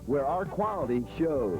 where our quality shows.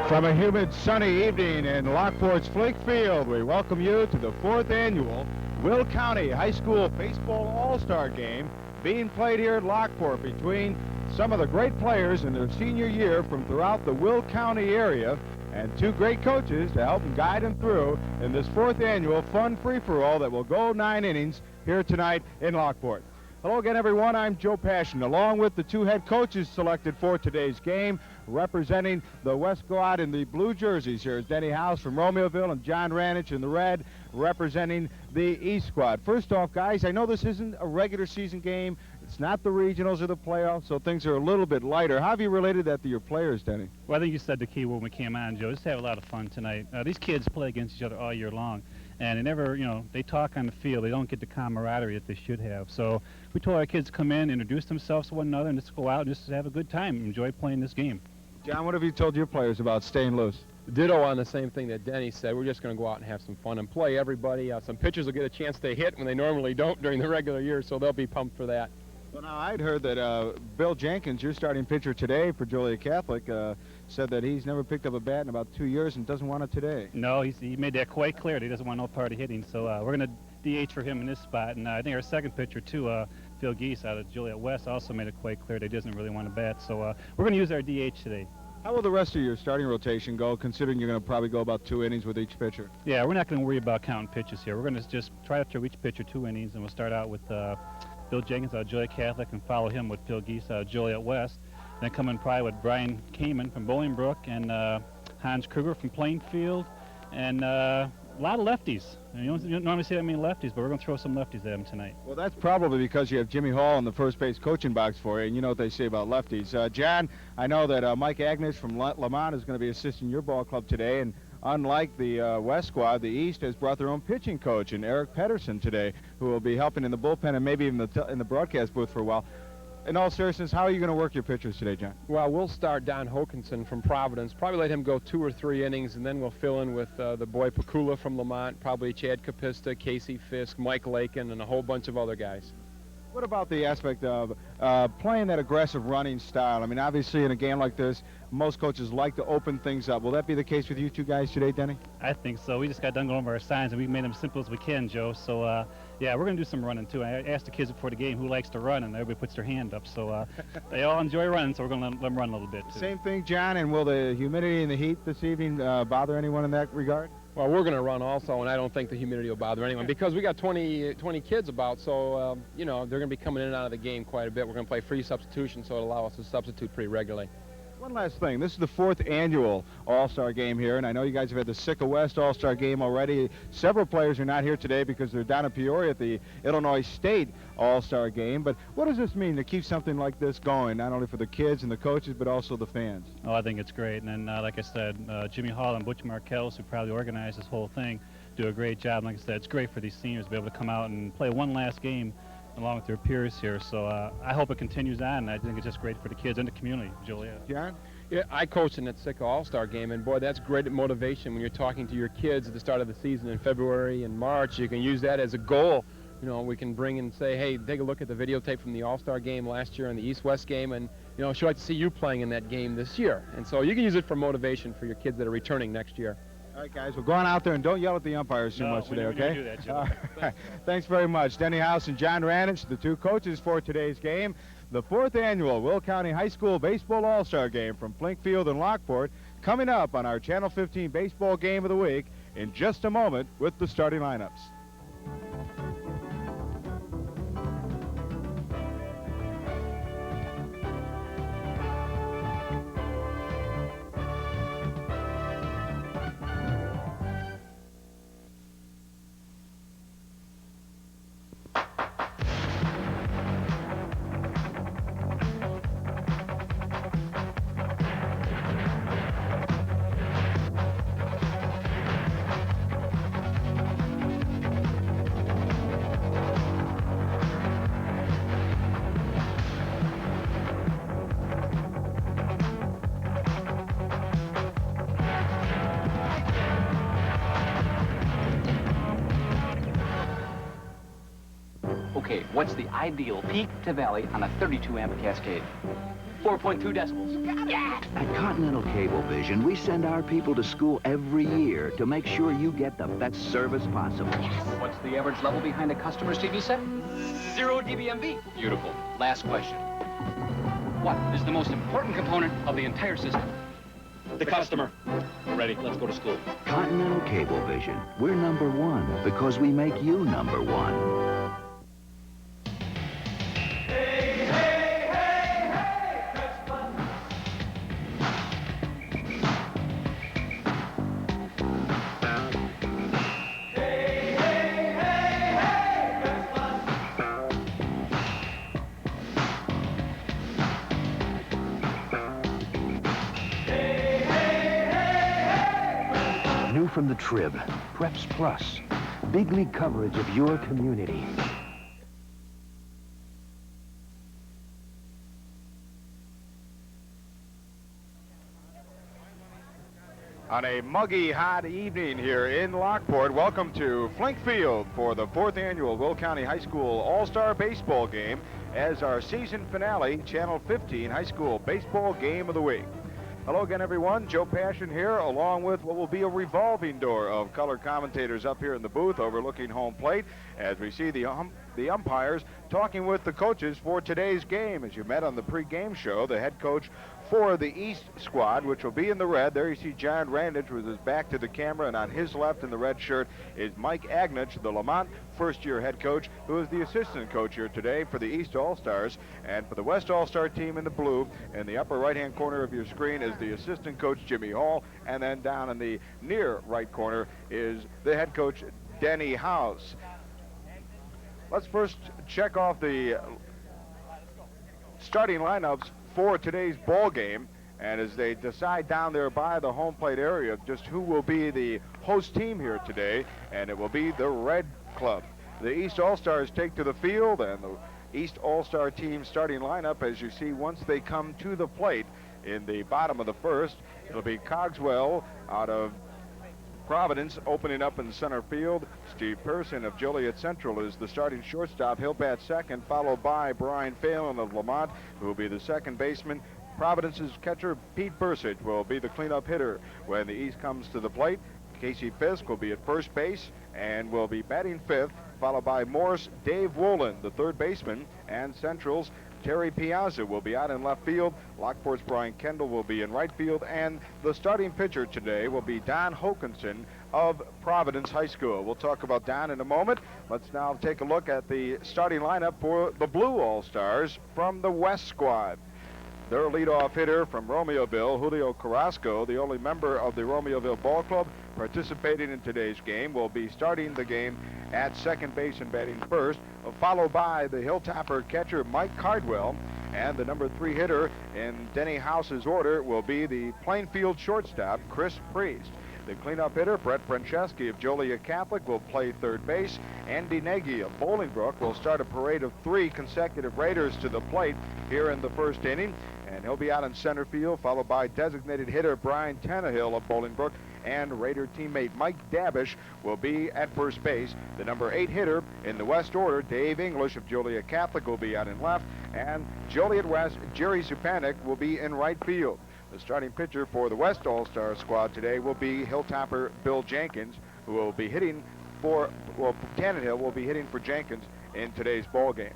From a humid, sunny evening in Lockport's Flake Field, we welcome you to the 4th annual Will County High School Baseball All-Star Game being played here at Lockport between some of the great players in their senior year from throughout the Will County area and two great coaches to help and guide them through in this 4th annual fun free-for-all that will go 9 innings here tonight in Lockport. Hello again, everyone. I'm Joe Passion, along with the two head coaches selected for today's game. Representing the West squad in the blue jerseys, here is Denny House from Romeoville and John Ranich in the red, representing the East squad. First off, guys, I know this isn't a regular season game. It's not the regionals or the playoffs, so things are a little bit lighter. How have you related that to your players, Denny? Well, I think you said the key when we came on, Joe. Just have a lot of fun tonight. These kids play against each other all year long, and they never, they talk on the field. They don't get the camaraderie that they should have. So we told our kids to come in, introduce themselves to one another, and just go out and just have a good time, enjoy playing this game. John, what have you told your players about staying loose? Ditto on the same thing that Denny said. We're just going to go out and have some fun and play everybody. Some pitchers will get a chance to hit when they normally don't during the regular year, so they'll be pumped for that. Well, now, I'd heard that Bill Jenkins, your starting pitcher today for Joliet Catholic, said that he's never picked up a bat in about 2 years and doesn't want it today. No, he made that quite clear. He doesn't want no part of hitting, so we're going to DH for him in this spot. And I think our second pitcher, too, Phil Geese out of Joliet West, also made it quite clear that he doesn't really want to bat. So we're going to use our DH today. How will the rest of your starting rotation go, considering you're going to probably go about 2 innings with each pitcher? Yeah, we're not going to worry about counting pitches here. We're going to just try to throw each pitcher 2 innings, and we'll start out with Bill Jenkins out of Joliet Catholic and follow him with Phil Geese out of Joliet West. Then come in probably with Brian Kamen from Bolingbrook and Hans Kruger from Plainfield, and a lot of lefties. You don't normally see that many lefties, but we're going to throw some lefties at them tonight. Well, that's probably because you have Jimmy Hall in the first base coaching box for you, and you know what they say about lefties. John, I know that Mike Agnes from Lamont is going to be assisting your ball club today, and unlike the West squad, the East has brought their own pitching coach, and Eric Pedersen today, who will be helping in the bullpen and maybe even in the broadcast booth for a while. In all seriousness, how are you going to work your pitchers today, John? Well, we'll start Don Hokinson from Providence, probably let him go 2 or 3 innings, and then we'll fill in with the boy Pakula from Lamont, probably Chad Capista, Casey Fisk, Mike Lakin, and a whole bunch of other guys. What about the aspect of playing that aggressive running style? I mean, obviously in a game like this, most coaches like to open things up. Will that be the case with you two guys today, Denny? I think so. We just got done going over our signs, and we made them simple as we can, Joe. So, yeah, we're going to do some running, too. I asked the kids before the game who likes to run, and everybody puts their hand up. So they all enjoy running, so we're going to let them run a little bit, too. Same thing, John, and will the humidity and the heat this evening bother anyone in that regard? Well, we're going to run also, and I don't think the humidity will bother anyone because we got 20 kids about, so, they're going to be coming in and out of the game quite a bit. We're going to play free substitution, so it'll allow us to substitute pretty regularly. One last thing. This is the 4th annual All-Star Game here, and I know you guys have had the SICA West All-Star Game already. Several players are not here today because they're down in Peoria at the Illinois State All-Star Game. But what does this mean to keep something like this going, not only for the kids and the coaches, but also the fans? Oh, I think it's great. And then, like I said, Jimmy Hall and Butch Markells, who probably organized this whole thing, do a great job. And like I said, it's great for these seniors to be able to come out and play one last game along with their peers here. So I hope it continues on. I think it's just great for the kids and the community, Joliet. John? Yeah, I coached in that SICA All-Star Game, and boy, that's great motivation when you're talking to your kids at the start of the season in February and March. You can use that as a goal. We can bring and say, hey, take a look at the videotape from the All-Star Game last year and the East-West Game, and, she'd like to see you playing in that game this year. And so you can use it for motivation for your kids that are returning next year. All right, guys, we're going out there, and don't yell at the umpires too much today, okay? Do that, Joe. Thanks very much. Denny House and John Ranich, the two coaches for today's game. The 4th annual Will County High School Baseball All-Star Game from Plainfield and Lockport coming up on our Channel 15 Baseball Game of the Week in just a moment with the starting lineups. Okay, what's the ideal peak to valley on a 32 amp cascade? 4.2 decibels. Yeah! At Continental Cablevision, we send our people to school every year to make sure you get the best service possible. What's the average level behind a customer's TV set? 0 dBmV. Beautiful. Last question. What is the most important component of the entire system? The customer. Ready, let's go to school. Continental Cablevision. We're number one because we make you number one. New from the Trib, Preps Plus. Big league coverage of your community. On a muggy, hot evening here in Lockport, welcome to Flink Field for the 4th annual Will County High School All-Star Baseball Game as our season finale, Channel 15 High School Baseball Game of the Week. Hello again, everyone. Joe Passion here, along with what will be a revolving door of color commentators up here in the booth overlooking home plate as we see the umpires talking with the coaches for today's game. As you met on the pre-game show, the head coach for the East squad, which will be in the red. There you see John Randage with his back to the camera, and on his left in the red shirt is Mike Agnich, the Lamont first-year head coach, who is the assistant coach here today for the East All-Stars. And for the West All-Star team in the blue, in the upper right-hand corner of your screen is the assistant coach, Jimmy Hall, and then down in the near right corner is the head coach, Denny House. Let's first check off the starting lineups for today's ball game, and as they decide down there by the home plate area just who will be the host team here today, and it will be the Red Club. The East All-Stars take to the field, and the East All-Star team starting lineup, as you see once they come to the plate in the bottom of the first, it'll be Cogswell out of Providence opening up in center field. Steve Person of Joliet Central is the starting shortstop. He'll bat second, followed by Brian Phelan of Lamont, who will be the second baseman. Providence's catcher, Pete Bursich, will be the cleanup hitter when the East comes to the plate. Casey Fisk will be at first base and will be batting fifth, followed by Morris Dave Wolin, the third baseman, and Central's Terry Piazza will be out in left field. Lockport's Brian Kendall will be in right field, and the starting pitcher today will be Don Hokanson of Providence High School. We'll talk about Don in a moment. Let's now take a look at the starting lineup for the Blue All-Stars from the West squad. Their leadoff hitter from Romeoville, Julio Carrasco, the only member of the Romeoville Ball Club participating in today's game, will be starting the game at second base and batting first, followed by the Hilltopper catcher Mike Cardwell, and the number 3 hitter in Denny House's order will be the Plainfield shortstop Chris Priest. The cleanup hitter, Brett Franceschi of Joliet Catholic, will play third base. Andy Nagy of Bolingbrook will start a parade of 3 consecutive Raiders to the plate here in the first inning, and he'll be out in center field, followed by designated hitter Brian Tannehill of Bolingbrook, and Raider teammate Mike Dabish will be at first base. The number 8 hitter in the West order, Dave English of Joliet Catholic, will be out in left, and Joliet West, Jerry Zupanik, will be in right field. The starting pitcher for the West All-Star squad today will be Hilltopper Bill Jenkins, who will be hitting for, well, Tannehill will be hitting for Jenkins in today's ball game.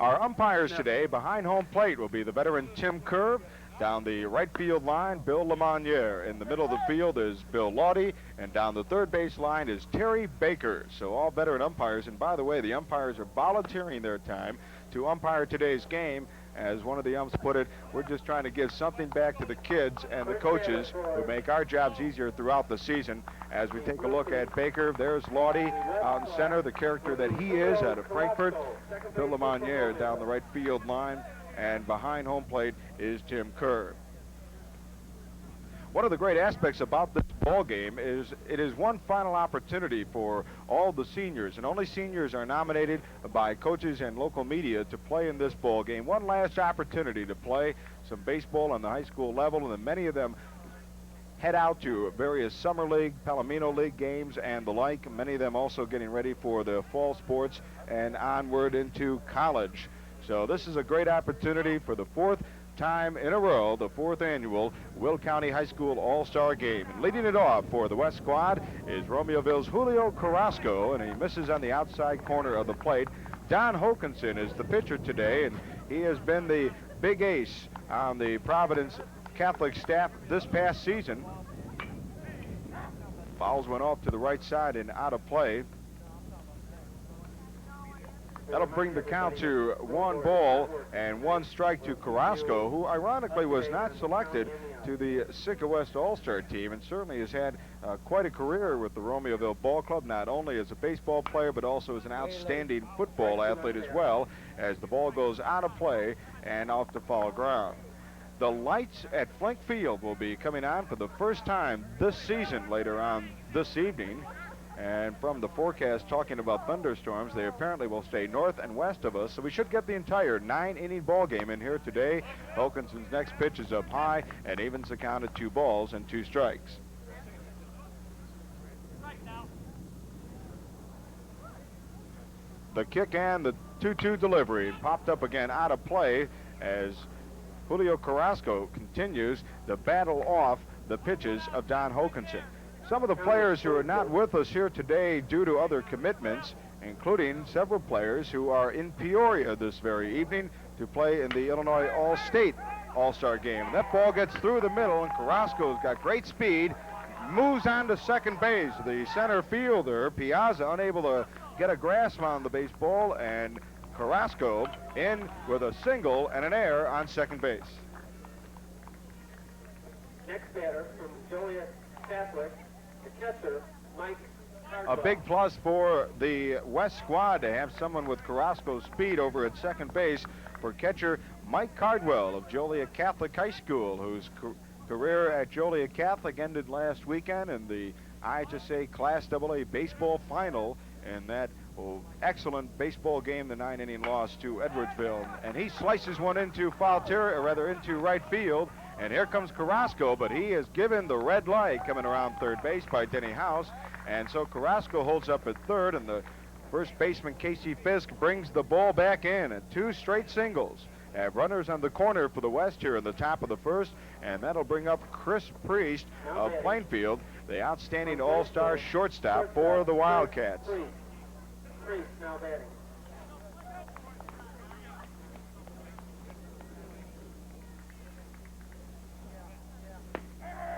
Our umpires today behind home plate will be the veteran Tim Kerr. Down the right field line, Bill Lemonier. In the middle of the field is Bill Laudy, and down the third base line is Terry Baker. So all veteran umpires, and by the way, the umpires are volunteering their time to umpire today's game. As one of the umps put it, we're just trying to give something back to the kids and the coaches who make our jobs easier throughout the season. As we take a look at Baker, there's Laudy out in center, the character that he is out of Frankfurt. Bill Lemonier down the right field line, and behind home plate is Tim Kerr. One of the great aspects about this ball game is it is one final opportunity for all the seniors, and only seniors are nominated by coaches and local media to play in this ball game. One last opportunity to play some baseball on the high school level, and then many of them head out to various Summer League, Palomino League games and the like. Many of them also getting ready for the fall sports and onward into college. So this is a great opportunity for the 4th time in a row, the 4th annual Will County High School All-Star Game. And leading it off for the West squad is Romeoville's Julio Carrasco, and he misses on the outside corner of the plate. Don Hokanson is the pitcher today, and he has been the big ace on the Providence Catholic staff this past season. Fouls went off to the right side and out of play. That'll bring the count to 1 ball and 1 strike to Carrasco, who ironically was not selected to the SICA West All-Star team and certainly has had quite a career with the Romeoville Ball Club, not only as a baseball player but also as an outstanding football athlete as well, as the ball goes out of play and off to foul ground. The lights at Flink Field will be coming on for the first time this season later on this evening. And from the forecast talking about thunderstorms, they apparently will stay north and west of us, so we should get the entire 9-inning ball game in here today. Hokanson's next pitch is up high and evens the count at 2 balls and 2 strikes. The kick and the 2-2 delivery popped up again out of play as Julio Carrasco continues to battle off the pitches of Don Hokanson. Some of the players who are not with us here today due to other commitments, including several players who are in Peoria this very evening to play in the Illinois All-State All-Star Game. And that ball gets through the middle, and Carrasco's got great speed, moves on to second base. The center fielder, Piazza, unable to get a grasp on the baseball, and Carrasco in with a single and an error on second base. Next batter from Joliet Catholic, the catcher, Mike A big plus for the West squad to have someone with Carrasco's speed over at second base for catcher Mike Cardwell of Joliet Catholic High School, whose career at Joliet Catholic ended last weekend in the IHSA Class AA baseball final in that excellent baseball game, the 9-inning loss to Edwardsville. And he slices one into foul territory, or rather into right field. And here comes Carrasco, but he is given the red light coming around third base by Denny House. And so Carrasco holds up at third, and the first baseman, Casey Fisk, brings the ball back in at 2 straight singles. Have runners on the corner for the West here in the top of the first, and that'll bring up Chris Priest of Plainfield, the outstanding all-star shortstop for the Wildcats. Priest now batting.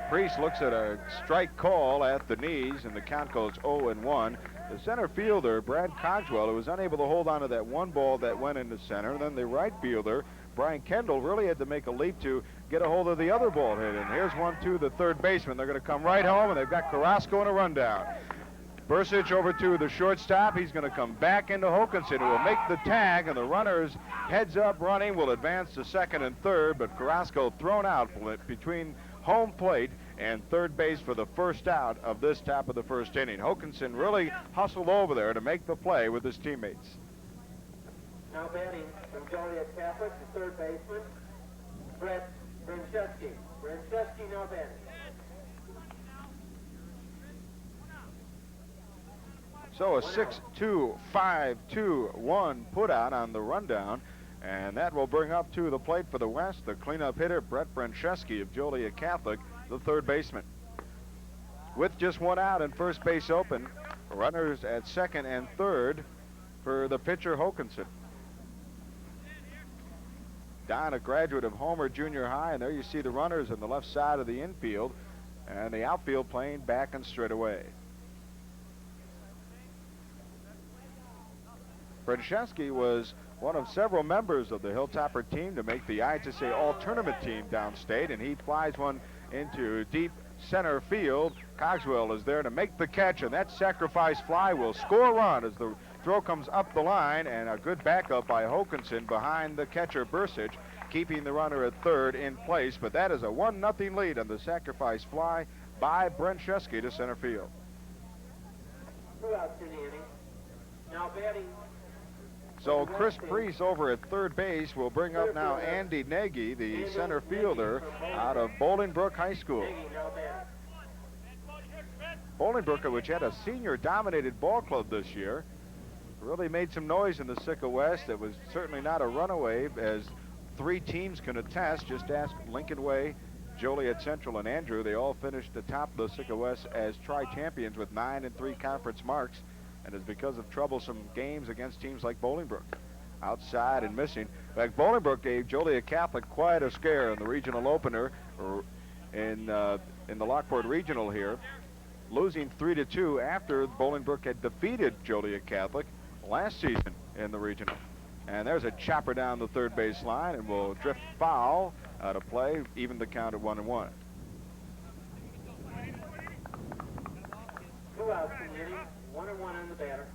Priest looks at a strike call at the knees, and the count goes 0-1. The center fielder, Brad Cogswell, who was unable to hold on to that one ball that went into center. And then the right fielder, Brian Kendall, really had to make a leap to get a hold of the other ball hit. And here's 1-2, the third baseman. They're going to come right home, and they've got Carrasco in a rundown. Bursich over to the shortstop. He's going to come back into Hokanson, who will make the tag, and the runners heads up running will advance to second and third, but Carrasco thrown out between home plate and third base for the first out of this top of the first inning. Hokanson really hustled over there to make the play with his teammates. Now batting from Joliet Catholic, the third baseman, Brett Brancheski. Brancheski now batting. So a 6-2, 5-2-1 put out on the rundown, and that will bring up to the plate for the West the cleanup hitter, Brett Brancheski of Joliet Catholic, the third baseman. With just one out and first base open, runners at second and third for the pitcher Hokanson. Don, a graduate of Homer Junior High, and there you see the runners on the left side of the infield, and the outfield playing back and straight away. Brancheski was one of several members of the Hilltopper team to make the IHSA All-Tournament team downstate, and he flies one into deep center field. Cogswell is there to make the catch, and that sacrifice fly will score a run as the throw comes up the line, and a good backup by Hokanson behind the catcher Bursich, keeping the runner at third in place. But that is a 1-0 lead on the sacrifice fly by Brancheski to center field. 2 outs in the inning. Now batting. So Chris Priest over at third base will bring up now Andy Nagy, the center fielder out of Bolingbrook High School. Nagy now batting. Bolingbrook, which had a senior-dominated ball club this year, really made some noise in the SICA West. It was certainly not a runaway, as 3 teams can attest. Just ask Lincoln Way, Joliet Central, and Andrew. They all finished atop the SICA West as tri-champions with 9 and 3 conference marks, and it's because of troublesome games against teams like Bolingbrook. Outside and missing. In fact, Bolingbrook gave Joliet Catholic quite a scare in the regional opener in the Lockport Regional here, losing 3-2 after Bolingbrook had defeated Joliet Catholic last season in the regional. And there's a chopper down the third base line and will drift foul out of play, even the count at 1-1. 2 outs in the inning, 1-1 on the batter.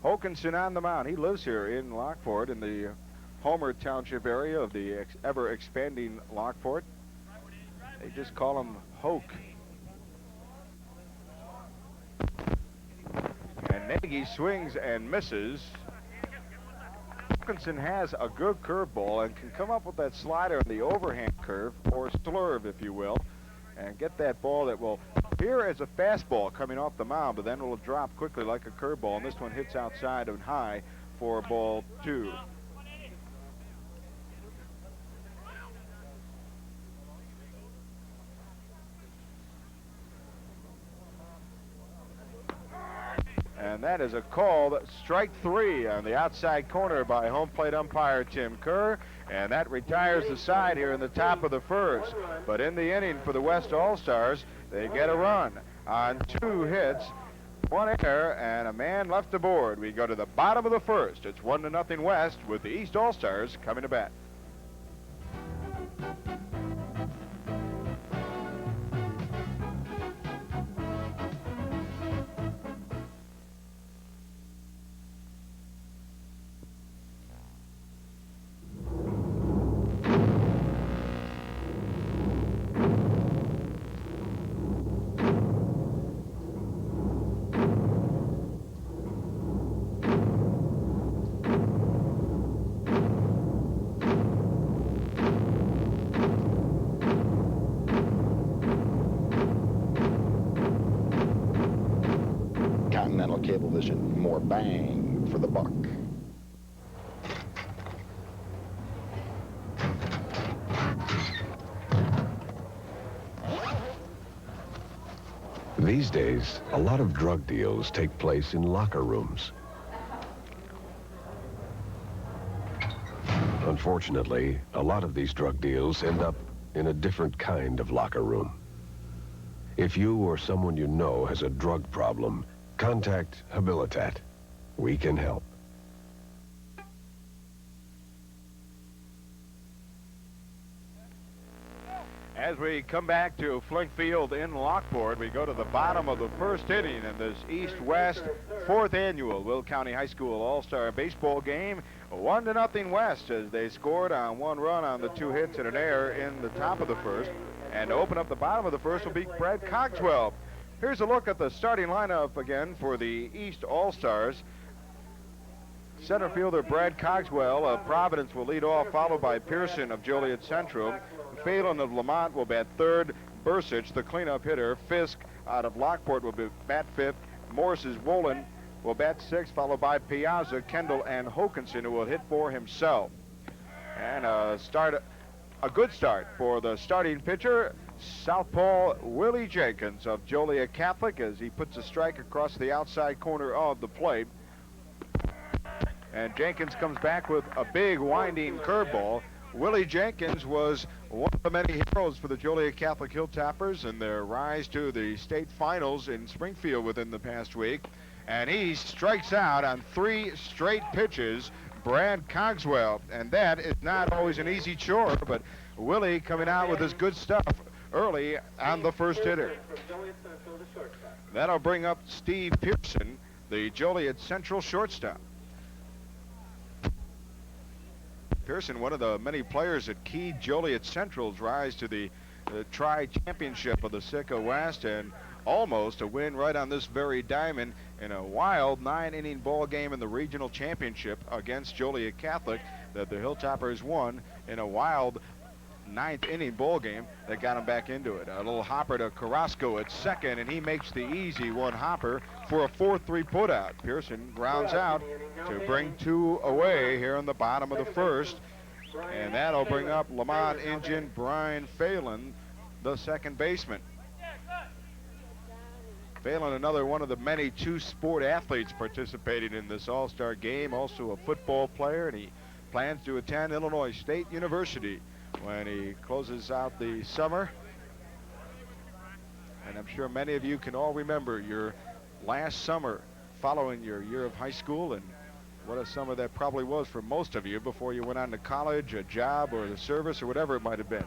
Hokanson on the mound. He lives here in Lockport, in the Homer Township area of the ever-expanding Lockport. They just call him Hoke. And Nagy swings and misses. Hokanson has a good curveball and can come up with that slider on the overhand curve, or slurve, if you will, and get that ball that will appear as a fastball coming off the mound, but then it will drop quickly like a curveball, and this one hits outside and high for ball 2. And that is a called strike 3 on the outside corner by home plate umpire Tim Kerr, and that retires the side here in the top of the first. But in the inning for the West All-Stars, they get a run on 2 hits, 1 error, and a man left aboard. We go to the bottom of the first. It's 1-0 West with the East All-Stars coming to bat. Cablevision, more bang for the buck. These days, a lot of drug deals take place in locker rooms. Unfortunately, a lot of these drug deals end up in a different kind of locker room. If you or someone you know has a drug problem, contact Habilitat. We can help. As we come back to Flink Field in Lockport, we go to the bottom of the first inning in this East-West 4th annual Will County High School All-Star Baseball game. 1-0 West as they scored on 1 run on the 2 hits and an error in the top of the first. And to open up the bottom of the first will be Brad Cogswell. Here's a look at the starting lineup again for the East All-Stars. Center fielder Brad Cogswell of Providence will lead off, followed by Pearson of Joliet Central. Phelan of Lamont will bat 3rd. Bursich, the cleanup hitter. Fisk out of Lockport will bat 5th. Morris's Wolin will bat 6th, followed by Piazza, Kendall, and Hokanson, who will hit for himself. And a good start for the starting pitcher, Southpaw Willie Jenkins of Joliet Catholic, as he puts a strike across the outside corner of the plate. And Jenkins comes back with a big winding curveball. Willie Jenkins was one of the many heroes for the Joliet Catholic Hilltoppers in their rise to the state finals in Springfield within the past week. And he strikes out on 3 straight pitches, Brad Cogswell. And that is not always an easy chore, but Willie coming out with his good stuff early on the first hitter. That'll bring up Steve Pearson, the Joliet Central shortstop. Pearson, one of the many players that keyed Joliet Central's rise to the tri-championship of the SICA West, and almost a win right on this very diamond in a wild 9-inning ball game in the regional championship against Joliet Catholic that the Hilltoppers won in a wild ninth inning ball game that got him back into it. A little hopper to Carrasco at second, and he makes the easy one hopper for a 4-3 putout. Pearson grounds out to bring 2 away here in the bottom of the first, and that'll bring up Lamont Engine Brian Phelan, the second baseman. Phelan, another one of the many two-sport athletes participating in this all-star game, also a football player, and he plans to attend Illinois State University when he closes out the summer. And I'm sure many of you can all remember your last summer following your year of high school, and what a summer that probably was for most of you before you went on to college, a job, or the service, or whatever it might have been.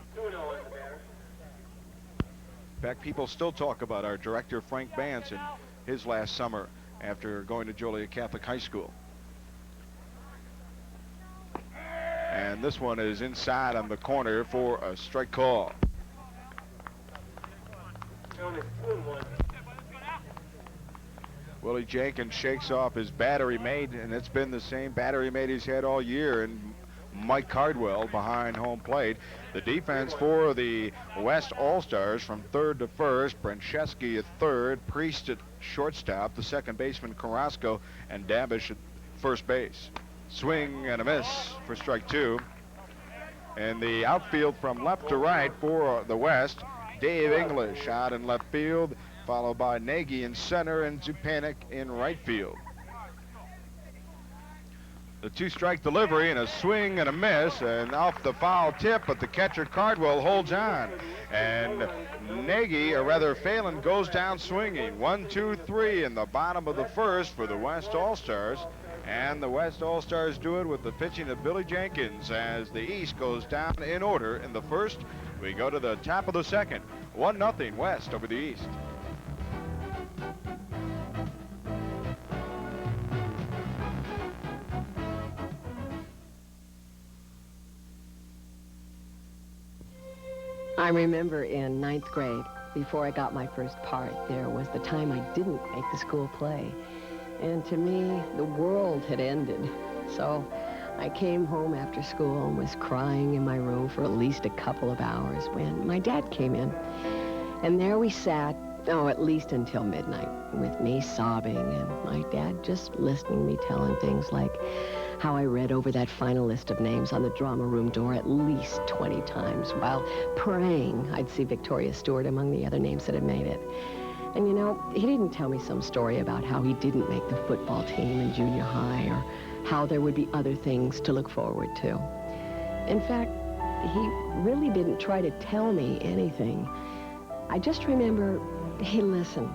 In fact, people still talk about our director, Frank Bance, and his last summer after going to Joliet Catholic High School. And this one is inside on the corner for a strike call. Willie Jenkins shakes off his battery mate, and it's been the same battery mate he's had all year, and Mike Cardwell behind home plate. The defense for the West All-Stars from third to first, Brancheski at third, Priest at shortstop, the second baseman Carrasco, and Dabish at first base. Swing and a miss for strike 2. And the outfield from left to right for the West, Dave English out in left field, followed by Nagy in center and Zupanik in right field. The 2-strike delivery and a swing and a miss, and off the foul tip, but the catcher Cardwell holds on. And Nagy, or rather Phelan, goes down swinging. 1, 2, 3 in the bottom of the first for the West All-Stars. And the West All-Stars do it with the pitching of Billy Jenkins as the East goes down in order in the first. We go to the top of the second. 1-0 West over the East. I remember in 9th grade, before I got my first part, there was the time I didn't make the school play. And to me, the world had ended. So I came home after school and was crying in my room for at least a couple of hours when my dad came in. And there we sat, at least until midnight, with me sobbing and my dad just listening to me telling things like how I read over that final list of names on the drama room door at least 20 times while praying I'd see Victoria Stewart among the other names that had made it. And you know, he didn't tell me some story about how he didn't make the football team in junior high or how there would be other things to look forward to. In fact, he really didn't try to tell me anything. I just remember he listened.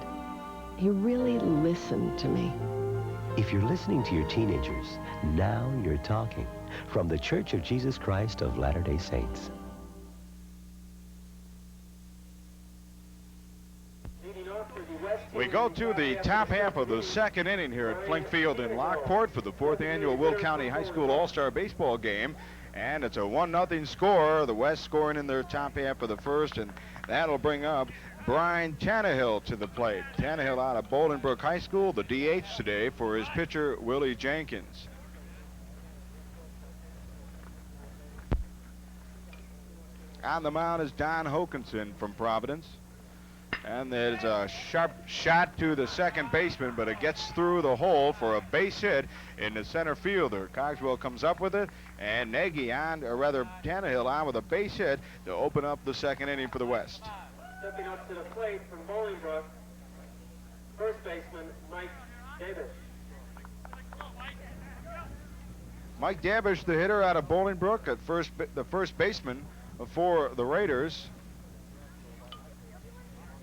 He really listened to me. If you're listening to your teenagers, now you're talking. From the Church of Jesus Christ of Latter-day Saints. We go to the top half of the second inning here at Flink Field in Lockport for the 4th annual Will County High School All-Star Baseball game. And it's a 1-0 score. The West scoring in their top half of the first, and that'll bring up Brian Tannehill to the plate. Tannehill out of Bolingbrook High School, the DH today for his pitcher, Willie Jenkins. On the mound is Don Hokinson from Providence. And there's a sharp shot to the second baseman, but it gets through the hole for a base hit in the center fielder. Cogswell comes up with it, and Nagy on, or rather Tannehill on with a base hit to open up the second inning for the West. Stepping up to the plate from Bolingbrook, first baseman Mike Dabish. Mike Dabish, the hitter out of Bolingbrook, at the first baseman for the Raiders.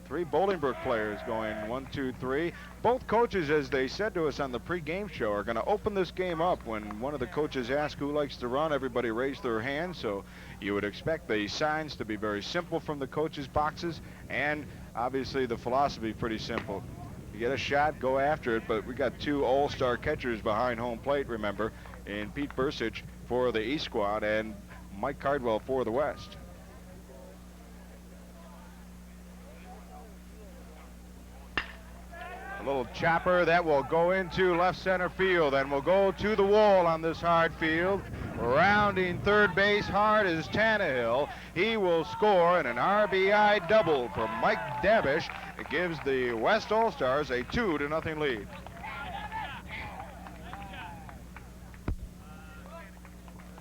3 Bolingbrook players going 1, 2, 3. Both coaches, as they said to us on the pregame show, are going to open this game up. When one of the coaches asks who likes to run, everybody raised their hand. So you would expect the signs to be very simple from the coaches' boxes, and obviously the philosophy pretty simple. You get a shot, go after it. But we got 2 all-star catchers behind home plate, remember, in Pete Bursich for the East squad and Mike Cardwell for the West. A little chopper that will go into left center field and will go to the wall on this hard field Rounding third base hard is Tannehill. He will score, and an RBI double from Mike Dabish. It gives the West All-Stars a 2-0 lead.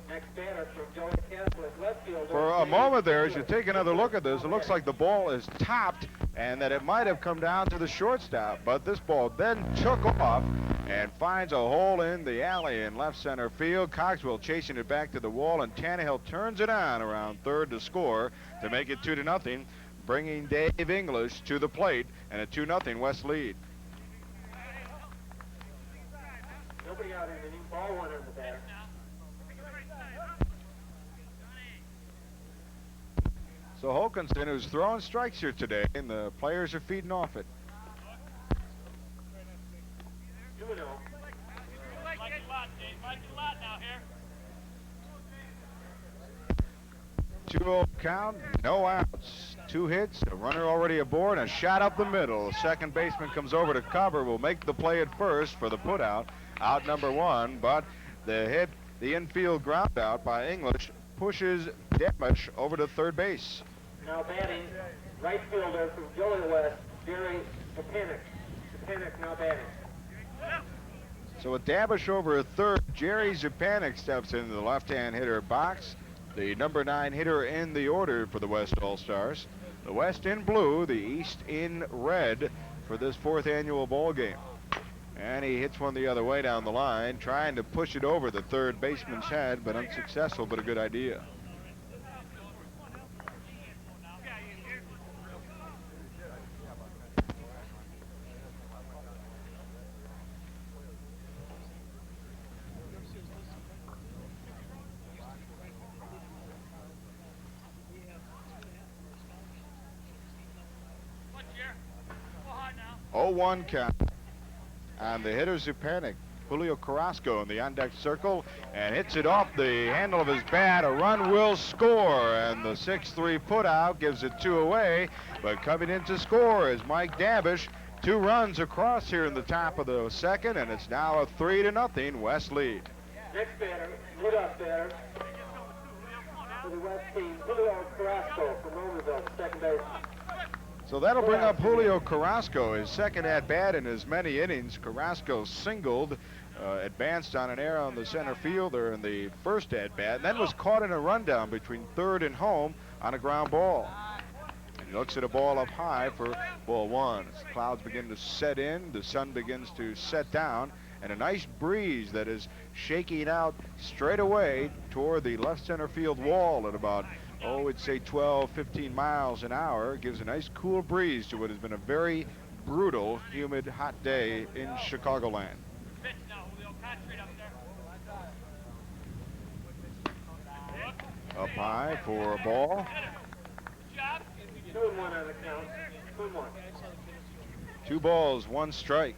Next batter from Joliet Catholic, left fielder. For a moment there, as you take another look at this, it looks like the ball is topped and that it might have come down to the shortstop, but this ball then took off and finds a hole in the alley in left center field. Cogswell chasing it back to the wall, and Tannehill turns it on around third to score to make it 2-0, bringing Dave English to the plate and a 2-0 West lead. Nobody out in the inning, ball one on the batter. So Hokanson, who's throwing strikes here today, and the players are feeding off it. 2-0. 2-0 count, no outs. 2 hits, a runner already aboard, and a shot up the middle. Second baseman comes over to cover, will make the play at first for the putout, out number 1, but the infield ground out by English pushes Damish over to third base. Now batting, right fielder from Joliet West, Jerry Zapanic. Zapanic now batting. So with Dabish over at third, Jerry Zapanic steps into the left-hand hitter box, the number 9 hitter in the order for the West All-Stars. The West in blue, the East in red for this 4th annual ball game. And he hits one the other way down the line, trying to push it over the third baseman's head, but unsuccessful, but a good idea. Oh, 1 count. And the hitter Zapanic, Julio Carrasco in the on-deck circle, and hits it off the handle of his bat. A run will score, and the 6-3 putout gives it 2 away. But coming in to score is Mike Dabish. 2 runs across here in the top of the second, and it's now a 3-0 West lead. Next batter, leadoff batter for the West team, Julio Carrasco from Romersville, second baseman. So that'll bring up Julio Carrasco, his second at-bat in as many innings. Carrasco singled, advanced on an error on the center fielder in the first at-bat, and then was caught in a rundown between third and home on a ground ball. And he looks at a ball up high for ball 1. As the clouds begin to set in, the sun begins to set down, and a nice breeze that is shaking out straight away toward the left center field wall at about, we'd say 12, 15 miles an hour. Gives a nice cool breeze to what has been a very brutal, humid, hot day in Chicagoland. Up high for a ball. 2-1 on the count. 2-1. 2 balls, 1 strike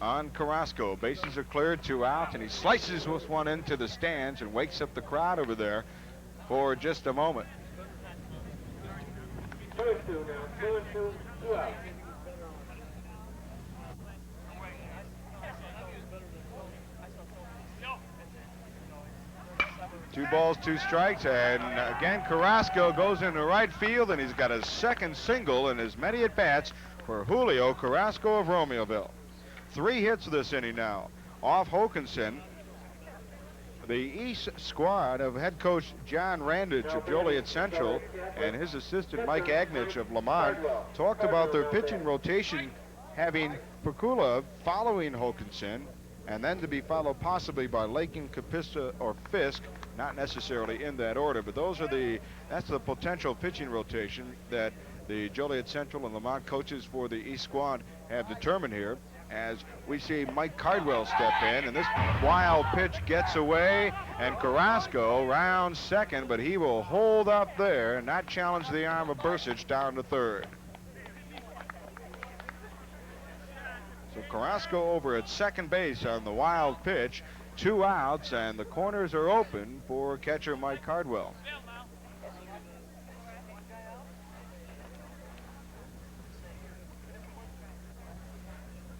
on Carrasco. Bases are cleared, 2 out, and he slices this one into the stands and wakes up the crowd over there for just a moment. 2-2 now. 2-2, 2 out. Two balls, 2 strikes, and again Carrasco goes into right field, and he's got a second single in as many at-bats for Julio Carrasco of Romeoville. 3 hits this inning now. Off Hokanson. The East squad of head coach John Randich of Joliet Central and his assistant Mike Agnich of Lamont talked about their pitching rotation, having Pecula following Hokanson, and then to be followed possibly by Lakin, Capista, or Fisk, not necessarily in that order, but that's the potential pitching rotation that the Joliet Central and Lamont coaches for the East squad have determined here, as we see Mike Cardwell step in, and this wild pitch gets away, and Carrasco rounds second, but he will hold up there and not challenge the arm of Bursich down to third. So Carrasco over at second base on the wild pitch, 2 outs, and the corners are open for catcher Mike Cardwell.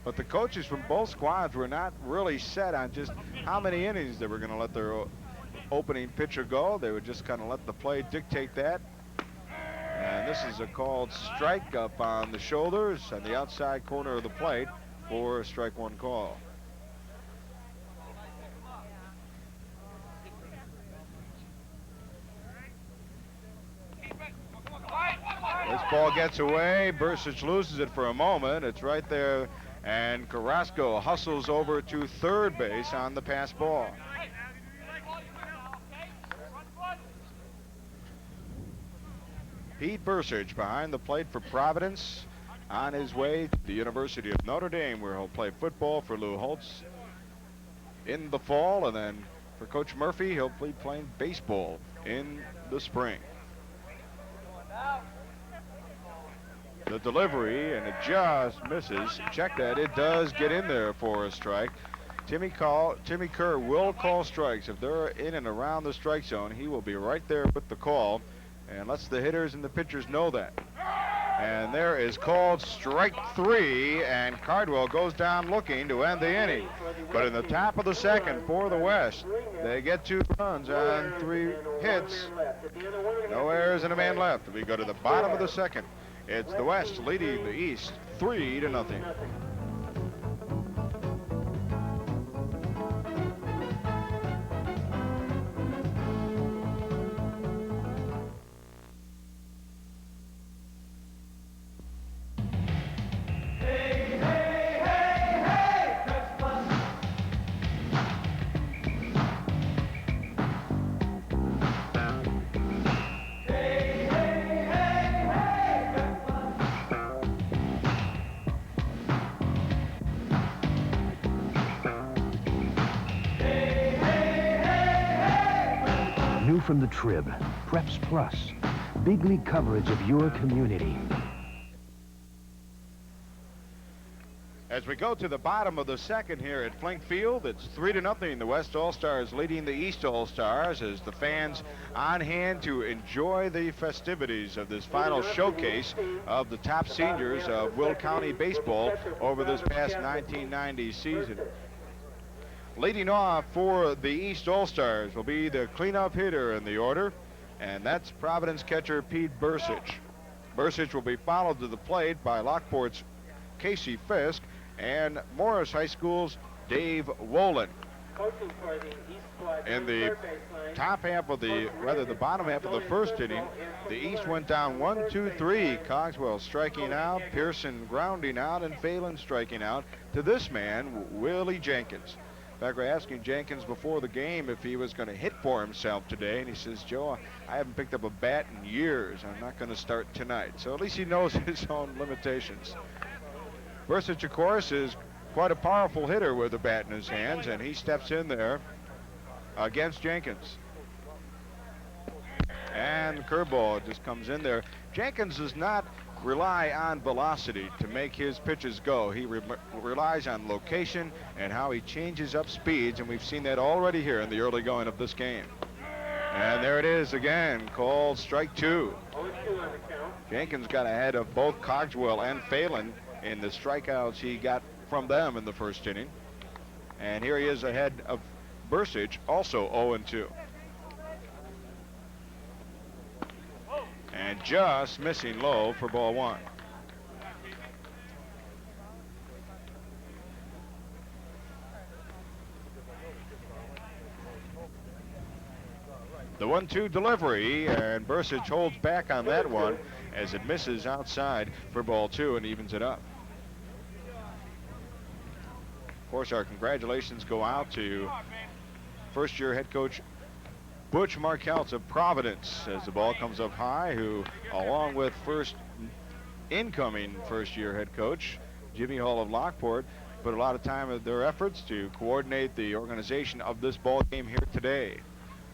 But the coaches from both squads were not really set on just how many innings they were going to let their opening pitcher go. They would just kind of let the play dictate that. And this is a called strike up on the shoulders on the outside corner of the plate for a strike one call. This ball gets away. Bursic loses it for a moment. It's right there. And Carrasco hustles over to third base on the pass ball. Pete Bursic behind the plate for Providence on his way to the University of Notre Dame, where he'll play football for Lou Holtz in the fall, and then for Coach Murphy, he'll be playing baseball in the spring. The delivery, and it just misses. Check that. It does get in there for a strike. Timmy Kerr will call strikes. If they're in and around the strike zone, he will be right there with the call and lets the hitters and the pitchers know that. And there is called strike three, and Cardwell goes down looking to end the inning. But in the top of the second for the West, they get 2 runs on 3 hits. No errors and a man left. We go to the bottom of the second. It's the West leading the East 3-0. From the Trib, Preps Plus, big league coverage of your community. As we go to the bottom of the second here at Flink Field, it's 3-0. The West All-Stars leading the East All-Stars as the fans on hand to enjoy the festivities of this final showcase of the top seniors of Will County baseball over this past 1990 season. Leading off for the East All-Stars will be the cleanup hitter in the order, and that's Providence catcher Pete Bursic. Bursic will be followed to the plate by Lockport's Casey Fisk and Morris High School's Dave Wolin. In the top half of the bottom half of the first inning, the East went down 1-2-3. Cogswell striking out, Pearson grounding out, and Phelan striking out to this man, Willie Jenkins. In fact, we're asking Jenkins before the game if he was going to hit for himself today, and he says, Joe, I haven't picked up a bat in years. I'm not going to start tonight. So at least he knows his own limitations. Bursic, of course, is quite a powerful hitter with a bat in his hands, and he steps in there against Jenkins. And the curveball just comes in there. Jenkins does not rely on velocity to make his pitches go. He relies on location and how he changes up speeds, and we've seen that already here in the early going of this game. And there it is again, called strike 2. Jenkins got ahead of both Cogswell and Phelan in the strikeouts he got from them in the first inning. And here he is ahead of Bursic, also 0-2. And just missing low for ball 1. The 1-2 delivery, and Bursic holds back on that one as it misses outside for ball 2 and evens it up. Of course, our congratulations go out to first-year head coach Butch Markelts of Providence as the ball comes up high, who, along with incoming first-year head coach Jimmy Hall of Lockport, put a lot of time in their efforts to coordinate the organization of this ball game here today.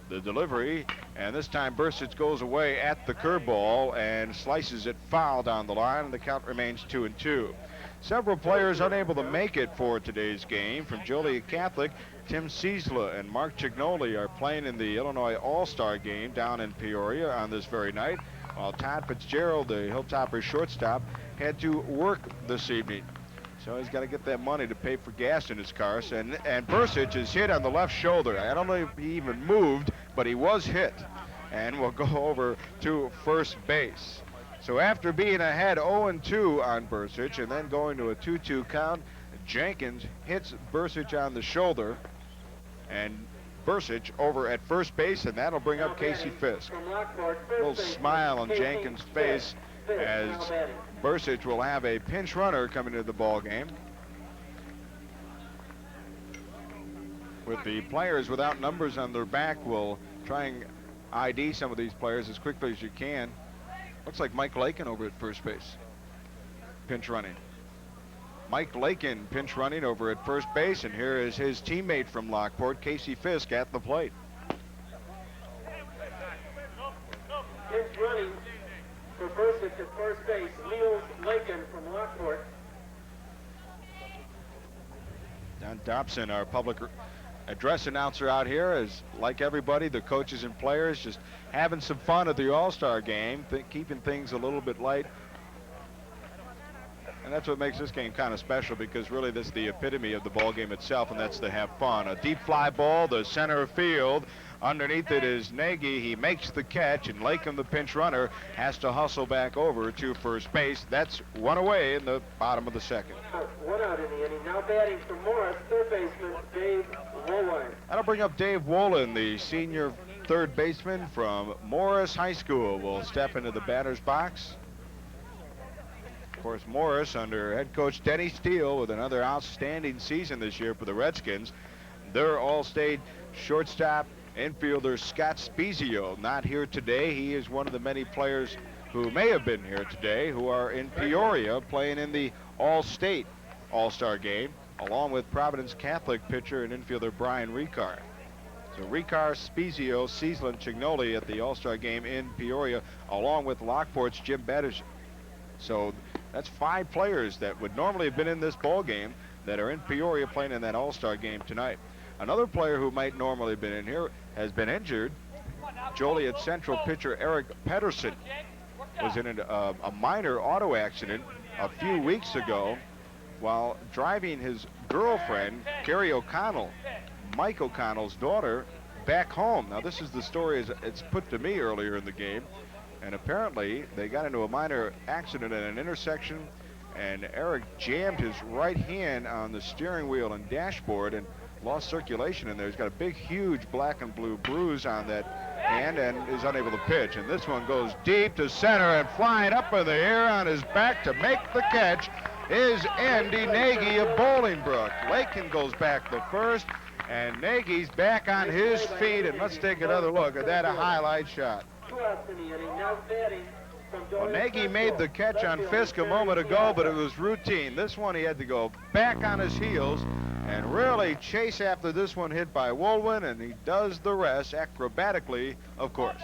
The delivery, and this time Bursic goes away at the curveball and slices it foul down the line, and the count remains 2-2. Several players unable to make it for today's game. From Joliet Catholic, Tim Ciesla and Mark Cignoli are playing in the Illinois All-Star game down in Peoria on this very night, while Todd Fitzgerald, the Hilltoppers shortstop, had to work this evening. So he's got to get that money to pay for gas in his car. And Bursich is hit on the left shoulder. I don't know if he even moved, but he was hit. And will go over to first base. So after being ahead 0-2 on Bursich and then going to a 2-2 count, Jenkins hits Bursich on the shoulder. And Bursich over at first base, and that'll bring up Casey Fisk. A little smile on Jenkins' face as Bursich will have a pinch runner coming into the ball game. With the players without numbers on their back, we'll try and ID some of these players as quickly as you can. Looks like Mike Lakin over at first base. Pinch running. Mike Lakin pinch running over at first base, and here is his teammate from Lockport, Casey Fisk, at the plate. Pinch running for Bursich at first base, Niels Lakin from Lockport. Don Dobson, our public address announcer out here, is like everybody, the coaches and players, just having some fun at the All-Star game, keeping things a little bit light. And that's what makes this game kind of special, because really this is the epitome of the ball game itself, and that's to have fun. A deep fly ball to center field. Underneath it is Nagy. He makes the catch, and Lakin, the pinch runner, has to hustle back over to first base. That's one away in the bottom of the second. One out in the inning. Now batting for Morris, third baseman Dave Wolin. That'll bring up Dave Wolin, the senior third baseman from Morris High School, will step into the batter's box. Of course, Morris, under head coach Denny Steele, with another outstanding season this year for the Redskins. Their all-state shortstop infielder Scott Spezio not here today. He is one of the many players who may have been here today who are in Peoria playing in the all-state All-Star game, along with Providence Catholic pitcher and infielder Brian Ricard. So Ricard, Spezio, Cieslin, Chignoli at the All-Star game in Peoria, along with Lockport's Jim Batters. So that's 5 players that would normally have been in this ball game that are in Peoria playing in that All-Star game tonight. Another player who might normally have been in here has been injured. Joliet Central pitcher Eric Pedersen was in a minor auto accident a few weeks ago while driving his girlfriend, Carrie O'Connell, Mike O'Connell's daughter, back home. Now, this is the story as it's put to me earlier in the game. And apparently, they got into a minor accident at an intersection, and Eric jammed his right hand on the steering wheel and dashboard and lost circulation in there. He's got a big, huge black and blue bruise on that hand and is unable to pitch. And this one goes deep to center, and flying up in the air on his back to make the catch is Andy Nagy of Bolingbrook. Lakin goes back the first, and Nagy's back on his feet, and let's take another look at that highlight shot. Well, Nagy made the catch on Fisk a moment ago, but it was routine. This one he had to go back on his heels and really chase after this one hit by Wolwin, and he does the rest acrobatically, of course.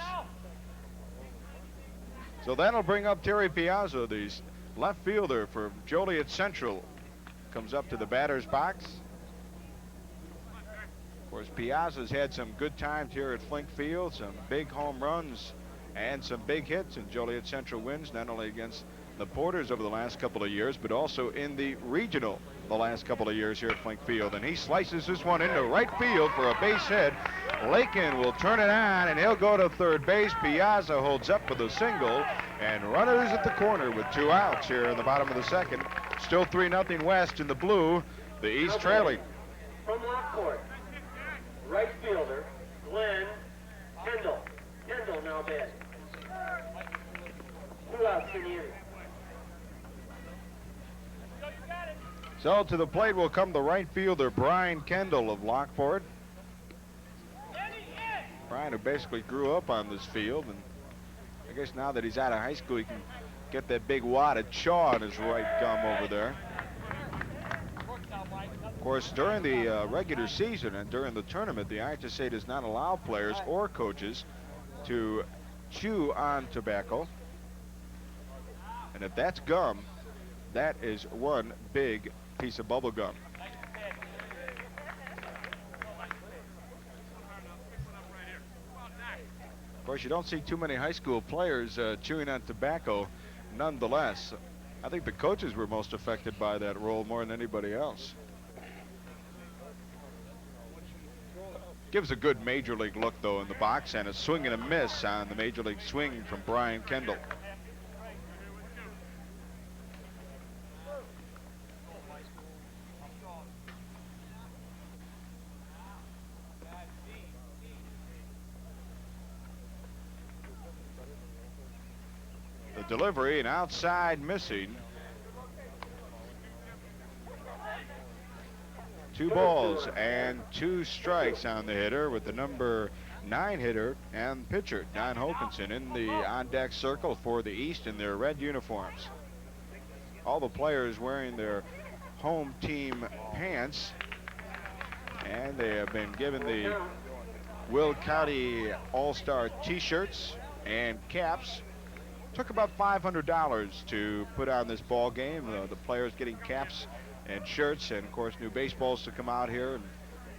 So that'll bring up Terry Piazza, the left fielder for Joliet Central. Comes up to the batter's box. Of course, Piazza's had some good times here at Flink Field, some big home runs and some big hits, and Joliet Central wins not only against the Porters over the last couple of years, but also in the regional the last couple of years here at Flink Field. And he slices this one into right field for a base hit. Lakin will turn it on, and he'll go to third base. Piazza holds up with a single, and runners at the corner with 2 outs here in the bottom of the second. Still 3-0 West in the blue, the East trailing. From Lockport, right fielder Glenn Kendall. Kendall now batting. 2 outs in the inning. So to the plate will come the right fielder Brian Kendall of Lockport. Brian, who basically grew up on this field, and I guess now that he's out of high school, he can get that big wad of chaw on his right gum over there. Of course, during the regular season and during the tournament, the IHSA does not allow players or coaches to chew on tobacco. And if that's gum, that is one big piece of bubble gum. Of course, you don't see too many high school players chewing on tobacco nonetheless. I think the coaches were most affected by that role more than anybody else. Gives a good major league look, though, in the box, and a swing and a miss on the major league swing from Brian Kendall. The delivery, and outside missing. 2 balls and 2 strikes on the hitter, with the number 9 hitter and pitcher, Don Hokinson, in the on-deck circle for the East in their red uniforms. All the players wearing their home team pants, and they have been given the Will County All-Star t-shirts and caps. Took about $500 to put on this ball game. The players getting caps and shirts, and of course new baseballs to come out here, and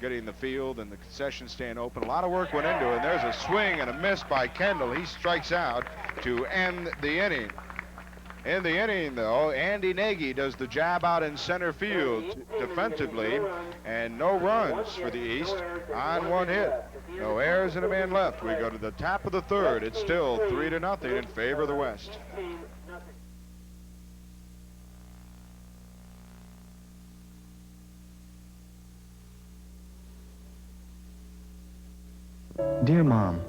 getting the field and the concession stand open. A lot of work went into it, and there's a swing and a miss by Kendall. He strikes out to end the inning. In the inning, though, Andy Nagy does the job out in center field defensively, and no runs for the East on 1 hit. No errors and a man left. We go to the top of the 3rd. It's still 3-0 in favor of the West. Dear Mom,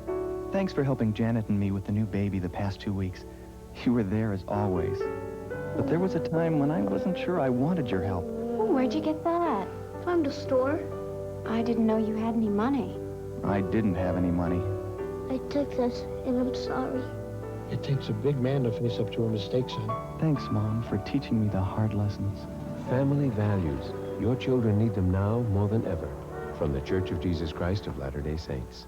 thanks for helping Janet and me with the new baby the past 2 weeks. You were there as always. But there was a time when I wasn't sure I wanted your help. Oh, where'd you get that? From the store. I didn't know you had any money. I didn't have any money. I took this, and I'm sorry. It takes a big man to face up to a mistake, son. Thanks, Mom, for teaching me the hard lessons. Family values. Your children need them now more than ever. From the Church of Jesus Christ of Latter-day Saints.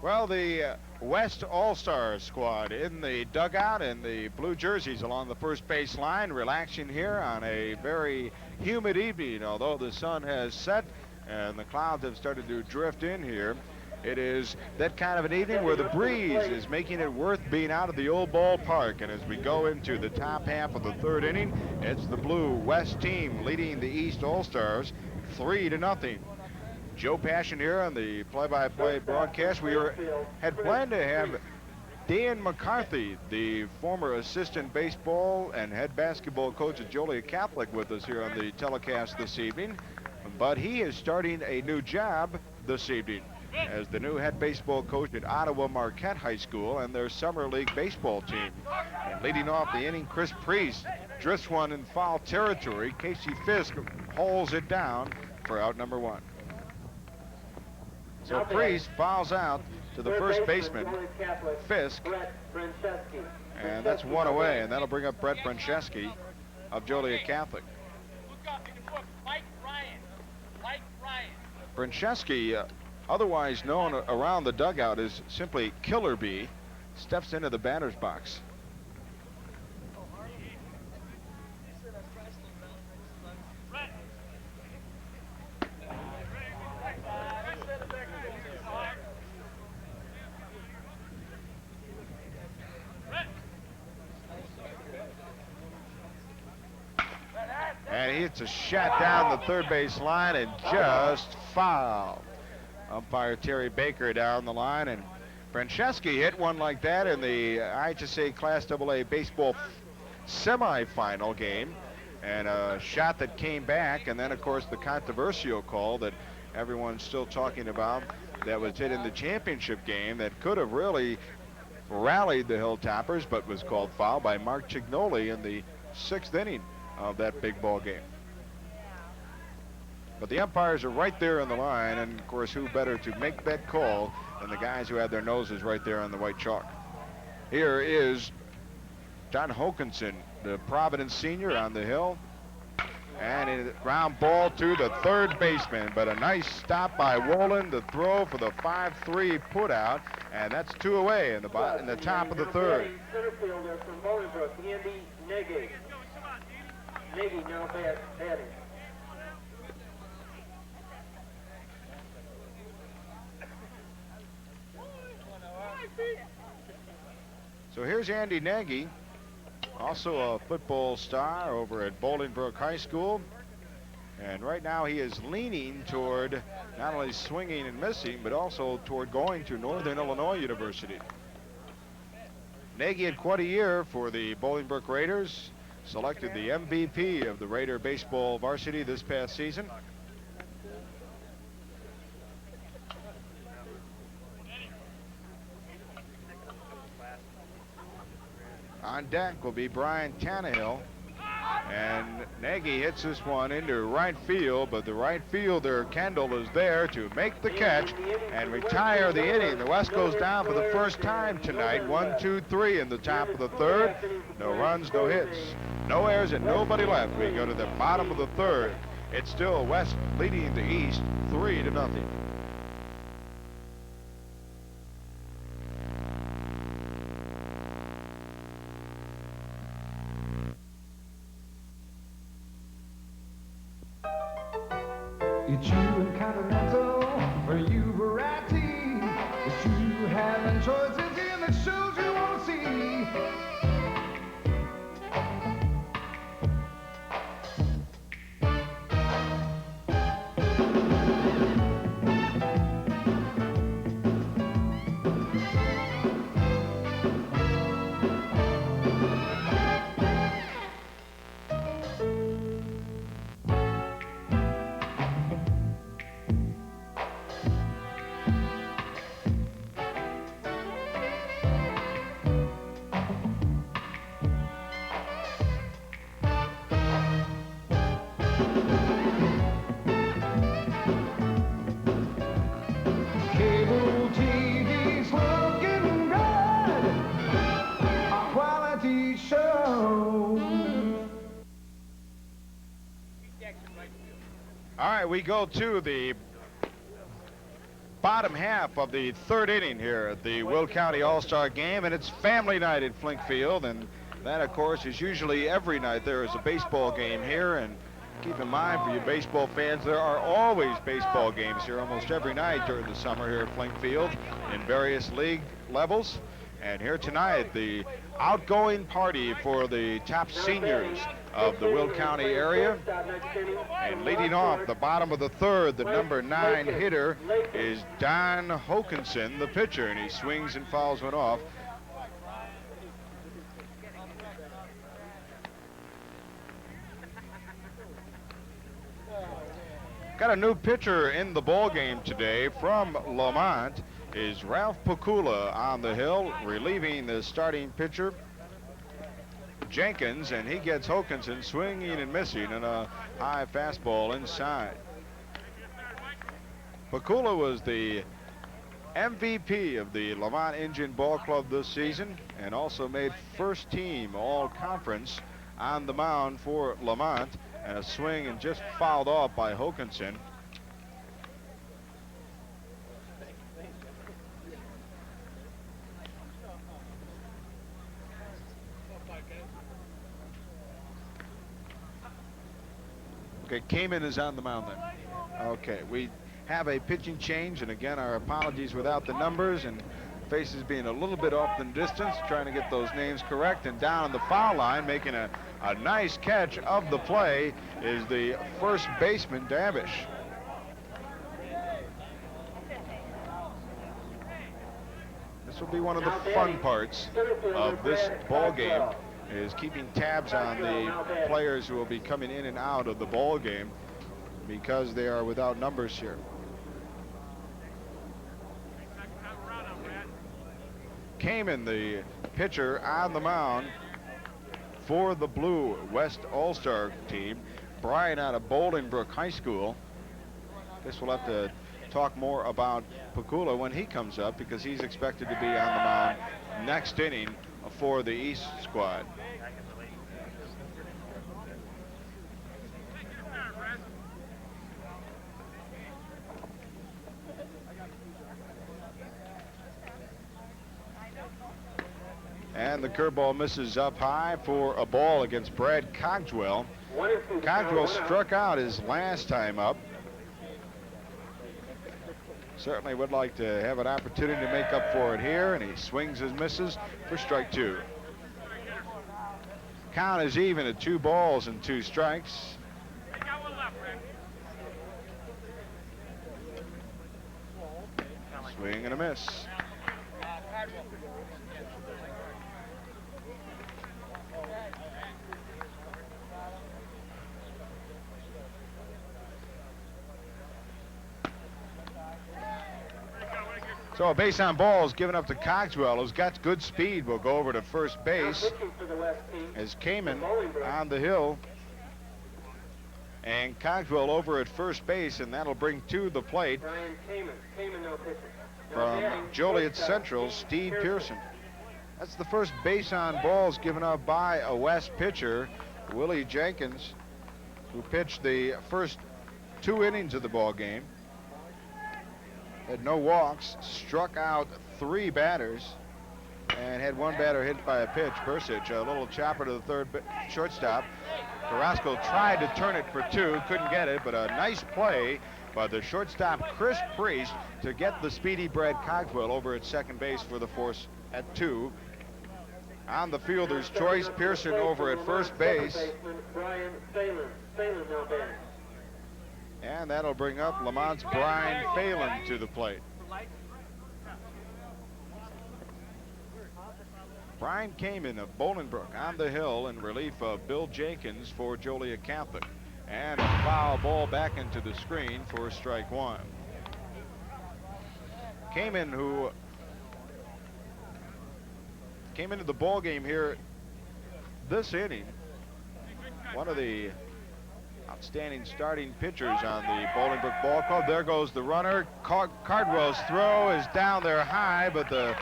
Well, the West All-Star squad in the dugout in the blue jerseys along the first base line, relaxing here on a very humid evening. Although the sun has set and the clouds have started to drift in here, it is that kind of an evening where the breeze is making it worth being out of the old ballpark. And as we go into the top half of the 3rd inning, it's the blue West team leading the East All-Stars 3-0. Joe Passion here on the play-by-play broadcast. We had planned to have Dan McCarthy, the former assistant baseball and head basketball coach at Joliet Catholic, with us here on the telecast this evening. But he is starting a new job this evening as the new head baseball coach at Ottawa Marquette High School and their summer league baseball team. And leading off the inning, Chris Priest drifts one in foul territory. Casey Fisk hauls it down for out number 1. So Priest fouls out to the first baseman, Fisk, and that's 1 away, and that'll bring up Brett Brancheski of Joliet Catholic. Brancheski, otherwise known around the dugout as simply Killer Bee, steps into the batter's box. And he hits a shot down the 3rd base line and just foul. Umpire Terry Baker down the line, and Brancheski hit one like that in the IHSA Class AA baseball semifinal game, and a shot that came back, and then of course the controversial call that everyone's still talking about that was hit in the championship game that could have really rallied the Hilltoppers, but was called foul by Mark Chignoli in the 6th inning of that big ball game. But the umpires are right there on the line, and of course who better to make that call than the guys who had their noses right there on the white chalk. Here is John Hokinson, the Providence senior, on the hill. And a ground ball to the third baseman, but a nice stop by Wolin, the throw for the 5-3 put out, and that's 2 away in the top of the third. Center fielder from Bolingbrook, Andy Nagy. Nagy now batting. So here's Andy Nagy, also a football star over at Bolingbrook High School. And right now he is leaning toward not only swinging and missing, but also toward going to Northern Illinois University. Nagy had quite a year for the Bolingbrook Raiders, selected the MVP of the Raider baseball varsity this past season. On deck will be Brian Tannehill, and Nagy hits this one into right field, but the right fielder Kendall is there to make the catch and retire the inning. The West goes down for the first time tonight, 1-2-3 in the top of the third. No runs, no hits, no errors, and nobody left. We go to the bottom of the third. It's still West leading the East 3-0. It's you and Continental for you variety. It's you having choices in the shows you want to see. Cable TV's looking good. A quality show. All right, we go to the bottom half of the third inning here at the Will County All-Star Game, and it's family night at Flink Field, and that, of course, is usually every night there is a baseball game here. And keep in mind, for you baseball fans, there are always baseball games here almost every night during the summer here at Flink Field in various league levels. And here tonight, the outgoing party for the top seniors of the Will County area. And leading off the bottom of the third, the number 9 hitter is Don Hokinson, the pitcher, and he swings and fouls one off. Got a new pitcher in the ball game today from Lamont is Ralph Pakula on the hill, relieving the starting pitcher Jenkins, and he gets Hokinson swinging and missing in a high fastball inside. Pakula was the MVP of the Lamont Indian Ball Club this season and also made first team all-conference on the mound for Lamont, and a swing and just fouled off by Hokinson. Okay, Kamen is on the mound then. Okay, we have a pitching change, and again, our apologies without the numbers and faces being a little bit off in distance, trying to get those names correct. And down the foul line, making a nice catch of the play, is the first baseman, Davish. This will be one of the fun parts of this ball game, is keeping tabs on the players who will be coming in and out of the ball game because they are without numbers here. Kamen, the pitcher, on the mound for the Blue West All-Star team. Brian out of Bolingbrook High School. Guess we'll have to talk more about Pakula when he comes up, because he's expected to be on the mound next inning for the East squad. And the curveball misses up high for a ball against Brad Cogswell. Cogswell struck out his last time up. Certainly would like to have an opportunity to make up for it here, and he swings and misses for strike 2. Count is even at 2 balls and 2 strikes. Swing and a miss. So a base on ball is given up to Cogswell, who's got good speed. Will go over to first base as Kamen on the hill. And Cogswell over at first base, and that'll bring to the plate from Joliet Central, Steve Pearson. That's the first base on balls given up by a West pitcher, Willie Jenkins, who pitched the first 2 innings of the ball game. Had no walks, struck out 3 batters, and had 1 batter hit by a pitch. Persich, a little chopper to the third shortstop. Carrasco tried to turn it for 2, couldn't get it, but a nice play by the shortstop Chris Priest to get the speedy Brad Cogswell over at second base for the force at 2. On the fielder's choice, Pearson over at first base. And that'll bring up Lamont's Brian Phelan to the plate. Brian Kamen of Bolingbrook on the hill in relief of Bill Jenkins for Joliet Catholic. And a foul ball back into the screen for strike 1. Kamen, who came into the ball game here this inning, one of the outstanding starting pitchers on the Bolingbrook Ball Club. There goes the runner. Cardwell's throw is down there high, but the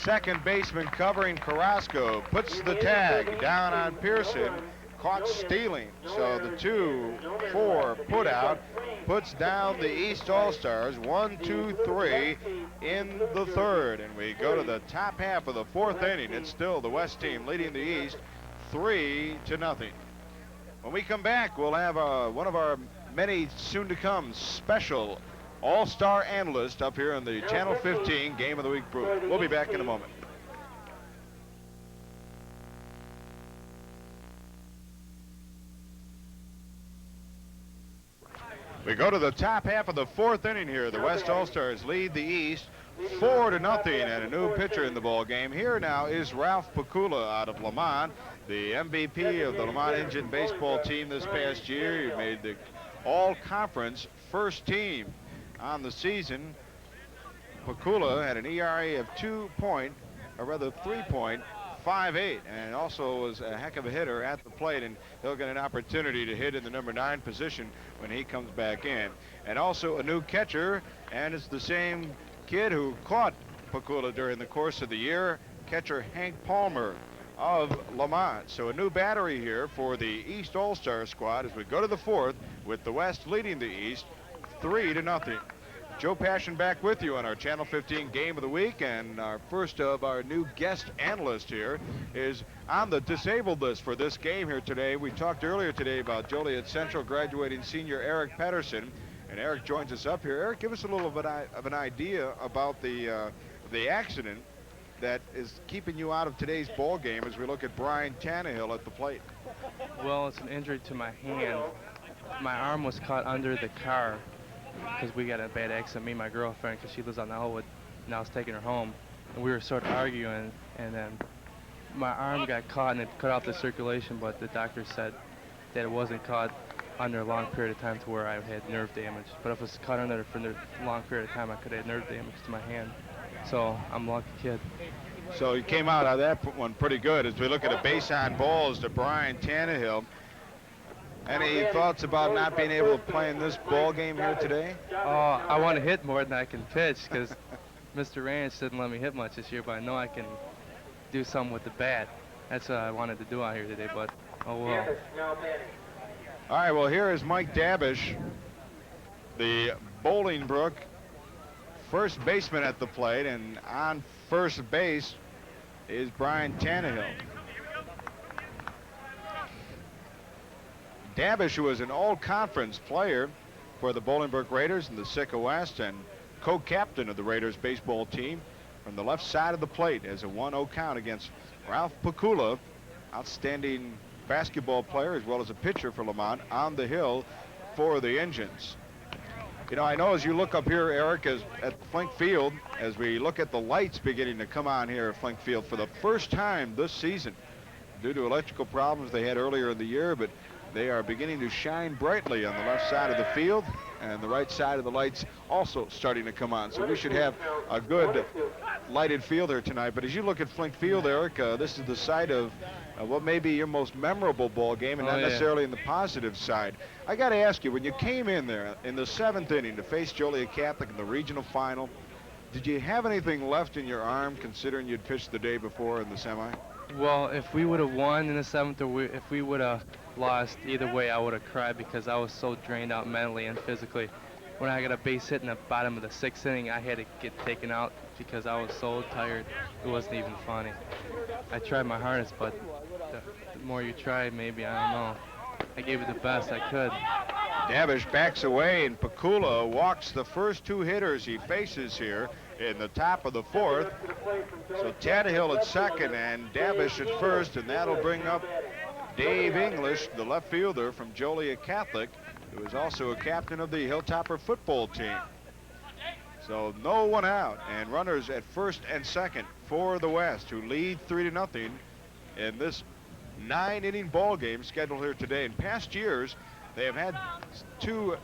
second baseman covering Carrasco puts the tag down on Pearson, caught stealing. So the 2-4 put out puts down the East All-Stars 1-2-3 in the third. And we go to the top half of the 4th inning. It's still the West team leading the East 3-0. When we come back, we'll have one of our many soon-to-come special all-star analysts up here in the Channel 15 Game of the Week booth. We'll be back in a moment. We go to the top half of the 4th inning here. The West All-Stars lead the East 4-0, and a new pitcher in the ball game. Here now is Ralph Pakula out of Lamont, the MVP of the Lamont Indian baseball team this past year. He made the all-conference first team on the season. Pakula had an ERA of 3.58, and also was a heck of a hitter at the plate, and he'll get an opportunity to hit in the number 9 position when he comes back in. And also a new catcher, and it's the same kid who caught Pakula during the course of the year, catcher Hank Palmer of Lamont. So a new battery here for the East All-Star squad as we go to the 4th with the West leading the East 3-0. Joe Passion back with you on our Channel 15 Game of the Week, and our first of our new guest analyst here is on the disabled list for this game here today. We talked earlier today about Joliet Central graduating senior Eric Pedersen, and Eric joins us up here. Eric, give us a little bit of an idea about the accident that is keeping you out of today's ball game as we look at Brian Tannehill at the plate. Well, it's an injury to my hand. My arm was caught under the car because we got a bad accident, me and my girlfriend, because she lives on Elwood, and I was taking her home, and we were sort of arguing, and then my arm got caught and it cut off the circulation, but the doctor said that it wasn't caught under a long period of time to where I had nerve damage. But if it was caught under for a long period of time, I could have had nerve damage to my hand. So I'm a lucky kid. So you came out of that one pretty good as we look at a base on balls to Brian Tannehill. Any thoughts about not being able to play in this ball game here today? I want to hit more than I can pitch because Mr. Ranch didn't let me hit much this year, but I know I can do something with the bat. That's what I wanted to do out here today, but oh well. All right, well, here is Mike Dabish, the Bolingbrook first baseman at the plate, and on first base is Brian Tannehill. Dabish, who was an all-conference player for the Bolingbrook Raiders in the SICA West and co-captain of the Raiders baseball team, from the left side of the plate as a 1-0 count against Ralph Pakula, outstanding basketball player as well as a pitcher for Lamont, on the hill for the Indians. You know, I know as you look up here, Eric, at Flink Field, as we look at the lights beginning to come on here at Flink Field for the first time this season, due to electrical problems they had earlier in the year, but they are beginning to shine brightly on the left side of the field, and the right side of the lights also starting to come on. So we should have a good lighted field here tonight. But as you look at Flink Field, Eric, this is the site of what may be your most memorable ball game, and not necessarily in the positive side. I got to ask you, when you came in there in the 7th inning to face Joliet Catholic in the regional final, did you have anything left in your arm considering you'd pitched the day before in the semi? Well, if we would have won in the 7th or if we would have lost, either way I would have cried because I was so drained out mentally and physically. When I got a base hit in the bottom of the 6th inning, I had to get taken out because I was so tired. It wasn't even funny. I tried my hardest, but the more you try, maybe, I don't know. I gave it the best I could. Dabish backs away, and Pakula walks the first 2 hitters he faces here in the top of the 4th. So Tannehill at second and Dabish at first, and that'll bring up Dave English, the left fielder from Joliet Catholic, who is also a captain of the Hilltopper football team. So no one out, and runners at first and second for the West, who lead 3-0 in this 9-inning ball game scheduled here today. In past years, they have had 2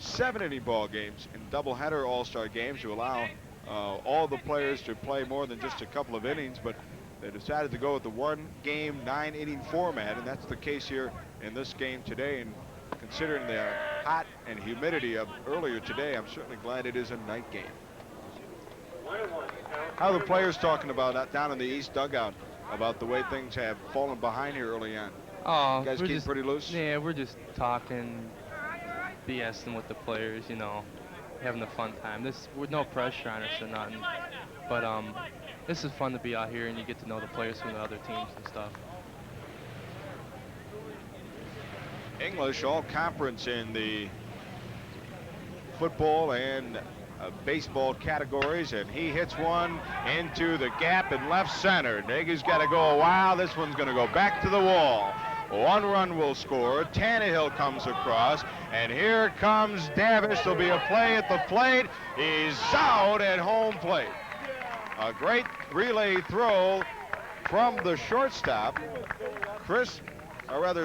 7-inning ball games in doubleheader all-star games to allow all the players to play more than just a couple of innings, but they decided to go with the 1-game 9-inning format, and that's the case here in this game today. And considering the hot and humidity of earlier today, I'm certainly glad it is a night game. How are the players talking about that down in the East dugout about the way things have fallen behind here early on? Oh, you guys keep pretty loose? Yeah, we're just talking, BSing with the players, you know, having a fun time. With no pressure on us or nothing. But this is fun to be out here and you get to know the players from the other teams and stuff. English all conference in the football and baseball categories, and he hits one into the gap in left center. Nagy's got to go a while. This one's going to go back to the wall. 1 run will score. Tannehill comes across, and here comes Davish. There'll be a play at the plate. He's out at home plate. A great relay throw from the shortstop,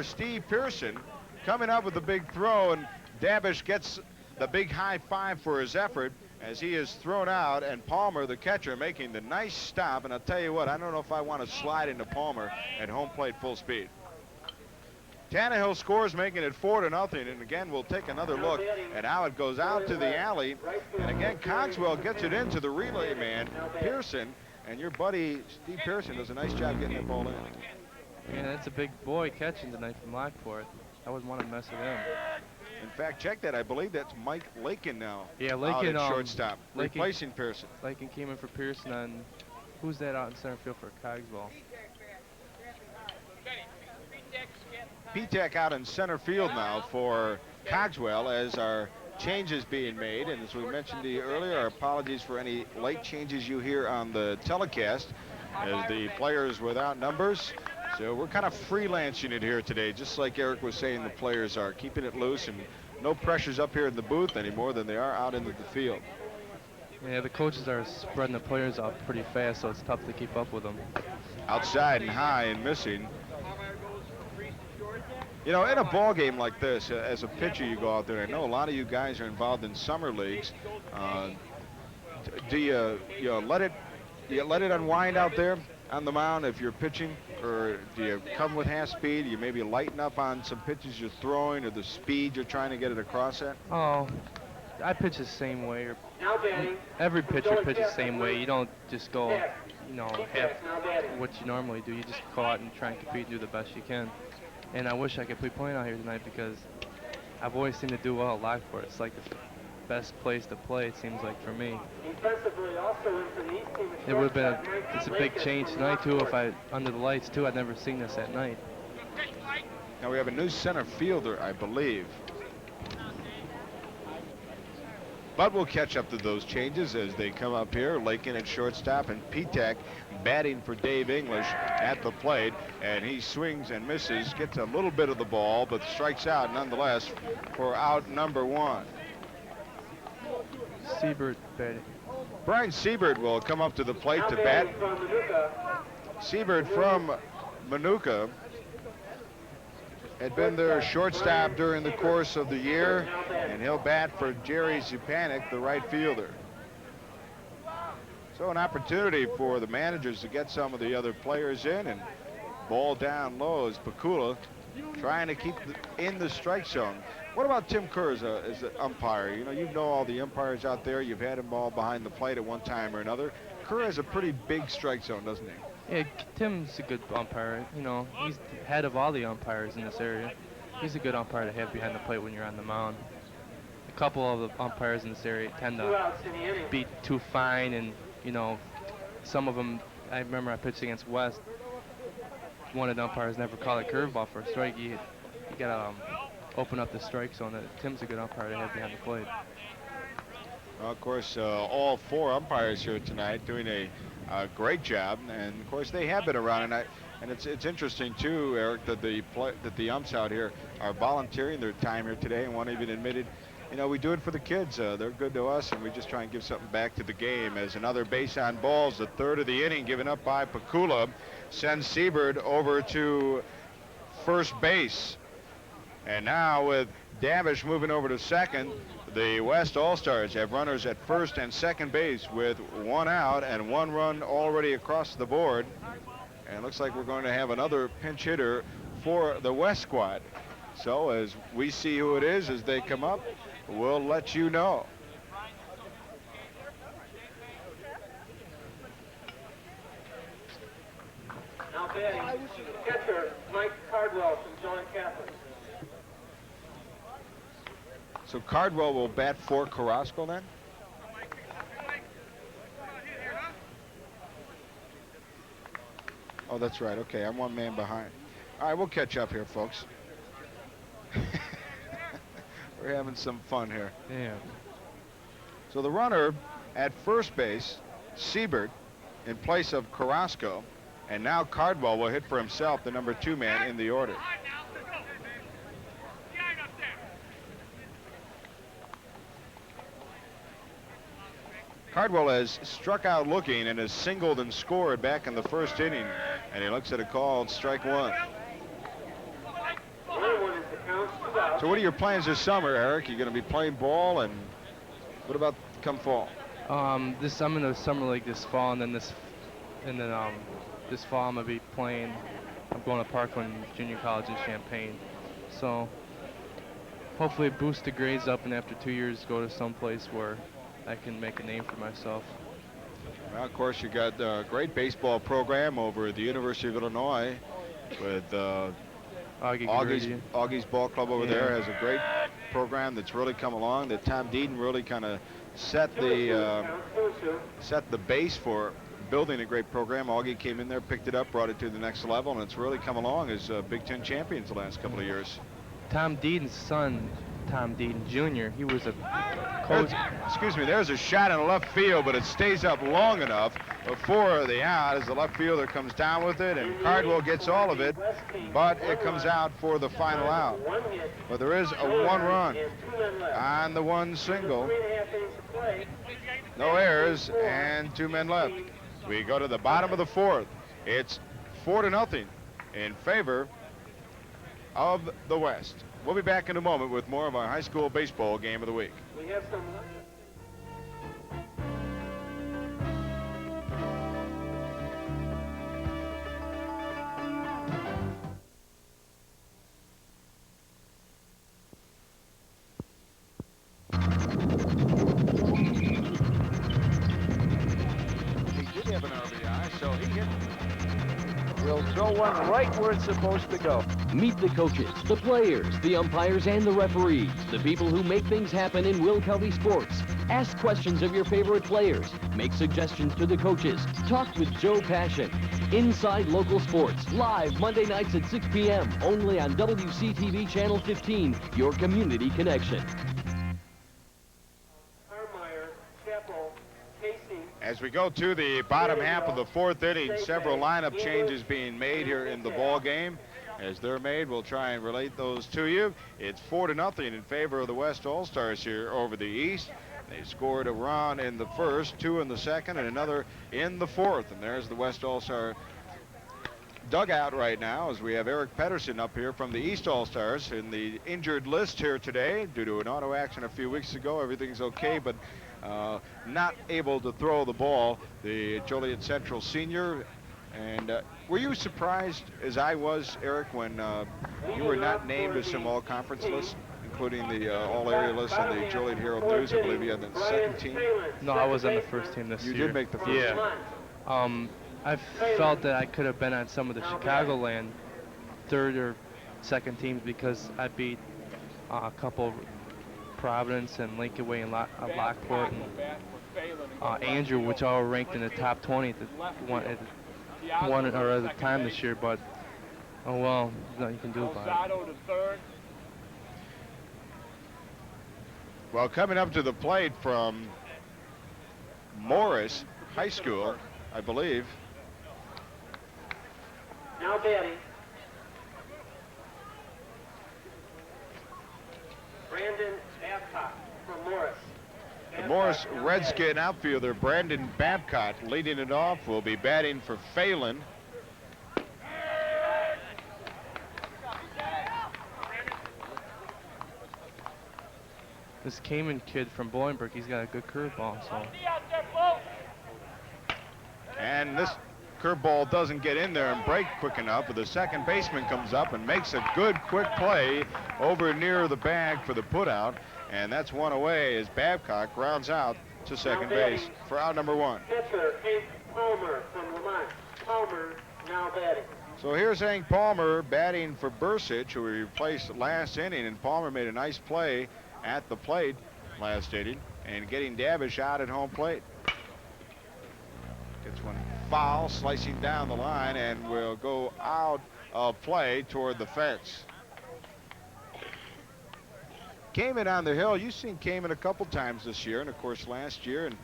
Steve Pearson, coming up with a big throw, and Davish gets the big high five for his effort as he is thrown out, and Palmer, the catcher, making the nice stop. And I'll tell you what, I don't know if I want to slide into Palmer at home plate full speed. Tannehill scores, making it 4-0, and again we'll take another look at how it goes out to the alley. And again, Cogswell gets it into the relay man, Pearson, and your buddy Steve Pearson does a nice job getting that ball in. Yeah, that's a big boy catching tonight from Lockport. I wouldn't want to mess with him. In fact, check that. I believe that's Mike Lakin now. Yeah, Lakin, out at shortstop, replacing Pearson. Lakin came in for Pearson, and who's that out in center field for Cogswell? P-Tech out in center field now for Cogswell as our changes being made. And as we mentioned to you earlier, our apologies for any late changes you hear on the telecast as the players without numbers. So we're kind of freelancing it here today, just like Eric was saying the players are, keeping it loose, and no pressures up here in the booth any more than they are out into the field. Yeah, the coaches are spreading the players out pretty fast, so it's tough to keep up with them. Outside and high and missing. You know, in a ball game like this, as a pitcher, you go out there. I know a lot of you guys are involved in summer leagues. Do you let it unwind out there on the mound if you're pitching, or do you come with half speed? You maybe lighten up on some pitches you're throwing, or the speed you're trying to get it across at? Oh, I pitch the same way. Or Now batting. every pitcher pitches the same way. You don't just go, half what you normally do. You just go out and try and compete and do the best you can. And I wish I could be playing out here tonight because I've always seemed to do well at Lockport. It's like the best place to play, it seems like, for me. Defensively, also in for the East team. It would have been it's a big change tonight, too, if under the lights, too. I'd never seen this at night. Now we have a new center fielder, I believe. But we'll catch up to those changes as they come up here. Lakin at shortstop and Pitek batting for Dave English at the plate. And he swings and misses, gets a little bit of the ball, but strikes out nonetheless for out number 1. Siebert batting. Brian Siebert will come up to the plate to bat. Siebert from Manuka had been their shortstop during the course of the year, and he'll bat for Jerry Zupanik, the right fielder. So an opportunity for the managers to get some of the other players in, and ball down low is Pakula trying to keep in the strike zone. What about Tim Kerr as an umpire? You know all the umpires out there. You've had him all behind the plate at one time or another. Kerr has a pretty big strike zone, doesn't he? Yeah, Tim's a good umpire. He's the head of all the umpires in this area. He's a good umpire to have behind the plate when you're on the mound. A couple of the umpires in this area tend to be too fine, and some of them. I remember I pitched against West. One of the umpires never called a curveball for a strike. You gotta open up the strike zone. Tim's a good umpire to have behind the plate. Well, of course, all 4 umpires here tonight doing a great job, and of course they have been around, and it's interesting too, Eric, that the umps out here are volunteering their time here today, and one even admitted, we do it for the kids. They're good to us, and we just try and give something back to the game. As another base on balls, the third of the inning given up by Pakula, sends Siebert over to first base. And now with Davish moving over to second, the West All-Stars have runners at first and second base with 1 out and 1 run already across the board. And it looks like we're going to have another pinch hitter for the West squad. So as we see who it is as they come up, we'll let you know. Now batting, catcher Mike Cardwell from John Catholic. So Cardwell will bat for Carrasco then? Oh, that's right. Okay, I'm 1 man behind. All right, we'll catch up here, folks. We're having some fun here. Yeah. So the runner at first base, Siebert, in place of Carrasco, and now Cardwell will hit for himself, the number 2 man in the order. Cardwell has struck out looking and has singled and scored back in the first inning, and he looks at a called strike 1. So what are your plans this summer, Eric? You're going to be playing ball, and what about come fall? I'm in the summer league this fall, and then this fall I'm gonna be playing. I'm going to Parkland Junior College in Champaign, so hopefully boost the grades up, and after 2 years go to some place where I can make a name for myself. Well, of course, you got a great baseball program over at the University of Illinois with Augie's Ball Club over there has a great program that's really come along. That Tom Deaton really kind of set the base for building a great program. Augie came in there, picked it up, brought it to the next level, and it's really come along as Big Ten champions the last couple of years. Tom Deaton's son, Tom Deaton Jr., he was a coach. Excuse me, there's a shot in left field, but it stays up long enough before the out as the left fielder comes down with it, and Cardwell gets all of it, but it comes out for the final out. But there is a 1 run on the 1 single. No errors and 2 men left. We go to the bottom of the 4th. It's 4-0 in favor of the West. We'll be back in a moment with more of our high school baseball game of the week. We have some. Will throw one right where it's supposed to go. Meet the coaches, the players, the umpires, and the referees, the people who make things happen in Will County sports. Ask questions of your favorite players. Make suggestions to the coaches. Talk with Joe Passion. Inside Local Sports, live Monday nights at 6 p.m. only on WCTV Channel 15, your community connection. As we go to the bottom half of the fourth inning, several lineup changes being made here in the ball game. As they're made, we'll try and relate those to you. It's 4-0 in favor of the West All-Stars here over the East. They scored a run in the first, 2 in the second, and another in the fourth. And there's the West All-Star dugout right now as we have Eric Pedersen up here from the East All-Stars in the injured list here today due to an auto accident a few weeks ago. Everything's okay, but not able to throw the ball, the Joliet Central senior. And were you surprised, as I was, Eric, when you were not named to some all-conference lists, including the all-area list on the Joliet Herald News? I believe you had the second team. No, I was on the first team this year. You did make the first team. Yeah. I felt that I could have been on some of the Chicagoland third or second teams because I beat a couple Providence and Lincoln Way and Lockport and Andrew, which all ranked in the top 20 at one or other time this year, but oh well, there's nothing you can do about it. Well, coming up to the plate from Morris High School, I believe. Now batting, Brandon Babcock from Morris. The Morris Redskin outfielder Brandon Babcock leading it off will be batting for Phelan. This Kamen kid from Bolingbrook, he's got a good curveball. So. And this curveball doesn't get in there and break quick enough, but the second baseman comes up and makes a good quick play over near the bag for the putout, and that's one away as Babcock rounds out to second base for out number one. Pitcher Hank Palmer from Lamont. Palmer now batting. So here's Hank Palmer batting for Bursich, who he replaced last inning, and Palmer made a nice play at the plate last inning and getting Davish out at home plate. Gets one foul, slicing down the line, and will go out of play toward the fence. Kamen on the hill. You've seen Kamen a couple times this year, and of course last year. And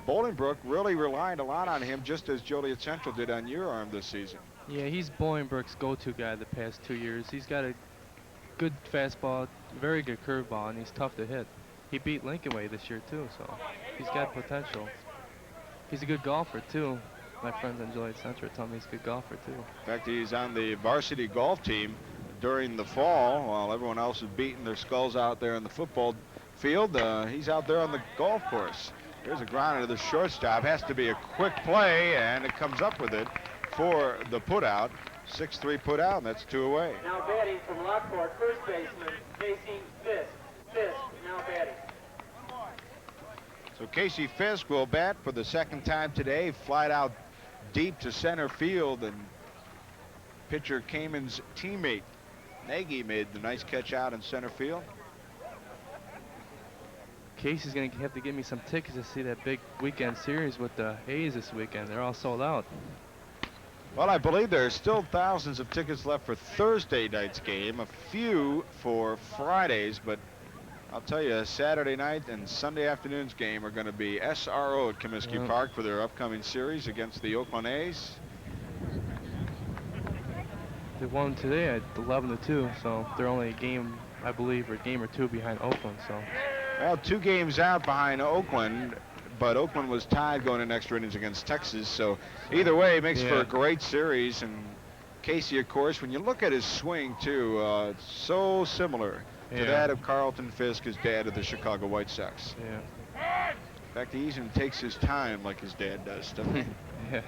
Bolingbrook really relied a lot on him, just as Joliet Central did on your arm this season. Yeah, he's Bolingbrook's go-to guy the past 2 years. He's got a good fastball, very good curveball, and he's tough to hit. He beat Lincoln Way this year too, so he's got potential. He's a good golfer too. My friends on Joliet Central tell me he's a good golfer too. In fact, he's on the varsity golf team during the fall while everyone else is beating their skulls out there in the football field. He's out there on the golf course. Here's a ground into the shortstop. Has to be a quick play, and it comes up with it for the putout. 6-3 putout, and that's 2 away. Now batting from Lockport, first baseman Casey Fisk. Fisk now batting. So Casey Fisk will bat for the second time today. Flied out deep to center field, and pitcher Kamen's teammate Nagy made the nice catch out in center field. Casey's going to have to give me some tickets to see that big weekend series with the A's this weekend. They're all sold out. Well, I believe there are still thousands of tickets left for Thursday night's game, a few for Fridays, but I'll tell you, Saturday night and Sunday afternoon's game are going to be SRO at Comiskey Park for their upcoming series against the Oakland A's. They won today at 11-2, so they're only a game, I believe, or a game or two behind Oakland. So, well, 2 games out behind Oakland, but Oakland was tied going in extra innings against Texas. So either way, it makes for a great series. And Casey, of course, when you look at his swing too, it's so similar to that of Carlton Fisk, his dad of the Chicago White Sox. Yeah. In fact, he even takes his time like his dad does, doesn't he? Yeah.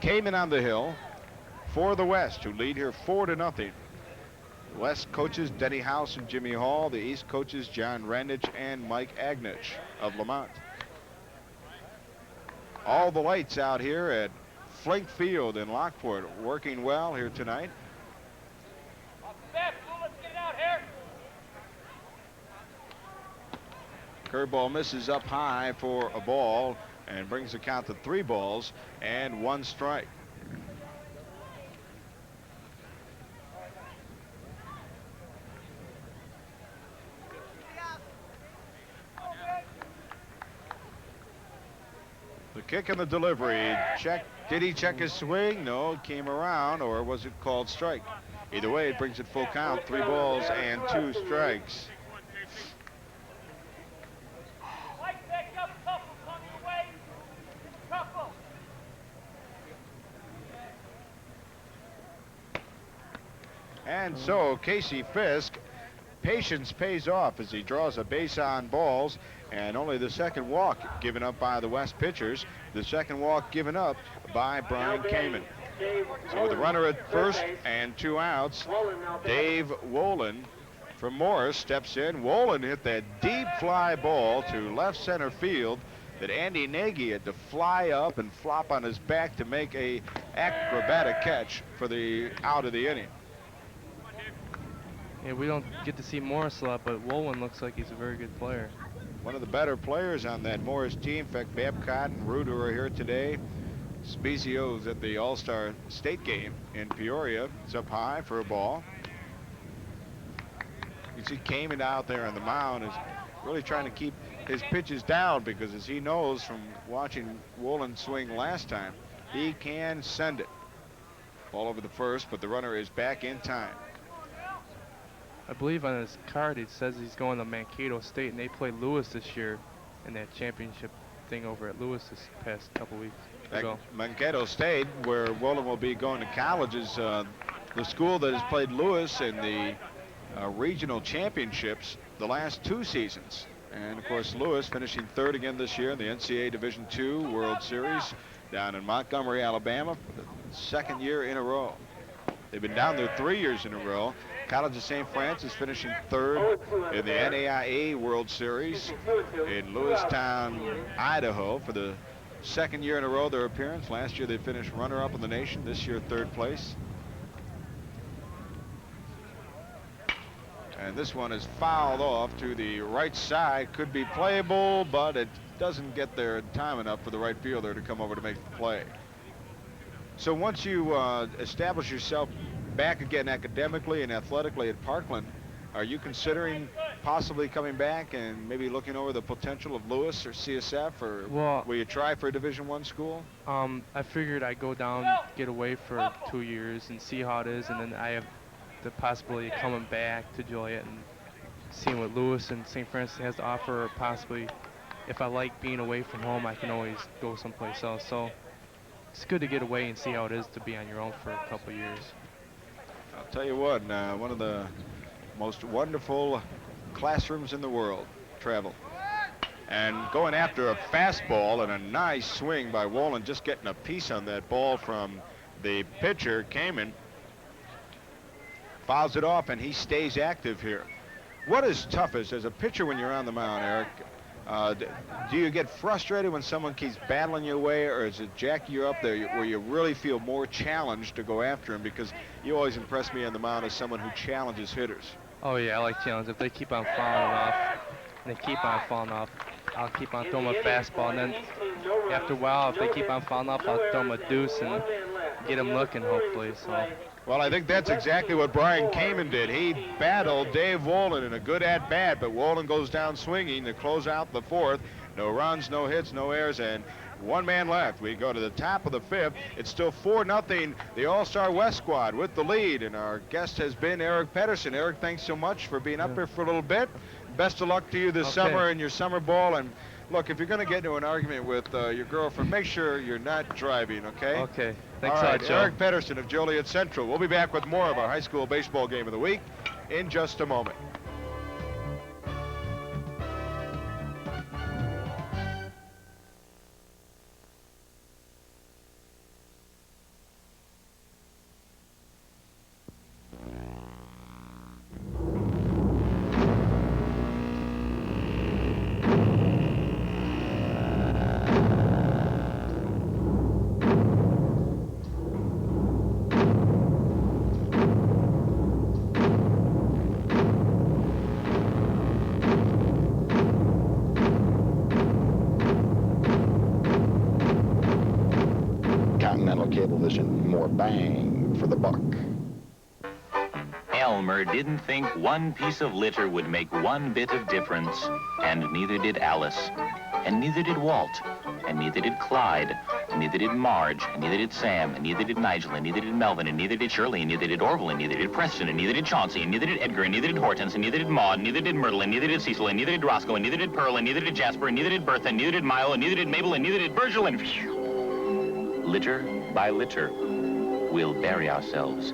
Kamen on the hill for the West, who lead here 4-0. The West coaches Denny House and Jimmy Hall. The East coaches John Randich and Mike Agnich of Lamont. all the lights out here at Flake Field in Lockport working well here tonight. Curveball misses up high for a ball and brings the count to 3 balls and 1 strike. The kick and the delivery. Check. Did he check his swing? No, it came around, or was it called strike? Either way, it brings it full count, 3 balls and 2 strikes. And so Casey Fisk, patience pays off as he draws a base on balls, and only the second walk given up by the West pitchers, the second walk given up by Brian Kamen. So with the runner at first and 2 outs, Dave Wolin from Morris steps in. Wolin hit that deep fly ball to left center field that Andy Nagy had to fly up and flop on his back to make a acrobatic catch for the out of the inning. Yeah, we don't get to see Morris a lot, but Wolin looks like he's a very good player. One of the better players on that Morris team. In fact, Babcock and Ruder are here today. Spezio's at the All-Star State game in Peoria. It's up high for a ball. You see Kamen out there on the mound is really trying to keep his pitches down, because as he knows from watching Wolin swing last time, he can send it. Ball over the first, but the runner is back in time. I believe on his card it says he's going to Mankato State, and they played Lewis this year in that championship thing over at Lewis this past couple weeks ago. Mankato State, where Wolin will be going to college, is the school that has played Lewis in the regional championships the last 2 seasons. And of course, Lewis finishing 3rd again this year in the NCAA Division II World Series down in Montgomery, Alabama for the 2nd year in a row. They've been down there 3 years in a row. College of St. Francis finishing 3rd in the NAIA World Series in Lewistown, Idaho for the 2nd year in a row their appearance. Last year they finished runner-up in the nation. This year 3rd place. And this one is fouled off to the right side. Could be playable, but it doesn't get there in time enough for the right fielder to come over to make the play. So once you establish yourself back again academically and athletically at Parkland, are you considering possibly coming back and maybe looking over the potential of Lewis or CSF, or will you try for a Division I school? I figured I'd go down, get away for 2 years and see how it is, and then I have the possibility of coming back to Joliet and seeing what Lewis and St. Francis has to offer, or possibly if I like being away from home, I can always go someplace else. So it's good to get away and see how it is to be on your own for a couple years. I'll tell you what, one of the most wonderful classrooms in the world, travel. And going after a fastball and a nice swing by Wolin, just getting a piece on that ball from the pitcher, Kamen. Fouls it off, and he stays active here. What is toughest as a pitcher when you're on the mound, Eric? Do you get frustrated when someone keeps battling your way, or is it jack you up there where you really feel more challenged to go after him? Because you always impress me on the mound as someone who challenges hitters. Oh yeah, I like challenge. If they keep on falling off, and they keep on falling off, I'll keep on throwing a fastball, and then after a while, if they keep on falling off, I'll throw them a deuce and get them looking, hopefully. So. Well, I think that's exactly what Brian Kamen did. He battled Dave Wolin in a good at-bat, but Wolin goes down swinging to close out the 4th. No runs, no hits, no errors, and 1 man left. We go to the top of the 5th. It's still 4-0, the All-Star West squad with the lead, and our guest has been Eric Pedersen. Eric, thanks so much for being up here for a little bit. Best of luck to you this summer in your summer ball, and look, if you're going to get into an argument with your girlfriend, make sure you're not driving, okay? Okay. Thanks a lot, Joe. Eric Pedersen of Joliet Central. We'll be back with more of our high school baseball game of the week in just a moment. channel Cablevision. More bang for the buck. Elmer didn't think one piece of litter would make one bit of difference, and neither did Alice, and neither did Walt, and neither did Clyde, and neither did Marge, and neither did Sam, and neither did Nigel, and neither did Melvin, and neither did Shirley, and neither did Orville, and neither did Preston, and neither did Chauncey, and neither did Edgar, and neither did Hortense, and neither did Maud, and neither did Myrtle, and neither did Cecil, and neither did Roscoe, and neither did Pearl, and neither did Jasper, and neither did Bertha, and neither did Milo, and neither did Mabel, and neither did Virgil, and litter by litter, we'll bury ourselves.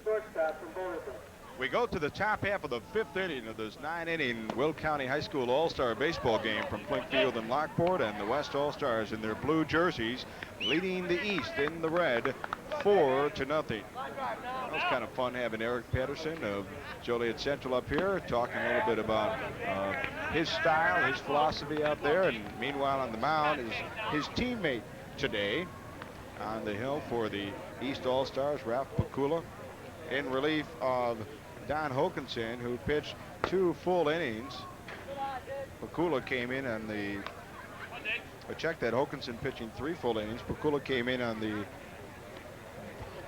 Shortstop from Bolingbrook. We go to the top half of the 5th inning of this 9-inning Will County High School All-Star Baseball game from Plinkfield and Lockport, and the West All-Stars in their blue jerseys leading the East in the red 4-0. It was kind of fun having Eric Patterson of Joliet Central up here talking a little bit about his style, his philosophy out there, and meanwhile on the mound is his teammate today on the hill for the East All-Stars, Ralph Pakula, in relief of Don Hokanson, who pitched 2 full innings. Pakula came in on the, I checked that, Hokanson pitching 3 full innings. Pakula came in on the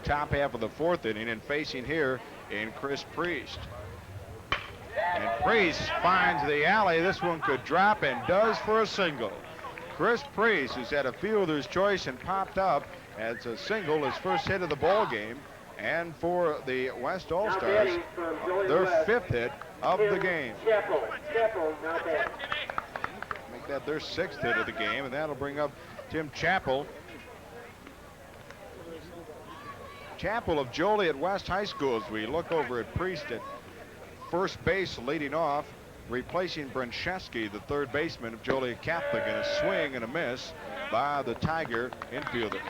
top half of the 4th inning, and facing here in Chris Priest. And Priest finds the alley. This one could drop, and does for a single. Chris Priest, who's had a fielder's choice and popped up as a single, his first hit of the ball game. And for the West All-Stars, their 5th hit of the game. Chappell, not bad. Make that their 6th hit of the game, and that'll bring up Tim Chappell. Chappell of Joliet West High School, as we look over at Priest at first base leading off, replacing Brenchesky, the 3rd baseman of Joliet Catholic, in a swing and a miss by the Tiger infielder.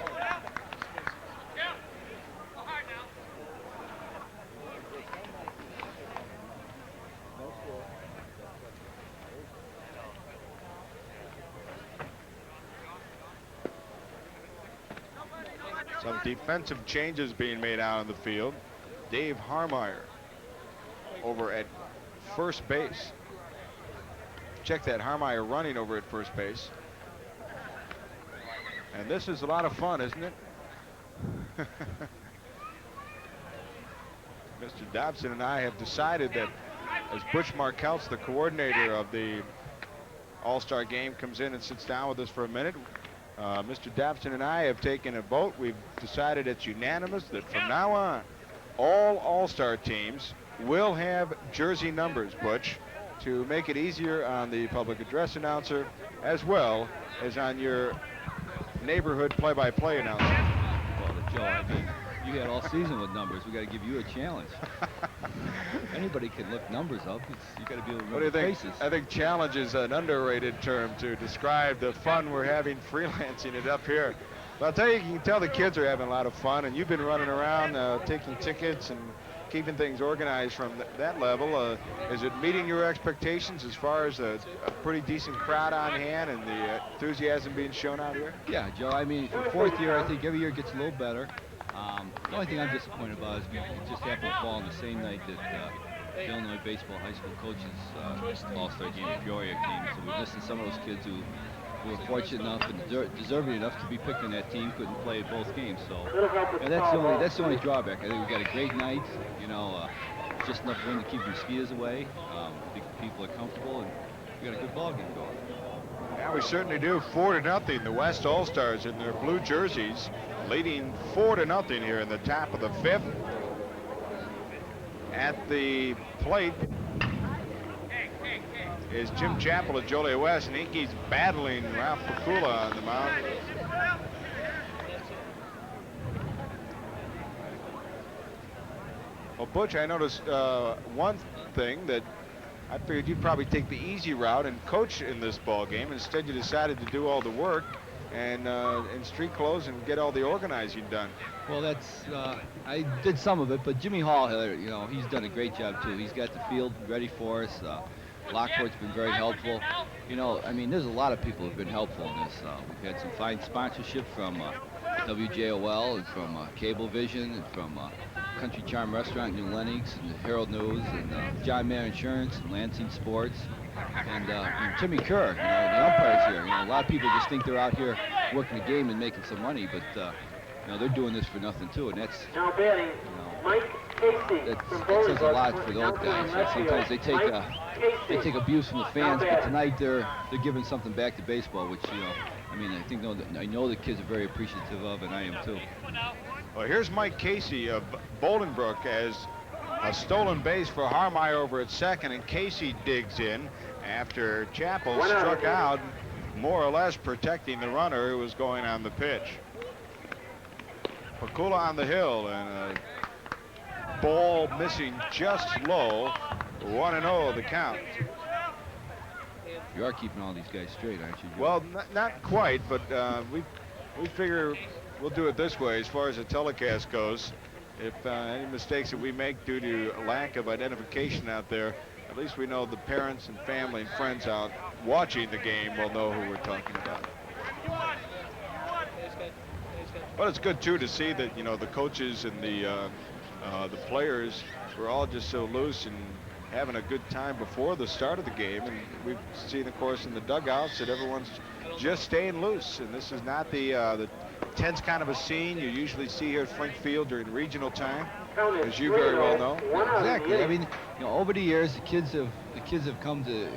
Some defensive changes being made out on the field. Dave Harmeyer over at first base. Check that, Harmeyer running over at first base. And this is a lot of fun, isn't it? Mr. Dobson and I have decided that as Butch Markelts, the coordinator of the All-Star game, comes in and sits down with us for a minute, Mr. Dobson and I have taken a vote. We've decided it's unanimous that from now on, all All-Star teams will have jersey numbers, Butch, to make it easier on the public address announcer as well as on your neighborhood play-by-play announcer. Well, Joe, I mean, you had all season with numbers. We got to give you a challenge. Anybody can look numbers up. You got to be able to remember What do you think? faces. I think challenge is an underrated term to describe the fun we're having freelancing it up here. But I'll tell you, you can tell the kids are having a lot of fun, and you've been running around taking tickets and keeping things organized from that level. Is it meeting your expectations as far as a pretty decent crowd on hand and the enthusiasm being shown out here? Yeah, Joe, I mean, for 4th year, I think every year it gets a little better. The only thing I'm disappointed about is it just happened to fall on the same night that the Illinois Baseball High School Coaches All-Star Game in Peoria came. So we're missing some of those kids who were fortunate enough and deserving enough to be picked in that team, couldn't play both games. So and that's the only drawback. I think we got a great night. You know, just enough wind to keep the mosquitoes away. I think people are comfortable, and we got a good ball game going. Yeah, we certainly do. 4-0. The West All-Stars in their blue jerseys, leading 4-0 here in the top of the 5th. At the plate is Jim Chappell of Joliet West, and he's battling Ralph Pakula on the mound. Well, Butch, I noticed one thing that I figured you'd probably take the easy route and coach in this ball game. Instead, you decided to do all the work and in street clothes and get all the organizing done. Well, that's I did some of it, but Jimmy Hall, you know, he's done a great job too. He's got the field ready for us. Lockport's been very helpful. You know, I mean, there's a lot of people who've been helpful in this. We've had some fine sponsorship from WJOL and from Cablevision and from Country Charm Restaurant, New Lenox, and the Herald News, and John Mayer Insurance, and Lansing Sports, and Timmy Kerr, you know, the umpires here. A lot of people just think they're out here working the game and making some money, but they're doing this for nothing too, and that's Now batting, Mike Casey that from says a lot Bolingbrook. for those guys. Sometimes they take abuse from the fans, but tonight they're giving something back to baseball, which I know the kids are very appreciative of, and I am too. Well, here's Mike Casey of Bolingbrook as a stolen base for Harmeyer over at second, and Casey digs in after Chappell struck out, more or less protecting the runner who was going on the pitch. Pakula on the hill, and a ball missing just low. 1-0 the count. You are keeping all these guys straight, aren't you, Joe? Well, not quite, but we figure we'll do it this way as far as the telecast goes. If any mistakes that we make due to lack of identification out there, at least we know the parents and family and friends out watching the game will know who we're talking about. But it's good too to see that the coaches and the players were all just so loose and having a good time before the start of the game, and we've seen, of course, in the dugouts that everyone's just staying loose, and this is not the tense kind of a scene you usually see here at Flink Field during regional time, as you very well know. Exactly. I mean, over the years, the kids have come to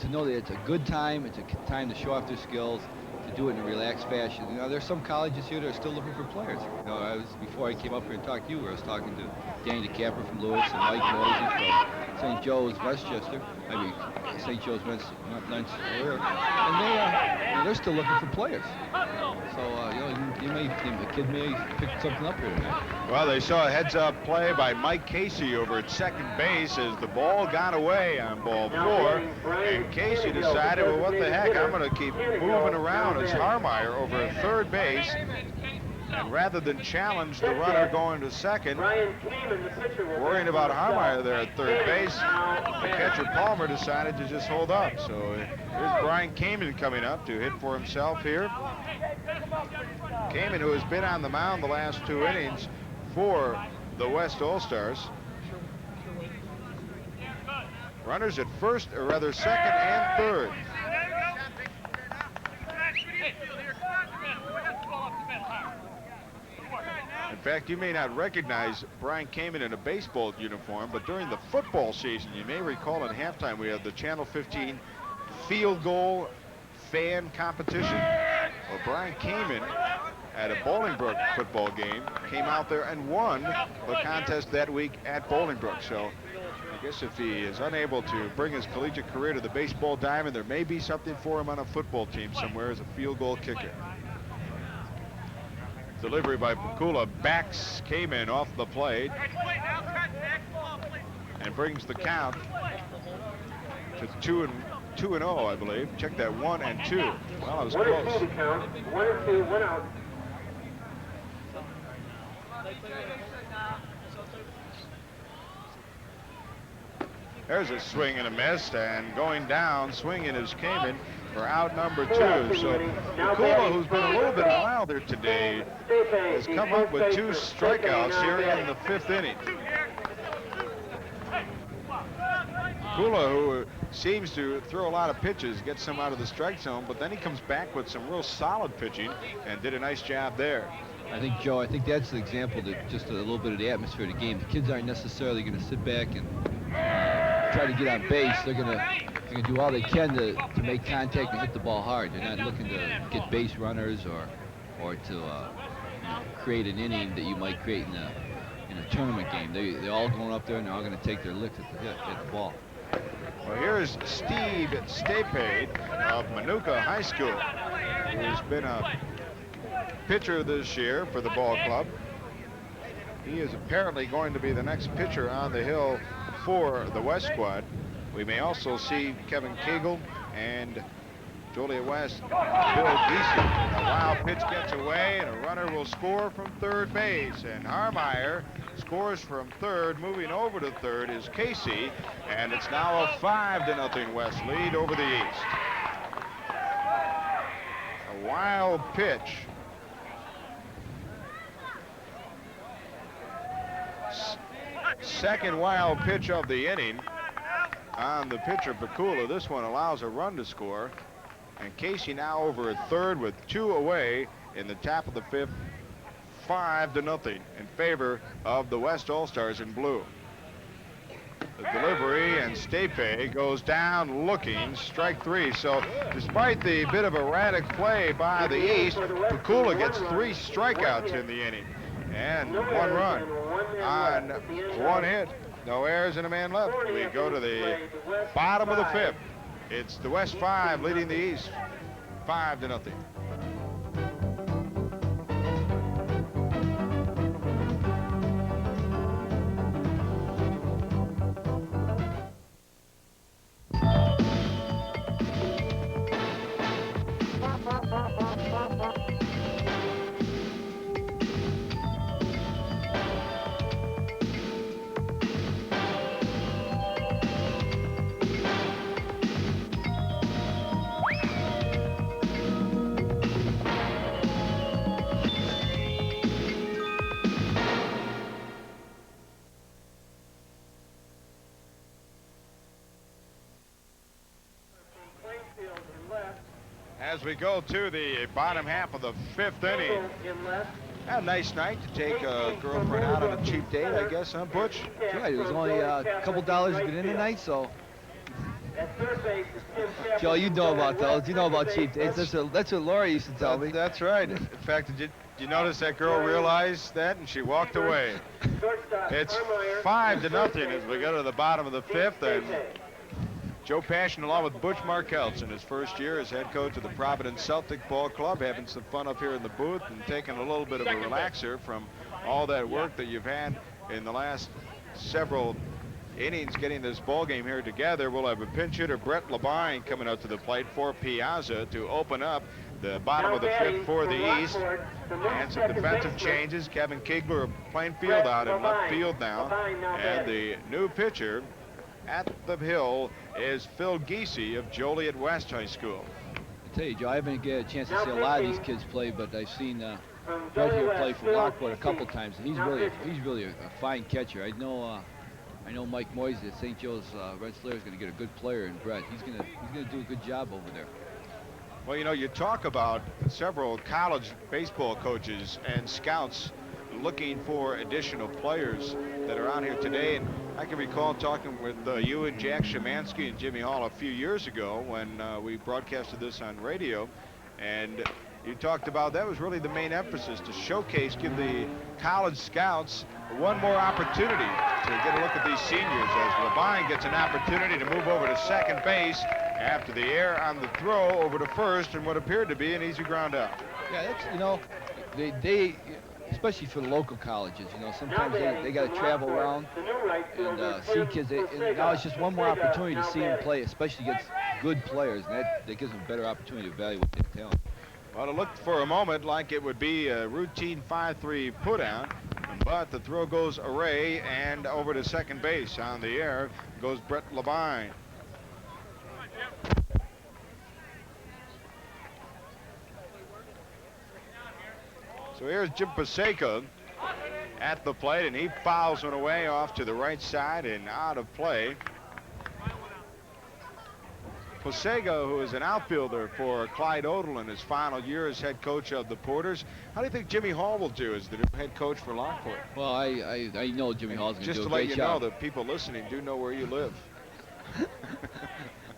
know that it's a good time. It's a time to show off their skills, to do it in a relaxed fashion. There's some colleges here that are still looking for players. Before I came up here and talked to you, I was talking to Danny DeCapper from Lewis and Mike Mosey from St. Joe's Westchester. St. Joe's Rensselaer, and they're still looking for players. So the kid may pick something up here tonight. Well, they saw a heads-up play by Mike Casey over at second base as the ball got away on ball 4, and Casey decided, well, what the heck, I'm going to keep moving around as Harmeyer over at third base. And rather than challenge the runner going to second, worrying about Harmeyer there at third base, the catcher Palmer decided to just hold up. So here's Brian Kamen coming up to hit for himself here. Kamen, who has been on the mound the last 2 innings for the West All-Stars. Runners at first, or rather second and third. In fact, you may not recognize Brian Kamen in a baseball uniform, but during the football season, you may recall in halftime we had the Channel 15 field goal fan competition. Well, Brian Kamen at a Bolingbrook football game came out there and won the contest that week at Bolingbrook. So I guess if he is unable to bring his collegiate career to the baseball diamond, there may be something for him on a football team somewhere as a field goal kicker. Delivery by Pakula backs Kamen off the plate and brings the count to 2-0, I believe. Check that, 1 and 2. Well, it was close. 1 and 2 to count. 1 and 2, 1 out. There's a swing and a miss, and going down, swinging is Kamen for out number 2. So Pakula, who's been a little bit wild there today, has come up with 2 strikeouts here in the 5th inning. Pakula, who seems to throw a lot of pitches, gets some out of the strike zone, but then he comes back with some real solid pitching and did a nice job there. I think, Joe, that's the example that just a little bit of the atmosphere of the game. The kids aren't necessarily going to sit back and try to get on base. They're going to do all they can to make contact and hit the ball hard. They're not looking to get base runners or to create an inning that you might create in a tournament game. They're all going up there and they're all going to take their licks at the ball. Well, here's Steve Stapade of Manuka High School, who's been a pitcher this year for the ball club. He is apparently going to be the next pitcher on the hill for the West squad. We may also see Kevin Cagle and Joliet West, Bill Giese. A wild pitch gets away, and a runner will score from third base. And Harmeyer scores from third. Moving over to third is Casey, and it's now a 5-0 West lead over the East. A wild pitch. Second wild pitch of the inning. on the pitcher, Bakula. This one allows a run to score. And Casey now over at third with 2 away in the top of the 5th. 5-0 in favor of the West All-Stars in blue. The delivery, and Stape goes down looking, strike 3. So despite the bit of erratic play by the East, Bakula gets 3 strikeouts in the inning and 1 run on 1 hit. No errors and a man left. We go to the bottom of the 5th. It's the West 5 leading the East 5-0. As we go to the bottom half of the 5th inning. A nice night to take a girlfriend out on a cheap date, I guess, huh, Butch? That's right. It was only a couple dollars to get in tonight, so. Joe, you know about those. You know about cheap dates. That's what Laura used to tell me. That's right. In fact, did you notice that girl realized that and she walked away? It's 5-0 as we go to the bottom of the 5th, and Joe Passion, along with Butch Markelts, in his first year as head coach of the Providence Celtic Ball Club, having some fun up here in the booth and taking a little bit of a relaxer from all that work that you've had in the last several innings getting this ball game here together. We'll have a pinch hitter, Brett Labine, coming out to the plate for Piazza to open up the bottom of the 5th for the East. And some defensive changes. Kevin Kegler playing field out in left field now. And the new pitcher at the hill is Phil Giese of Joliet West High School. I tell you, Joe, I haven't get a chance to see a lot of these kids play, but I've seen Brett here play for Lockport a couple times, and he's really a fine catcher. I know Mike Moyes at St. Joe's Red Slayer is going to get a good player in Brett. He's going to do a good job over there. Well, you know, you talk about several college baseball coaches and scouts looking for additional players that are out here today. And I can recall talking with you and Jack Szymanski and Jimmy Hall a few years ago when we broadcasted this on radio. And you talked about that was really the main emphasis, to showcase, give the college scouts one more opportunity to get a look at these seniors, as Labine gets an opportunity to move over to second base after the error on the throw over to first and what appeared to be an easy ground out. Yeah, that's, you know, they especially for the local colleges, you know, sometimes they got to travel around and see kids. And now it's just one more opportunity to see them play, especially against good players, and that gives them a better opportunity to evaluate their talent. Well, it looked for a moment like it would be a routine 5-3 put-out, but the throw goes away, and over to second base on the air goes Brett Labine. So here's Jim Paseka at the plate, and he fouls one away off to the right side and out of play. Paseka, who is an outfielder for Clyde Odell in his final year as head coach of the Porters. How do you think Jimmy Hall will do as the new head coach for Lockport? Well, I know Jimmy Hall's going to do a great job. Just to let you know, the people listening do know where you live.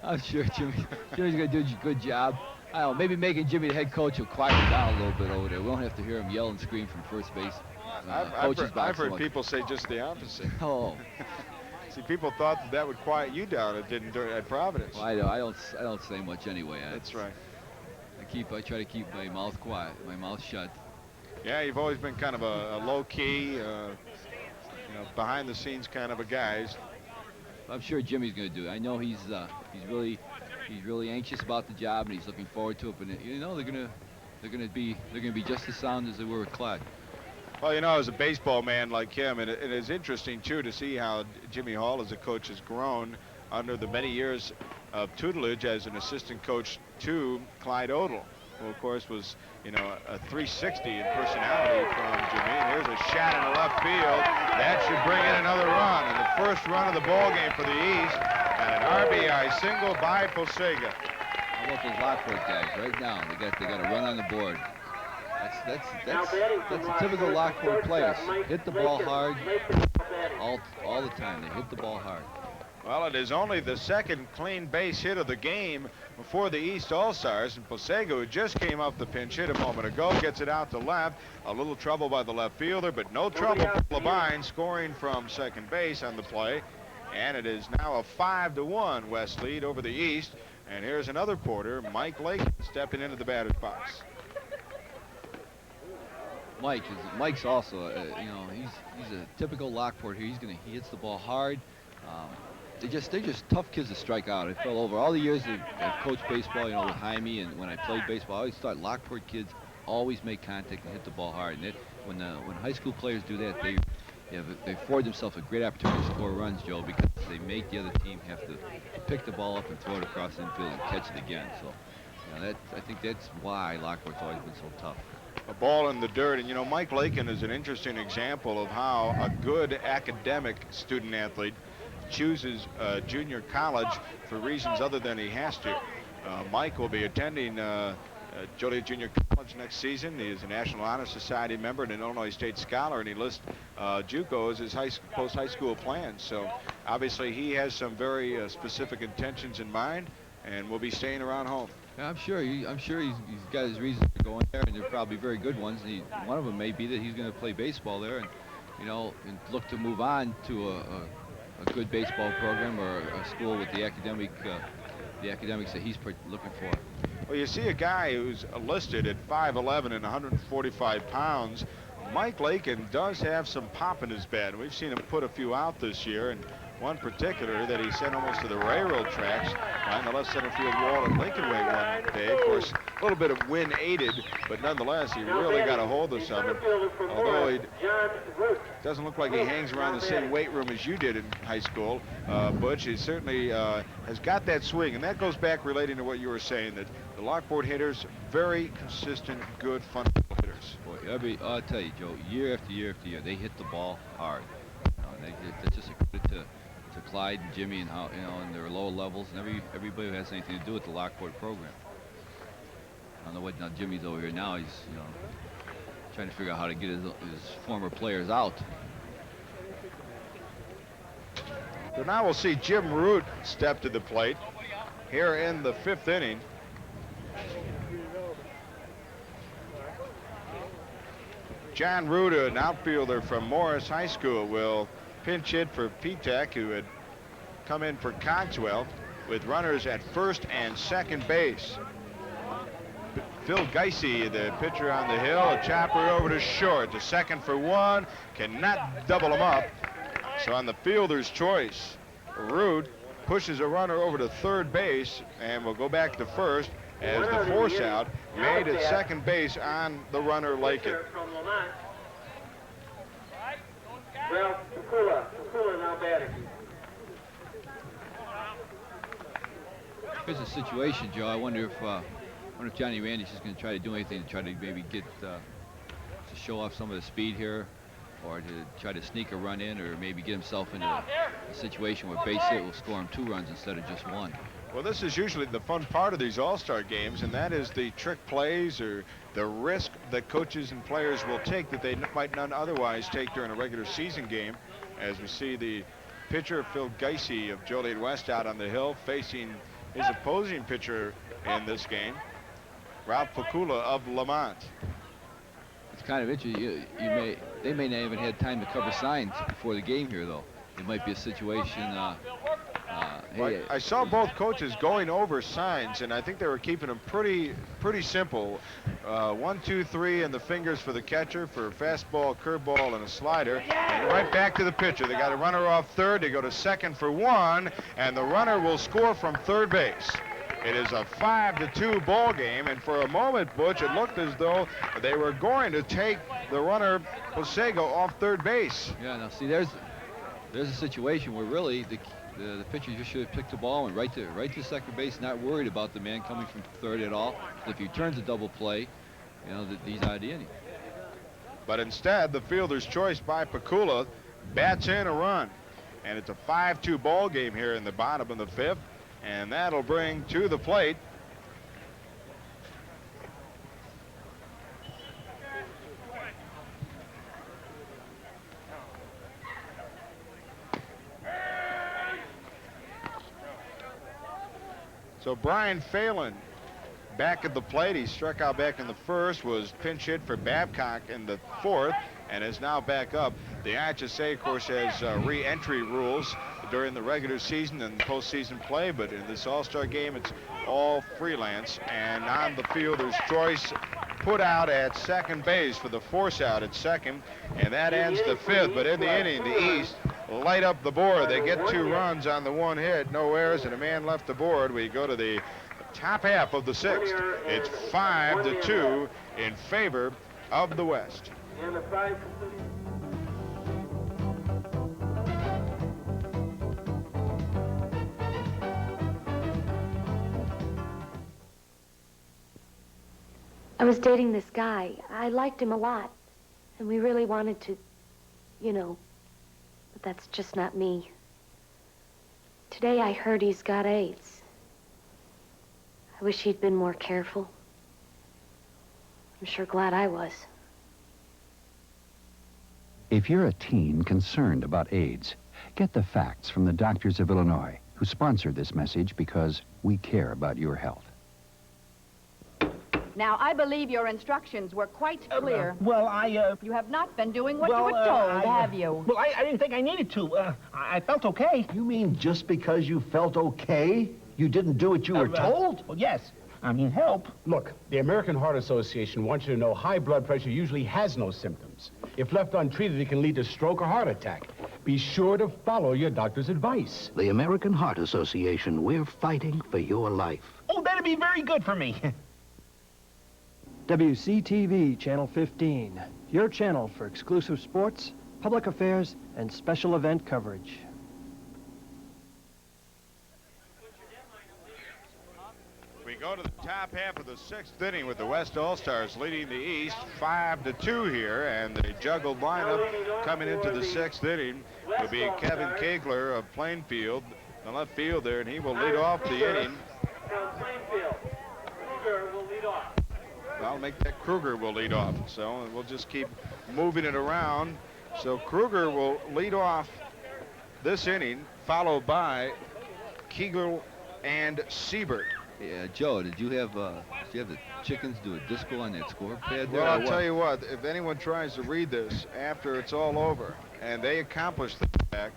I'm sure Jimmy's going to do a good job. I don't know, maybe making Jimmy the head coach will quiet him down a little bit over there. We won't have to hear him yell and scream from first base. I've heard people say just the opposite. Oh. See, people thought that would quiet you down. It didn't at Providence. Well, I don't say much anyway. That's right. I try to keep my mouth quiet, my mouth shut. Yeah, you've always been kind of a low-key, you know, behind-the-scenes kind of a guy. I'm sure Jimmy's going to do it. I know he's really anxious about the job, and he's looking forward to it. But you know, they're going to be just as sound as they were with Clyde. Well, you know, as a baseball man like him, and it is interesting too to see how Jimmy Hall as a coach has grown under the many years of tutelage as an assistant coach to Clyde Odell, who of course was, you know, a 360 in personality from Jimmy. And here's a shot in the left field that should bring in another run, and the first run of the ball game for the East. And an RBI single by Posega. How about those Lockport guys right now? They got a run on the board. That's a typical Lockport players. Hit the ball hard all the time. They hit the ball hard. Well, it is only the second clean base hit of the game before the East All-Stars, and Posega, who just came off the pinch hit a moment ago, gets it out to left. A little trouble by the left fielder, but no trouble for Levine, scoring from second base on the play. And it is now a 5-1 West lead over the East. And here's another Porter, Mike Lake, stepping into the batter's box. Mike's also, you know, he's a typical Lockport here. He hits the ball hard. They're just tough kids to strike out. I fell over all the years I've coached baseball, you know, with Jaime, and when I played baseball, I always thought Lockport kids always make contact and hit the ball hard. And when high school players do that, they afford themselves a great opportunity to score runs, Joe, because they make the other team have to pick the ball up and throw it across the infield and catch it again. So, you know, I think that's why Lockport's always been so tough. A ball in the dirt, and you know, Mike Lakin is an interesting example of how a good academic student athlete chooses junior college for reasons other than he has to. Mike will be attending Joliet Junior College next season. He is a National Honor Society member and an Illinois State Scholar, and he lists JUCO as his post-high school plans. So obviously he has some very specific intentions in mind, and will be staying around home. Yeah, I'm sure he's got his reasons for going there, and they're probably very good ones. One of them may be that he's going to play baseball there, and you know, and look to move on to a good baseball program or a school with the academics that he's looking for. Well, you see a guy who's listed at 5'11" and 145 pounds. Mike Lakin does have some pop in his bat. We've seen him put a few out this year, and one particular that he sent almost to the railroad tracks behind the left center field wall at Lincoln Way one day. Of course, a little bit of wind aided, but nonetheless, he really got a hold of something. Although he doesn't look like he hangs around the same weight room as you did in high school, Butch, he certainly has got that swing, and that goes back relating to what you were saying, that the Lockport hitters, very consistent, good, fundamental hitters. Boy, I'll tell you, Joe, year after year after year, they hit the ball hard. That's just a credit to Clyde and Jimmy, and how, you know, and their lower levels, and everybody who has anything to do with the Lockport program. I don't know what now Jimmy's over here now. He's, you know, trying to figure out how to get his former players out. So now we'll see Jim Root step to the plate here in the 5th inning. John Root, an outfielder from Morris High School, will pinch hit for Petek, who had come in for Cogswell, with runners at first and second base. Phil Geisey, the pitcher on the hill, a chopper over to short. The second for one, cannot double him up. So on the fielder's choice, Root pushes a runner over to third base and will go back to first as the force out made at second base on the runner Lakin. Well, Kukula now batting. Here's a situation, Joe. I wonder if Johnny Randish is going to try to do anything to try to maybe get to show off some of the speed here, or to try to sneak a run in, or maybe get himself into a situation where base hit will score him 2 runs instead of just 1. Well, this is usually the fun part of these all-star games, and that is the trick plays or the risk that coaches and players will take that they might not otherwise take during a regular season game. As we see the pitcher, Phil Geisey of Joliet West, out on the hill facing his opposing pitcher in this game, Ralph Pakula of Lamont. It's kind of interesting. They may not even had time to cover signs before the game here, though. It might be a situation. Hey, I saw both coaches going over signs, and I think they were keeping them pretty simple. 1, 2, 3, and the fingers for the catcher for a fastball, curveball, and a slider. And right back to the pitcher. They got a runner off third. They go to second for 1, and the runner will score from third base. It is a 5-2 ball game, and for a moment, Butch, it looked as though they were going to take the runner Posega off third base. Yeah, now see, there's a situation where really the pitcher just should have picked the ball and right to second base, not worried about the man coming from third at all. If he turns a double play, you know, he's out of the inning. But instead, the fielder's choice by Pakula bats in a run. and it's a 5-2 ball game here in the bottom of the 5th, and that'll bring to the plate so Brian Phelan back at the plate. He struck out back in the 1st, was pinch hit for Babcock in the 4th, and is now back up. The IHSA, of course, has re-entry rules during the regular season and postseason play, but in this all-star game, it's all freelance. And on the field, there's Joyce put out at second base for the force out at second, and that ends the 5th. But in the inning, the East light up the board. They get 2 runs on the 1 hit, no errors, and a man left the board. We go to the top half of the 6th. It's 5-2 in favor of the West. I was dating this guy. I liked him a lot. And we really wanted to, you know, but that's just not me. Today I heard he's got AIDS. I wish he'd been more careful. I'm sure glad I was. If you're a teen concerned about AIDS, get the facts from the doctors of Illinois, who sponsored this message because we care about your health. Now, I believe your instructions were quite clear. You have not been doing what you were told, have you? Well, I didn't think I needed to. I felt okay. You mean just because you felt okay, you didn't do what you were told? Well, yes. I mean, help. Look, the American Heart Association wants you to know high blood pressure usually has no symptoms. If left untreated, it can lead to stroke or heart attack. Be sure to follow your doctor's advice. The American Heart Association, we're fighting for your life. Oh, that'd be very good for me. WCTV Channel 15, your channel for exclusive sports, public affairs, and special event coverage. We go to the top half of the 6th inning with the West All-Stars leading the East 5-2 here, and the juggled lineup coming into the 6th inning will be Kevin Kegler of Plainfield, the left fielder, and he will lead off the inning. I'll make that Kruger will lead off, so we'll just keep moving it around. So Kruger will lead off this inning, followed by Kegel and Siebert. Yeah, Joe, did you have the chickens do a disco on that score pad there? Well, I'll tell you what, if anyone tries to read this after it's all over, and they accomplish the fact,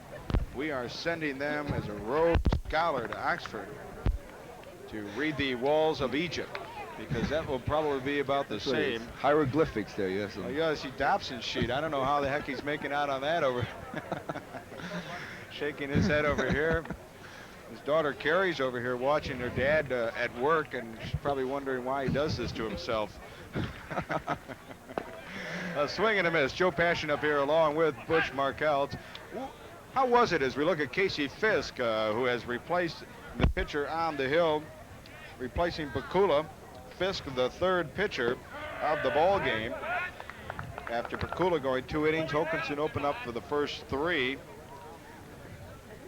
we are sending them as a Rhodes Scholar to Oxford to read the walls of Egypt, because that will probably be about the same. Hieroglyphics there, yes. Oh, yeah, I see Dobson's sheet. I don't know how the heck he's making out on that over. Shaking his head over here. His daughter Carrie's over here watching her dad at work, and she's probably wondering why he does this to himself. A swing and a miss. Joe Passion up here along with Butch Markell. How was it as we look at Casey Fisk, who has replaced the pitcher on the hill, replacing Pakula? Fisk, the 3rd pitcher of the ball game. After Pakula going 2 innings, Hokinson opened up for the first 3.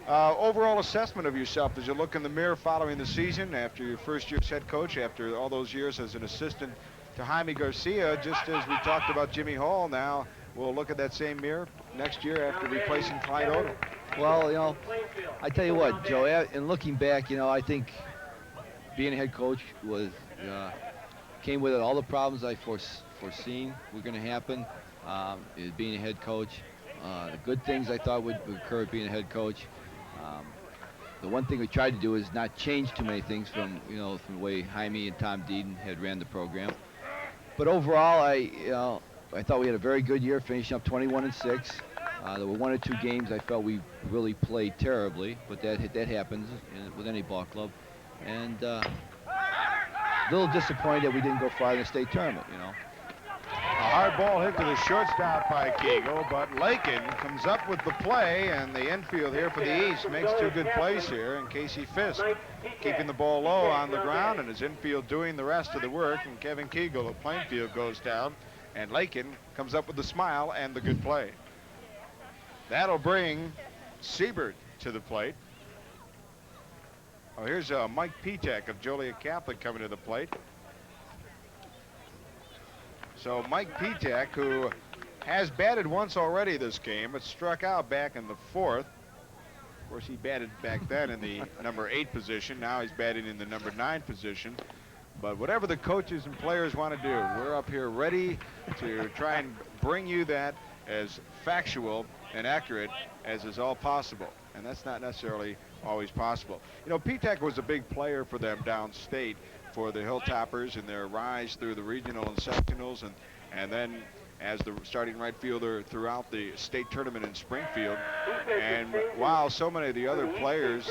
Overall assessment of yourself as you look in the mirror following the season, after your first year as head coach, after all those years as an assistant to Jaime Garcia, just as we talked about Jimmy Hall. Now we'll look at that same mirror next year after replacing Clyde Odom. Well, you know, I tell you what, Joe, in looking back, you know, I think being a head coach was came with it all the problems I foreseen were going to happen. Being a head coach, the good things I thought would occur being a head coach. The one thing we tried to do is not change too many things from the way Jaime and Tom Deeden had ran the program. But overall, I thought we had a very good year, finishing up 21-6. There were 1 or 2 games I felt we really played terribly, but that happens with any ball club. And a little disappointed that we didn't go far in the state tournament, you know. A hard ball hit to the shortstop by Kegel, but Lakin comes up with the play, and the infield here for the East makes 2 good plays here, and Casey Fisk keeping the ball low on the ground, and his infield doing the rest of the work, and Kevin Kegel of Plainfield goes down, and Lakin comes up with the smile and the good play. That'll bring Siebert to the plate. Oh, here's Mike Pitek of Joliet Catholic coming to the plate. So Mike Pitek, who has batted once already this game, but struck out back in the 4th. Of course, he batted back then in the number 8 position. Now he's batting in the number 9 position. But whatever the coaches and players want to do, we're up here ready to try and bring you that as factual and accurate as is all possible. And that's not necessarily always possible. You know, Pitek was a big player for them downstate for the Hilltoppers in their rise through the regional and sectionals, and then as the starting right fielder throughout the state tournament in Springfield. And while so many of the other players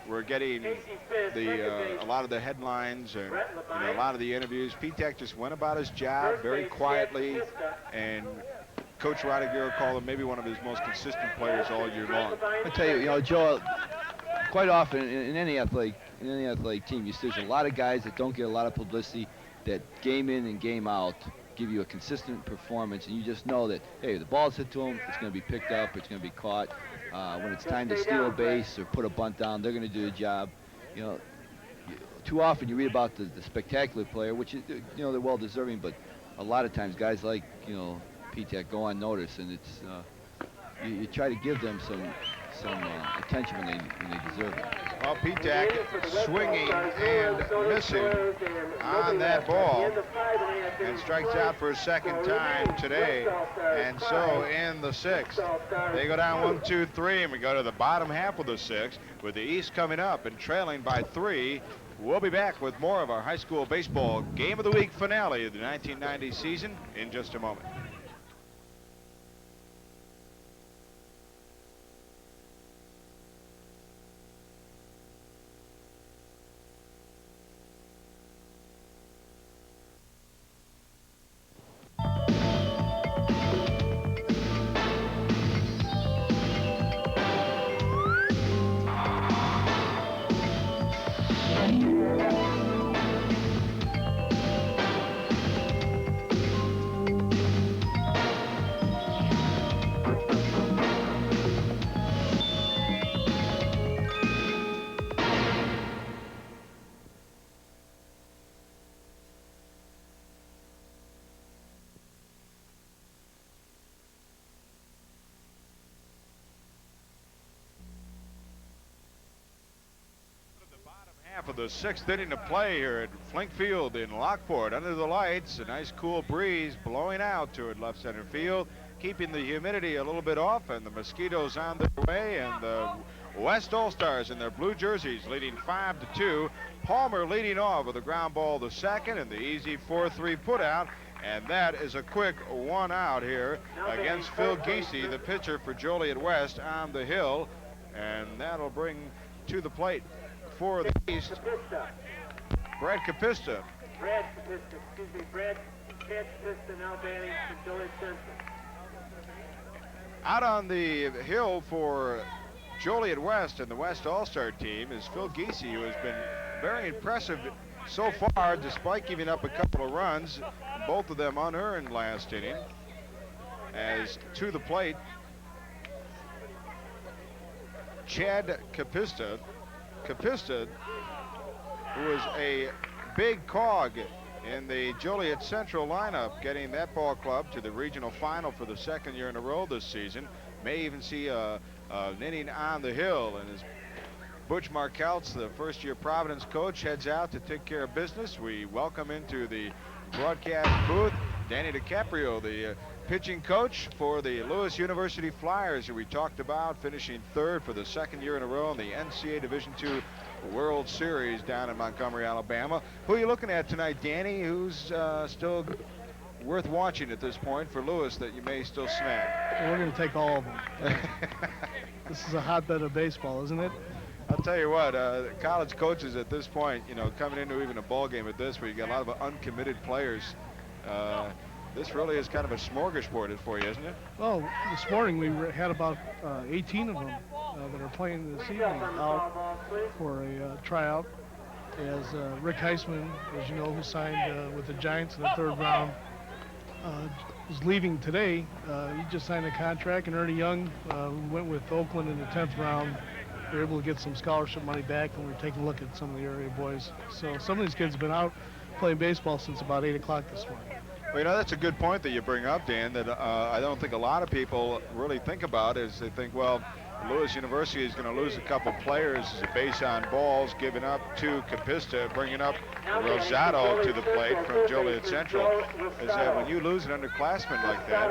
were getting a lot of the headlines and a lot of the interviews, Pitek just went about his job very quietly, and Coach Rodiguero called him maybe one of his most consistent players all year long. I tell you, Joe, quite often in any athletic team, there's a lot of guys that don't get a lot of publicity, that game in and game out give you a consistent performance, and you just know that, hey, the ball's hit to them, it's going to be picked up, it's going to be caught. When it's time to steal a base or put a bunt down, they're going to do the job. You know, too often you read about the spectacular player, which is, they're well deserving, but a lot of times guys like, Pitek go unnoticed, and it's you try to give them some attention when they deserve it. Well, Pitek swinging and missing on that ball, and strikes out for a second time today. And so in the 6th, they go down 1, 2, 3, and we go to the bottom half of the 6th with the East coming up and trailing by 3. We'll be back with more of our high school baseball Game of the Week finale of the 1990 season in just a moment. Half of the 6th inning of play here at Flink Field in Lockport. Under the lights, a nice cool breeze blowing out toward left center field, keeping the humidity a little bit off, and the mosquitoes on their way, and the West All-Stars in their blue jerseys leading 5-2. Palmer leading off with a ground ball to second and the easy 4-3 put out, and that is a quick 1 out here against Phil Giese, the pitcher for Joliet West on the hill, and that'll bring to the plate for the East, Brad Capista. Brad Capista now batting for Joliet Central. Out on the hill for Joliet West and the West All-Star team is Phil Giese, who has been very impressive so far, despite giving up a couple of runs, both of them unearned last inning. As to the plate, Chad Capista, who is a big cog in the Joliet Central lineup, getting that ball club to the regional final for the 2nd year in a row this season. May even see an inning on the hill, and as Butch Markelts, the first-year Providence coach, heads out to take care of business, we welcome into the broadcast booth Danny DiCaprio, the pitching coach for the Lewis University Flyers, who we talked about finishing 3rd for the 2nd year in a row in the NCAA Division II World Series down in Montgomery, Alabama. Who are you looking at tonight, Danny? Who's still worth watching at this point for Lewis that you may still snag? Well, we're going to take all of them. This is a hotbed of baseball, isn't it? I'll tell you what, college coaches at this point, coming into even a ball game at this, where you got a lot of uncommitted players, this really is kind of a smorgasbord for you, isn't it? Well, this morning we had about 18 of them that are playing this evening out for a tryout. As Rick Heisman, as you know, who signed with the Giants in the 3rd round. is leaving today. He just signed a contract, and Ernie Young, who went with Oakland in the 10th round, were able to get some scholarship money back, and we're taking a look at some of the area boys. So some of these kids have been out playing baseball since about 8 o'clock this morning. Well, you know, that's a good point that you bring up, Dan, that I don't think a lot of people really think about is they think, well, Lewis University is going to lose a couple players based on balls given up to Capista, bringing up Rosado to the plate from Joliet Central. Is that when you lose an underclassman like that,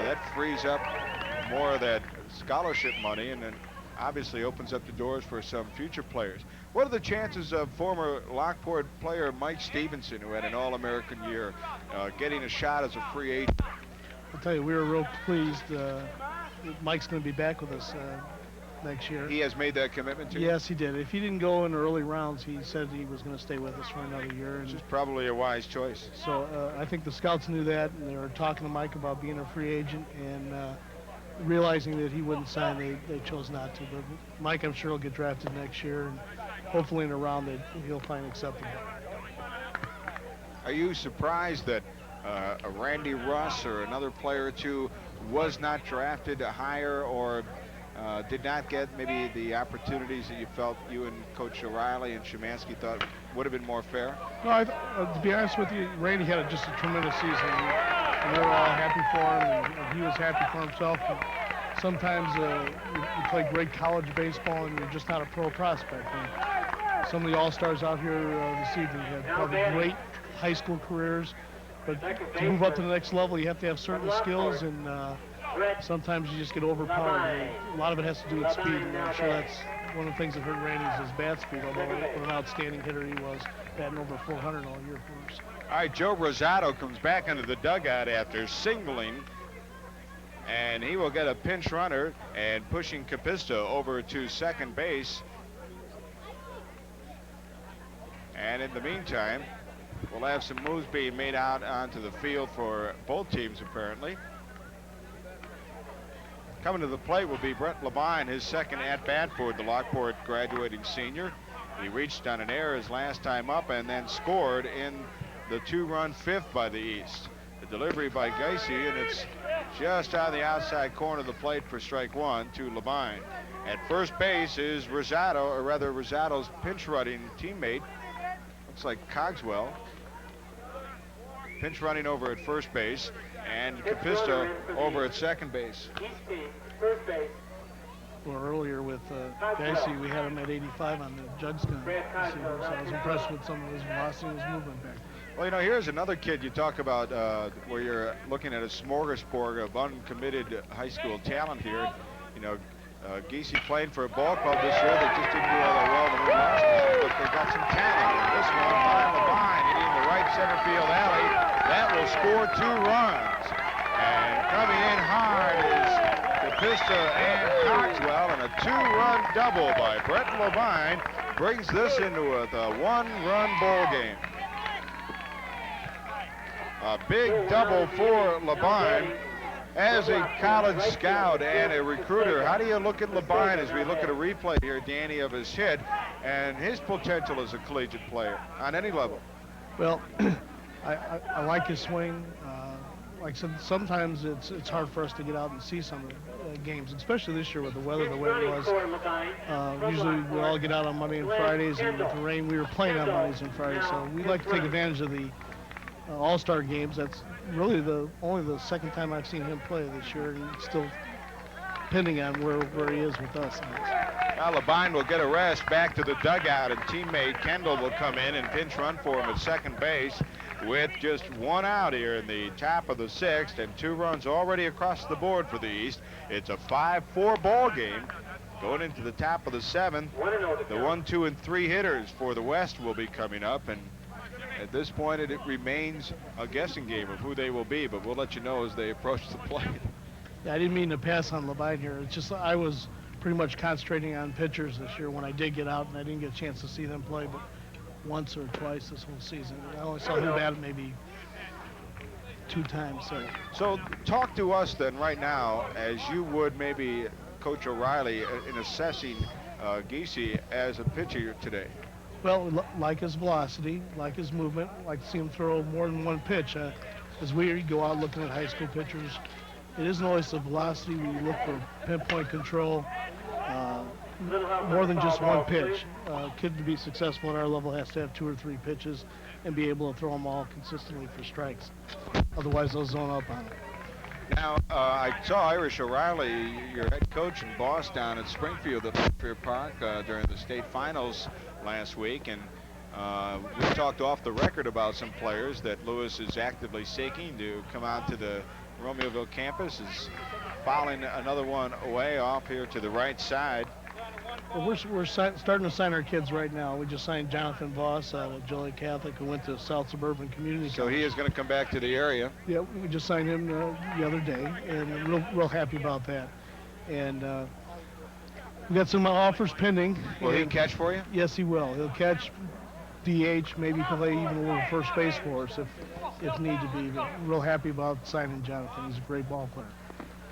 that frees up more of that scholarship money and then obviously opens up the doors for some future players. What are the chances of former Lockport player Mike Stevenson, who had an All-American year, getting a shot as a free agent? I'll tell you, we were real pleased. Mike's going to be back with us next year. He has made that commitment to you? Yes, he did. If he didn't go in the early rounds, he said he was going to stay with us for another year. Which is probably a wise choice. So I think the scouts knew that, and they were talking to Mike about being a free agent, and realizing that he wouldn't sign, they chose not to. But Mike, I'm sure, will get drafted next year, and hopefully in a round that he'll find acceptable. Are you surprised that a Randy Russ or another player or two was not drafted higher or did not get maybe the opportunities that you felt you and Coach O'Reilly and Szymanski thought would have been more fair? No, to be honest with you, Randy had just a tremendous season, and we were all happy for him, and he was happy for himself. And sometimes you play great college baseball and you're just not a pro prospect. And some of the all-stars out here this evening have probably great high school careers, but to move up to the next level, you have to have certain skills, and sometimes you just get overpowered. A lot of it has to do with speed, and I'm sure that's one of the things that hurt Randy is his bat speed, although what an outstanding hitter he was, batting over 400 all year for us. All right, Joe Rosado comes back into the dugout after singling, and he will get a pinch runner and pushing Capista over to second base. And in the meantime, we'll have some moves being made out onto the field for both teams, apparently. Coming to the plate will be Brett Levine, his second at-bat for the Lockport graduating senior. He reached on an error his last time up and then scored in the two-run fifth by the East. The delivery by Geisy, and it's just on the outside corner of the plate for strike one to Levine. At first base is Rosado, or rather Rosado's pinch running teammate. Looks like Cogswell. Pinch running over at first base, and Capista over at second base. Well, earlier with Geisy, we had him at 85 on the jugs gun this year, so I was impressed with some of his velocity and his movement back there. Well, you know, here's another kid you talk about where you're looking at a smorgasbord of uncommitted high school talent here. You know, Geisy playing for a ball club this year that just didn't do all that well in the win last time, but they got some talent. And this one by Levine hitting the right center field alley. That will score 2 runs. And coming in hard is Capista and Cogswell, and a 2-run double by Brett Levine brings this into a 1-run ball game. A big double for Levine. As a college scout and a recruiter, how do you look at Levine as we look at a replay here, Danny, of his hit and his potential as a collegiate player on any level? Well, I like his swing. Like I said, sometimes it's hard for us to get out and see some of the games, especially this year with the weather the way it was. Usually we all get out on Monday and Fridays, and with the rain, we were playing on Mondays and Fridays. So we like to take advantage of the all-star games. That's really only the second time I've seen him play this year, and still depending on where he is with us. Now Levine will get a rest back to the dugout, and teammate Kendall will come in and pinch run for him at second base with just 1 out here in the top of the 6th and 2 runs already across the board for the East. It's a 5-4 ball game going into the top of the 7th. The 1, 2, and 3 hitters for the West will be coming up, and at this point it remains a guessing game of who they will be, but we'll let you know as they approach the plate. Yeah, I didn't mean to pass on Levine here. It's just I was pretty much concentrating on pitchers this year when I did get out, and I didn't get a chance to see them play but once or twice this whole season. I only saw him bat maybe 2 times. So talk to us then right now as you would maybe Coach O'Reilly in assessing Geisy as a pitcher today. Well, like his velocity, like his movement, like to see him throw more than 1 pitch. as we go out looking at high school pitchers, it isn't always the velocity. We look for pinpoint control, more than just one pitch. A kid to be successful at our level has to have 2 or 3 pitches and be able to throw them all consistently for strikes. Otherwise, they'll zone up on it. Now, I saw Irish O'Reilly, your head coach and boss, down at Springfield at Fairfield Park during the state finals last week, and we talked off the record about some players that Lewis is actively seeking to come out to the Romeoville campus. Is fouling another one away off here to the right side. Well, we're starting to sign our kids right now. We just signed Jonathan Voss out of Joliet Catholic, who went to South Suburban Community So College. he is going to come back to the area. Yeah, we just signed him the other day, and real happy about that. And we got some offers pending. Will he catch for you? Yes, he will. He'll catch DH, maybe play even a little first base for us if need to be. But real happy about signing Jonathan. He's a great ball player.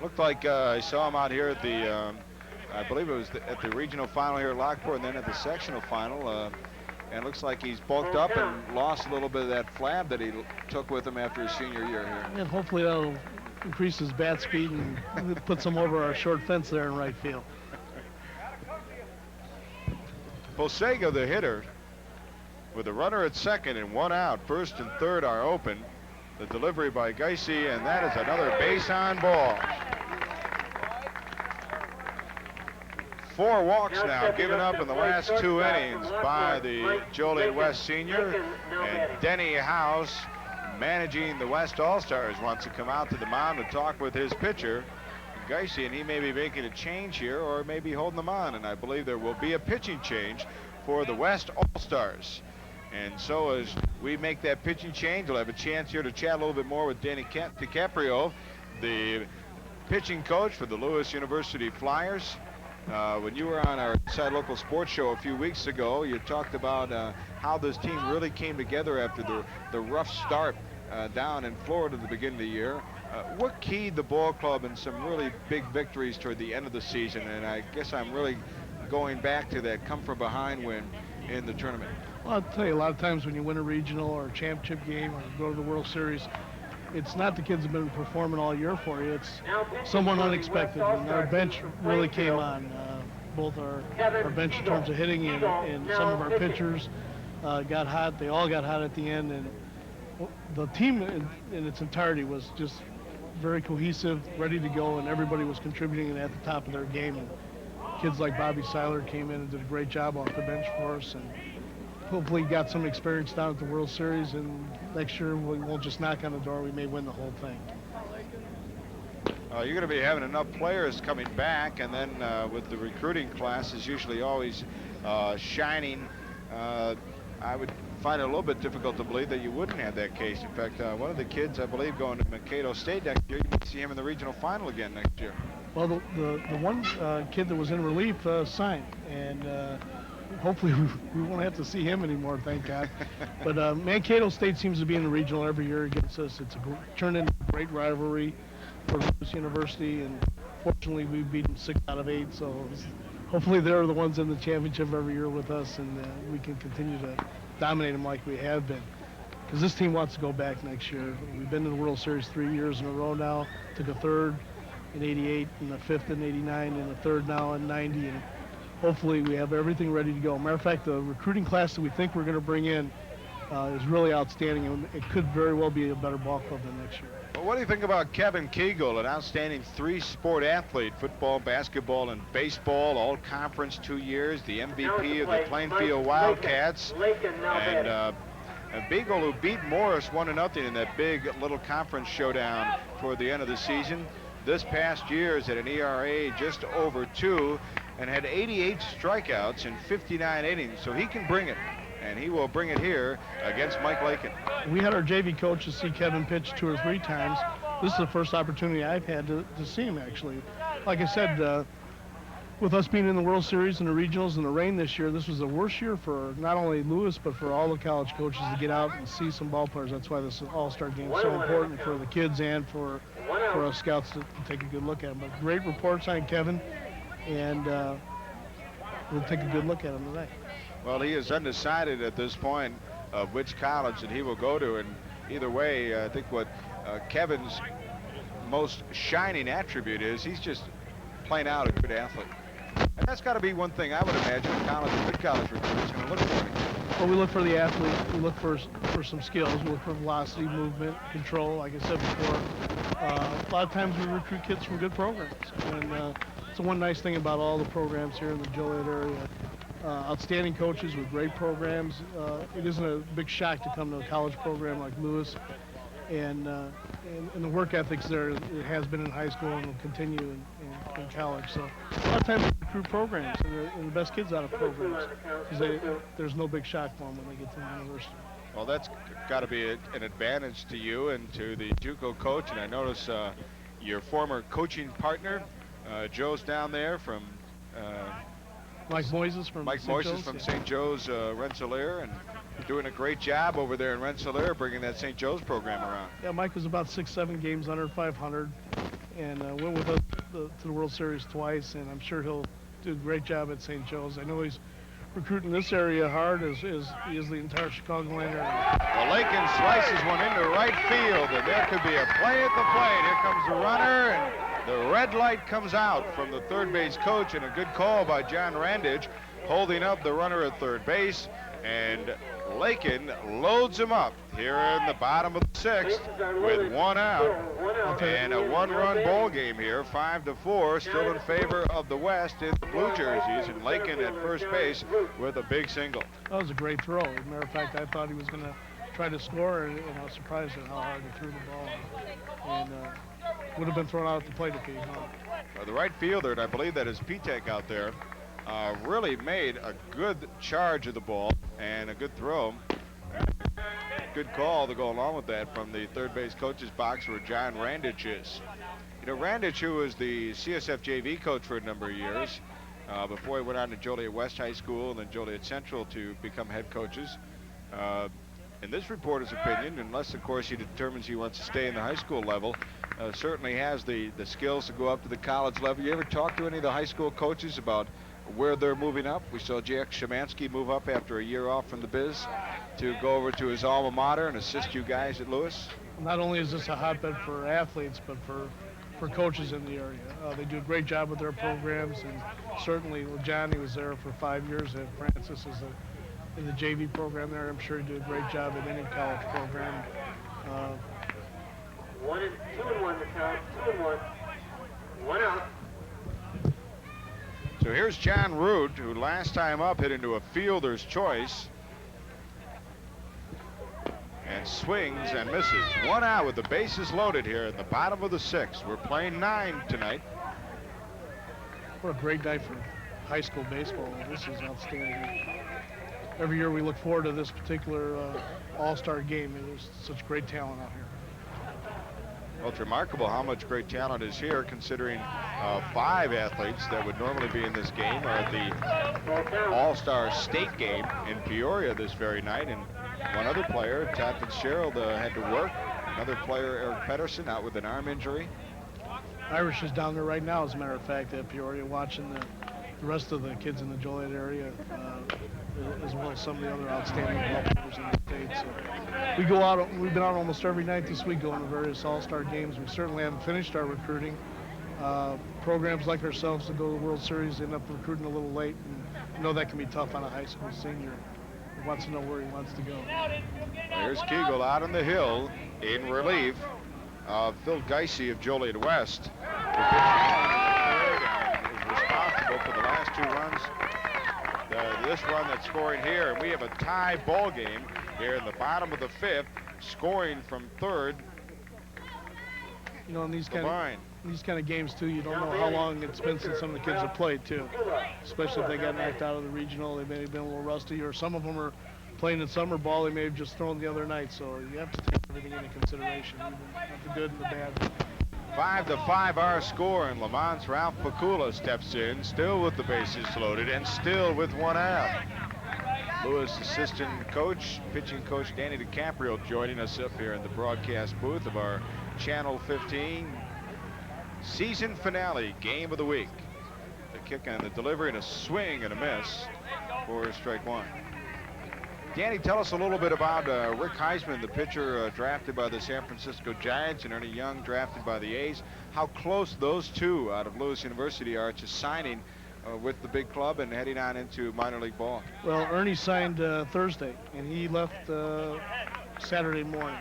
Looked like I saw him out here at the, I believe it was at the regional final here at Lockport, and then at the sectional final. And it looks like he's bulked up and lost a little bit of that flab that he took with him after his senior year here. And hopefully that'll increase his bat speed and put some over our short fence there in right field. Posega, the hitter, with a runner at second and 1 out. First and third are open. The delivery by Geisy, and that is another base on ball. 4 walks now given up in the last 2 innings by the Joliet West senior, and Denny House, managing the West All-Stars, wants to come out to the mound and talk with his pitcher, Geisy, and he may be making a change here or maybe holding them on, and I believe there will be a pitching change for the West All-Stars. And so as we make that pitching change, we'll have a chance here to chat a little bit more with Danny DiCaprio, the pitching coach for the Lewis University Flyers. When you were on our Inside Local Sports Show a few weeks ago, you talked about how this team really came together after the rough start down in Florida at the beginning of the year. What keyed the ball club in some really big victories toward the end of the season? And I guess I'm really going back to that come from behind win in the tournament. Well, I'll tell you, a lot of times when you win a regional or a championship game or go to the World Series, it's not the kids have been performing all year for you. It's someone unexpected, and our bench really came on. Both our bench in terms of hitting and some of our pitchers got hot. They all got hot at the end, and the team in its entirety was just very cohesive, ready to go, and everybody was contributing at the top of their game. And kids like Bobby Seiler came in and did a great job off the bench for us, and hopefully got some experience down at the World Series, and next year we won't just knock on the door, we may win the whole thing. You're going to be having enough players coming back, and then with the recruiting class is usually always shining. I would find it a little bit difficult to believe that you wouldn't have that case. In fact, one of the kids, I believe, going to Mankato State next year, you may see him in the regional final again next year. Well, the one kid that was in relief signed, and hopefully we won't have to see him anymore, thank God. But Mankato State seems to be in the regional every year against us. It's turned into a great rivalry for Lewis University, and fortunately we beat them 6 out of 8, so hopefully they're the ones in the championship every year with us, and we can continue to dominate them like we have been. Because this team wants to go back next year. We've been to the World Series 3 years in a row now, took a third in 88, and a fifth in 89, and a third now in 90, and hopefully we have everything ready to go. Matter of fact, the recruiting class that we think we're going to bring in is really outstanding, and it could very well be a better ball club than next year. Well, what do you think about Kevin Kegel, an outstanding 3-sport athlete, football, basketball, and baseball, all conference 2 years, the MVP of the Plainfield Wildcats, and Beagle, who beat Morris 1-0 in that big little conference showdown toward the end of the season. This past year is at an ERA just over 2 and had 88 strikeouts in 59 innings, so he can bring it. And he will bring it here against Mike Lakin. We had our JV coaches see Kevin pitch 2 or 3 times. This is the first opportunity I've had to see him, actually. Like I said, with us being in the World Series and the regionals and the rain this year, this was the worst year for not only Lewis, but for all the college coaches to get out and see some ball players. That's why this All-Star game is so important for the kids and for us scouts to take a good look at him. But great reports on Kevin, and we'll take a good look at him tonight. Well, he is undecided at this point of which college that he will go to, and either way, I think what Kevin's most shining attribute is he's just plain out a good athlete. And that's got to be one thing I would imagine a good college recruit is going to look for. Well, we look for the athlete. We look for some skills. We look for velocity, movement, control. Like I said before, a lot of times we recruit kids from good programs. And it's the one nice thing about all the programs here in the Joliet area. Outstanding coaches with great programs. It isn't a big shock to come to a college program like Lewis. And the work ethics there, it has been in high school and will continue in college. So a lot of times we recruit programs and the best kids out of programs because there's no big shock for them when they get to the university. Well, that's got to be an advantage to you and to the JUCO coach. And I notice your former coaching partner, Joe's down there from Mike Moises from St. Joe's Rensselaer, and doing a great job over there in Rensselaer, bringing that St. Joe's program around. Yeah, Mike was about 6-7 games under 500, and went with us to the World Series twice, and I'm sure he'll do a great job at St. Joe's. I know he's recruiting this area hard, as he is the entire Chicagoland area. Well, Lakin slices one into right field, and there could be a play at the plate. Here comes the runner, and the red light comes out from the third base coach, and a good call by John Randage, holding up the runner at third base, and Lakin loads him up here in the bottom of the sixth with one out, and a one-run ball game here, 5-4, still in favor of the West in the blue jerseys, and Lakin at first base with a big single. That was a great throw. As a matter of fact, I thought he was going to try to score, and I was surprised at how hard he threw the ball, and would have been thrown out at the plate if he had not. The right fielder, and I believe that is Pitek out there, really made a good charge of the ball and a good throw. Good call to go along with that from the third base coach's box where John Randage is. You know, Randage, who was the CSF JV coach for a number of years, before he went on to Joliet West High School and then Joliet Central to become head coaches. In this reporter's opinion, unless of course he determines he wants to stay in the high school level, certainly has the skills to go up to the college level. You ever talk to any of the high school coaches about where they're moving up? We saw Jack Szymanski move up after a year off from the biz to go over to his alma mater and assist you guys at Lewis. Not only is this a hotbed for athletes, but for coaches in the area. They do a great job with their programs, and certainly Johnny was there for 5 years at Francis in the JV program there. I'm sure he'd do a great job at any college program. 2-1 the count, 2-1, 1 out. So here's John Root, who last time up hit into a fielder's choice and swings and misses. 1 out with the bases loaded here at the bottom of the sixth. We're playing 9 tonight. What a great night for high school baseball. This is outstanding. Every year we look forward to this particular all-star game, and there's such great talent out here. Well, it's remarkable how much great talent is here, considering 5 athletes that would normally be in this game are at the All-Star State game in Peoria this very night, and one other player, Todd Fitzgerald, had to work. Another player, Eric Pedersen, out with an arm injury. Irish is down there right now, as a matter of fact, at Peoria, watching the rest of the kids in the Joliet area, as well as some of the other outstanding ball players in the state. So we go out, we've been out almost every night this week going to various all-star games. We certainly haven't finished our recruiting. Programs like ourselves that go to the World Series end up recruiting a little late, and you know that can be tough on a high school senior who wants to know where he wants to go. Here's Kegel out on the hill in relief of Phil Geisey of Joliet West, who is responsible for the last 2 runs. This run that's scoring here, and we have a tie ball game here in the bottom of the 5th, scoring from third. You know, in these kind of games too, you don't know how long it's been since some of the kids have played too. Especially if they got knocked out of the regional, they may have been a little rusty, or some of them are playing in summer ball they may have just thrown the other night. So you have to take everything into consideration, even the good and the bad. 5-5 our score, and Lamont's Ralph Pakula steps in, still with the bases loaded and still with 1 out. Lewis assistant coach, pitching coach Danny DiCaprio joining us up here in the broadcast booth of our Channel 15 season finale game of the week. The kick and the delivery and a swing and a miss for strike 1. Danny, tell us a little bit about Rick Heisman, the pitcher drafted by the San Francisco Giants, and Ernie Young drafted by the A's. How close those two out of Lewis University are to signing with the big club and heading on into minor league ball? Well, Ernie signed Thursday, and he left Saturday morning.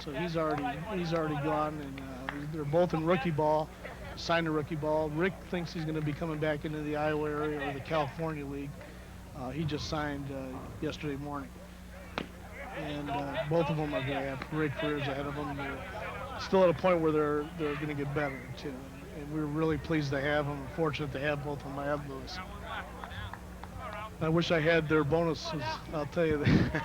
So he's already gone, and they're both in rookie ball, signed a rookie ball. Rick thinks he's going to be coming back into the Iowa area or the California League. He just signed yesterday morning. And both of them are going to have great careers ahead of them. They're still at a point where they're going to get better, too. And we're really pleased to have them and fortunate to have both of them. I have Lewis. I wish I had their bonuses, I'll tell you that.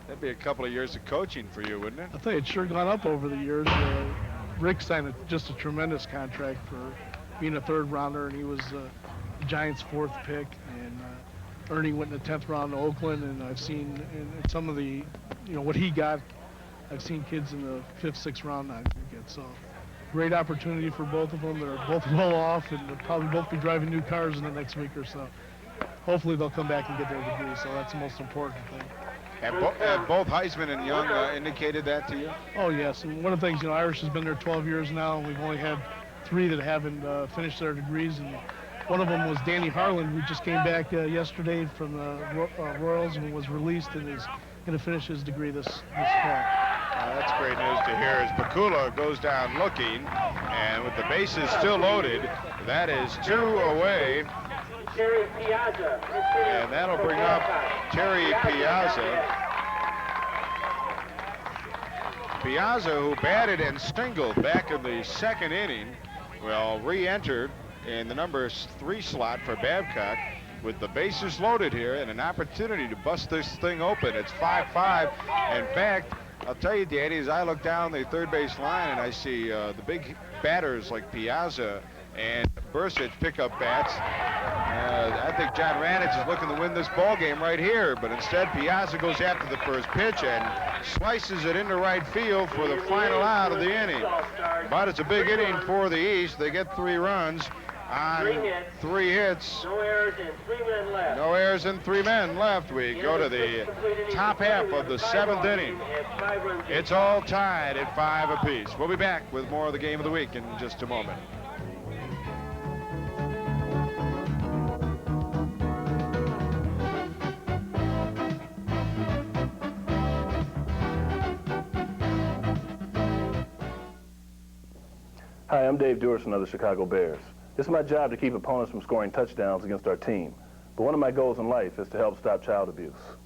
That'd be a couple of years of coaching for you, wouldn't it? I'll tell you, it's sure gone up over the years. Rick signed just a tremendous contract for being a third rounder, and he was Giants' 4th pick, and Ernie went in the 10th round to Oakland, and I've seen in some of the, what he got, I've seen kids in the 5th, 6th round not get. So great opportunity for both of them. They're both well off, and they'll probably both be driving new cars in the next week or so. Hopefully they'll come back and get their degree, so that's the most important thing. Have both Heisman and Young indicated that to you? Oh, yes. And one of the things, Irish has been there 12 years now, and we've only had 3 that haven't finished their degrees. And one of them was Danny Harlan, who just came back yesterday from the Royals and was released and is going to finish his degree this fall. That's great news to hear as Pakula goes down looking, and with the bases still loaded, that is 2 away. Terry Piazza. And that'll bring up Terry Piazza. Piazza, who batted and singled back in the 2nd inning, will re-enter in the number 3 slot for Babcock with the bases loaded here and an opportunity to bust this thing open. It's 5-5. In fact, I'll tell you, Danny, as I look down the third base line and I see the big batters like Piazza and Bursic pick up bats, I think John Ranich is looking to win this ball game right here, but instead Piazza goes after the first pitch and slices it into right field for the final out of the inning. But it's a big inning for the East. They get 3 runs on 3 hits. No errors and 3 men left. No errors and 3 men left. We go to the top half of the 7th inning. It's all tied at 5 apiece. We'll be back with more of the game of the week in just a moment. Hi, I'm Dave Duerson of the Chicago Bears. It's my job to keep opponents from scoring touchdowns against our team, but one of my goals in life is to help stop child abuse.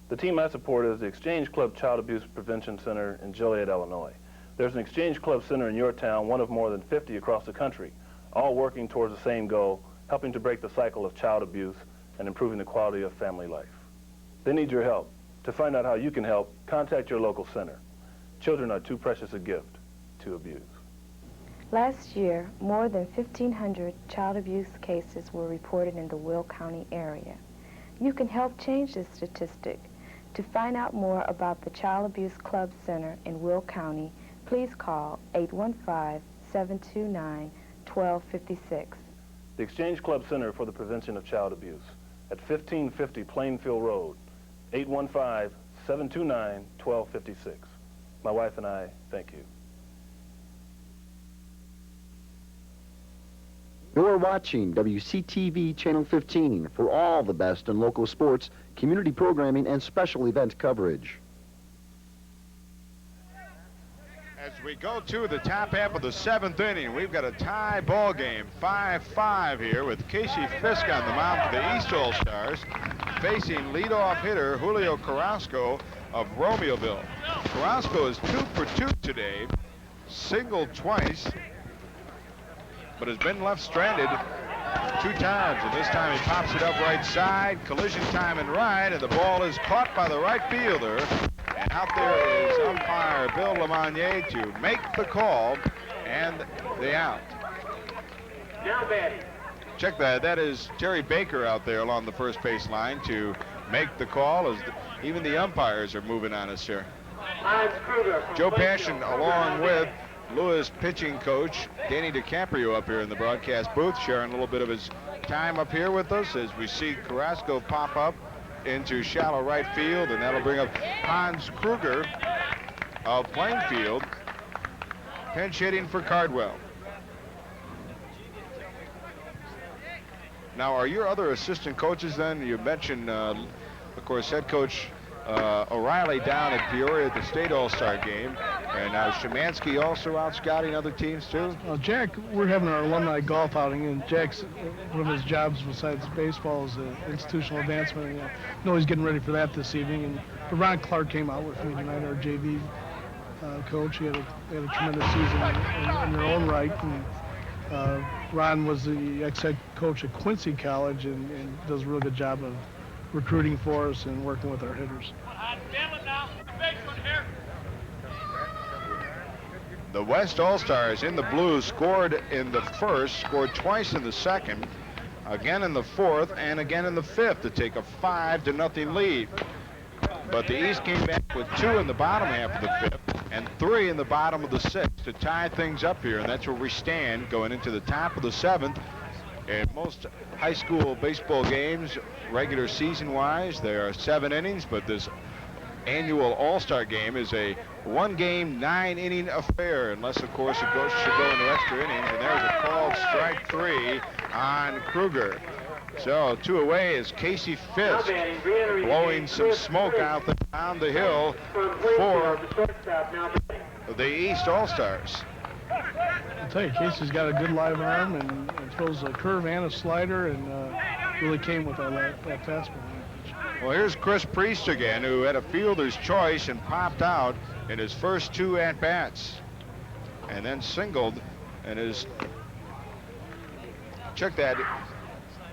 The team I support is the Exchange Club Child Abuse Prevention Center in Joliet, Illinois. There's an Exchange Club Center in your town, one of more than 50 across the country, all working towards the same goal, helping to break the cycle of child abuse and improving the quality of family life. They need your help. To find out how you can help, contact your local center. Children are too precious a gift to abuse. Last year, more than 1,500 child abuse cases were reported in the Will County area. You can help change this statistic. To find out more about the Child Abuse Club Center in Will County, please call 815-729-1256. The Exchange Club Center for the Prevention of Child Abuse at 1550 Plainfield Road, 815-729-1256. My wife and I thank you. You're watching WCTV Channel 15 for all the best in local sports, community programming, and special event coverage. As we go to the top half of the 7th inning, we've got a tie ball game, 5-5 here, with Casey Fisk on the mound for the East All-Stars, facing leadoff hitter Julio Carrasco of Romeoville. Carrasco is 2 for 2 today, singled twice, but has been left stranded 2 times, and this time he pops it up right side, collision time and right, and the ball is caught by the right fielder, and out there is umpire Bill Lamonier to make the call and the out. Now batting. Check that. That is Terry Baker out there along the first base line to make the call, as even the umpires are moving on us here. Joe Passion along with Lewis pitching coach Danny DiCaprio up here in the broadcast booth, sharing a little bit of his time up here with us as we see Carrasco pop up into shallow right field, and that'll bring up Hans Kruger of Plainfield, pinch hitting for Cardwell. Now, are your other assistant coaches then? You mentioned, of course, head coach O'Reilly down at Peoria at the state all-star game, and now Szymanski also out scouting other teams too? Well, Jack, we're having our alumni golf outing, and Jack's, one of his jobs besides baseball is institutional advancement. And, I know he's getting ready for that this evening. And Ron Clark came out with me tonight, our JV coach. He had a tremendous season in their own right. And Ron was the ex-head coach at Quincy College and does a real good job of recruiting for us and working with our hitters. The West All-Stars in the blue scored in the first, scored twice in the second, again in the fourth, and again in the fifth to take a 5-0 lead. But the East came back with 2 in the bottom half of the fifth and 3 in the bottom of the sixth to tie things up here, and that's where we stand going into the top of the seventh. In most high school baseball games, regular season-wise, there are 7 innings, but this annual All-Star game is a 1-game, 9-inning affair, unless, of course, it should go into extra innings. And there's a called strike 3 on Kruger. So 2 away is Casey Fisk blowing some smoke out down the hill for the East All-Stars. I'll tell you, Casey's got a good live arm and throws a curve and a slider, and really came with that fastball. Well, here's Chris Priest again, who had a fielder's choice and popped out in his first 2 at-bats, and then singled in his, check that,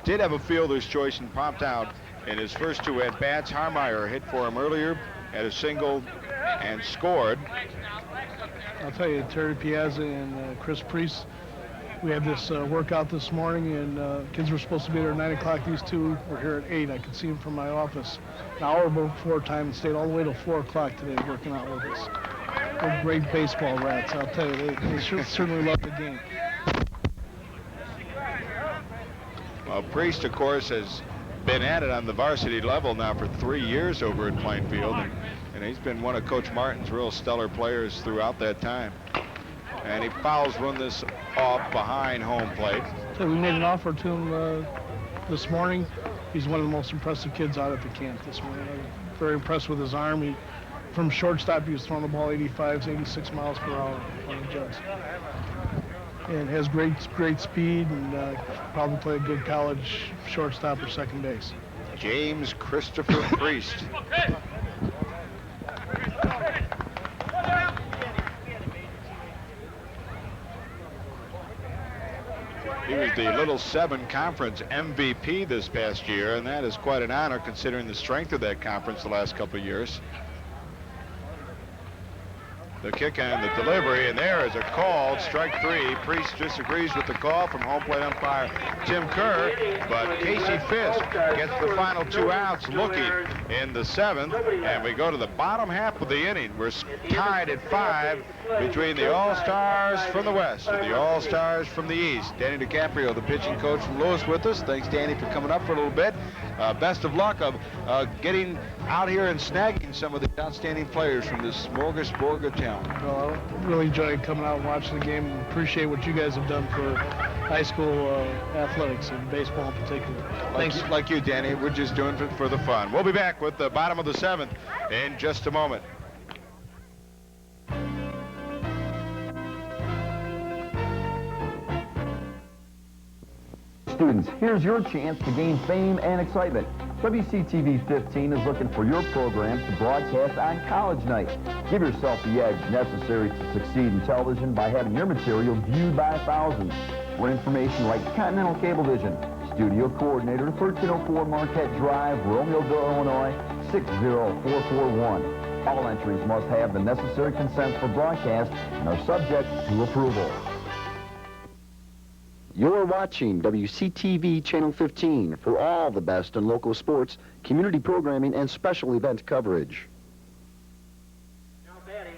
did have a fielder's choice and popped out in his first 2 at-bats. Harmeyer hit for him earlier, had a single and scored. I'll tell you, Terry Piazza and Chris Priest, we had this workout this morning, and kids were supposed to be there at 9 o'clock. These 2 were here at 8. I could see them from my office an hour before time and stayed all the way till 4 o'clock today working out with us. They're great baseball rats, I'll tell you. They certainly love the game. Well, Priest, of course, has been at it on the varsity level now for 3 years over at Plainfield, and he's been one of Coach Martin's real stellar players throughout that time. And he fouls this off behind home plate. So we made an offer to him this morning. He's one of the most impressive kids out at the camp this morning. I'm very impressed with his arm. From shortstop, he was throwing the ball 85, 86 miles per hour on the jugs. And has great speed, and probably play a good college shortstop or second base. James Christopher Priest. He was the Little 7 Conference MVP this past year, and that is quite an honor considering the strength of that conference the last couple of years. The kick and the delivery, and there is a call, strike 3. Priest disagrees with the call from home plate umpire Tim Kerr, but Casey Fisk gets the final 2 outs looking in the 7th, and we go to the bottom half of the inning. We're tied at 5 between the All-Stars from the West and the All-Stars from the East. Danny DiCaprio, the pitching coach from Lewis, with us. Thanks, Danny, for coming up for a little bit. Best of luck of getting out here and snagging some of the outstanding players from this smorgasbord of town. Well, I really enjoyed coming out and watching the game, and appreciate what you guys have done for high school athletics and baseball in particular. Thanks. Like you, Danny. We're just doing it for the fun. We'll be back with the bottom of the 7th in just a moment. Students, here's your chance to gain fame and excitement. WCTV 15 is looking for your programs to broadcast on college night. Give yourself the edge necessary to succeed in television by having your material viewed by thousands. For information, write Continental Cablevision, Studio Coordinator, 1304 Marquette Drive, Romeoville, Illinois, 60441. All entries must have the necessary consents for broadcast and are subject to approval. You're watching WCTV Channel 15 for all the best in local sports, community programming, and special event coverage. Now batting,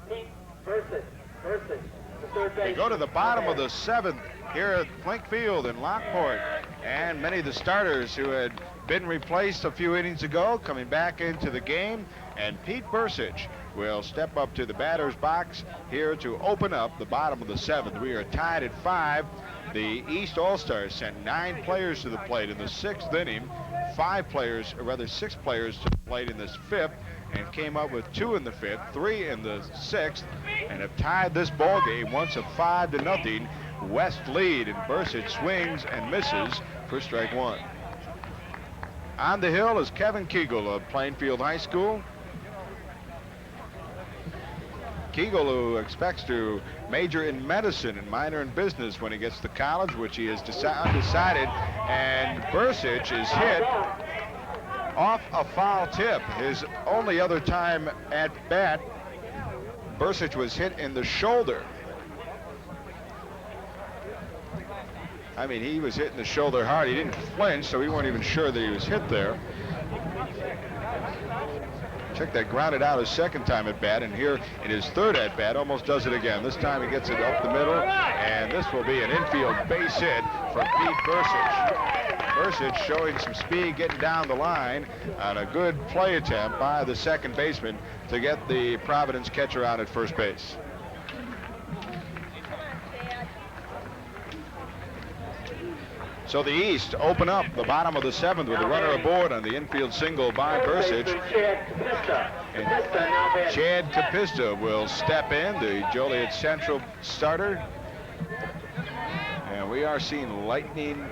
Pete Burson, the third base. We go to the bottom of the 7th here at Plainfield in Lockport, and many of the starters who had been replaced a few innings ago, coming back into the game, and Pete Bursich will step up to the batter's box here to open up the bottom of the 7th. We are tied at 5. The East All-Stars sent 9 players to the plate in the 6th inning, 6 players to the plate in this 5th, and came up with 2 in the 5th, 3 in the 6th, and have tied this ball game once a 5-0 West lead, and Bursich swings and misses for strike 1. On the hill is Kevin Kegel of Plainfield High School. Kegel, who expects to major in medicine and minor in business when he gets to college, which he is undecided, and Bursich is hit off a foul tip. His only other time at bat, Bursich was hit in the shoulder. I mean, he was hit in the shoulder hard. He didn't flinch, so we weren't even sure that he was hit there. Check that, grounded out his second time at bat, and here in his 3rd at bat, almost does it again. This time he gets it up the middle, and this will be an infield base hit from Pete Bursich. Bursich showing some speed, getting down the line on a good play attempt by the second baseman to get the Providence catcher out at first base. So the East open up the bottom of the 7th with a runner aboard on the infield single by Bursich. And Chad Capista will step in, the Joliet Central starter. And we are seeing lightning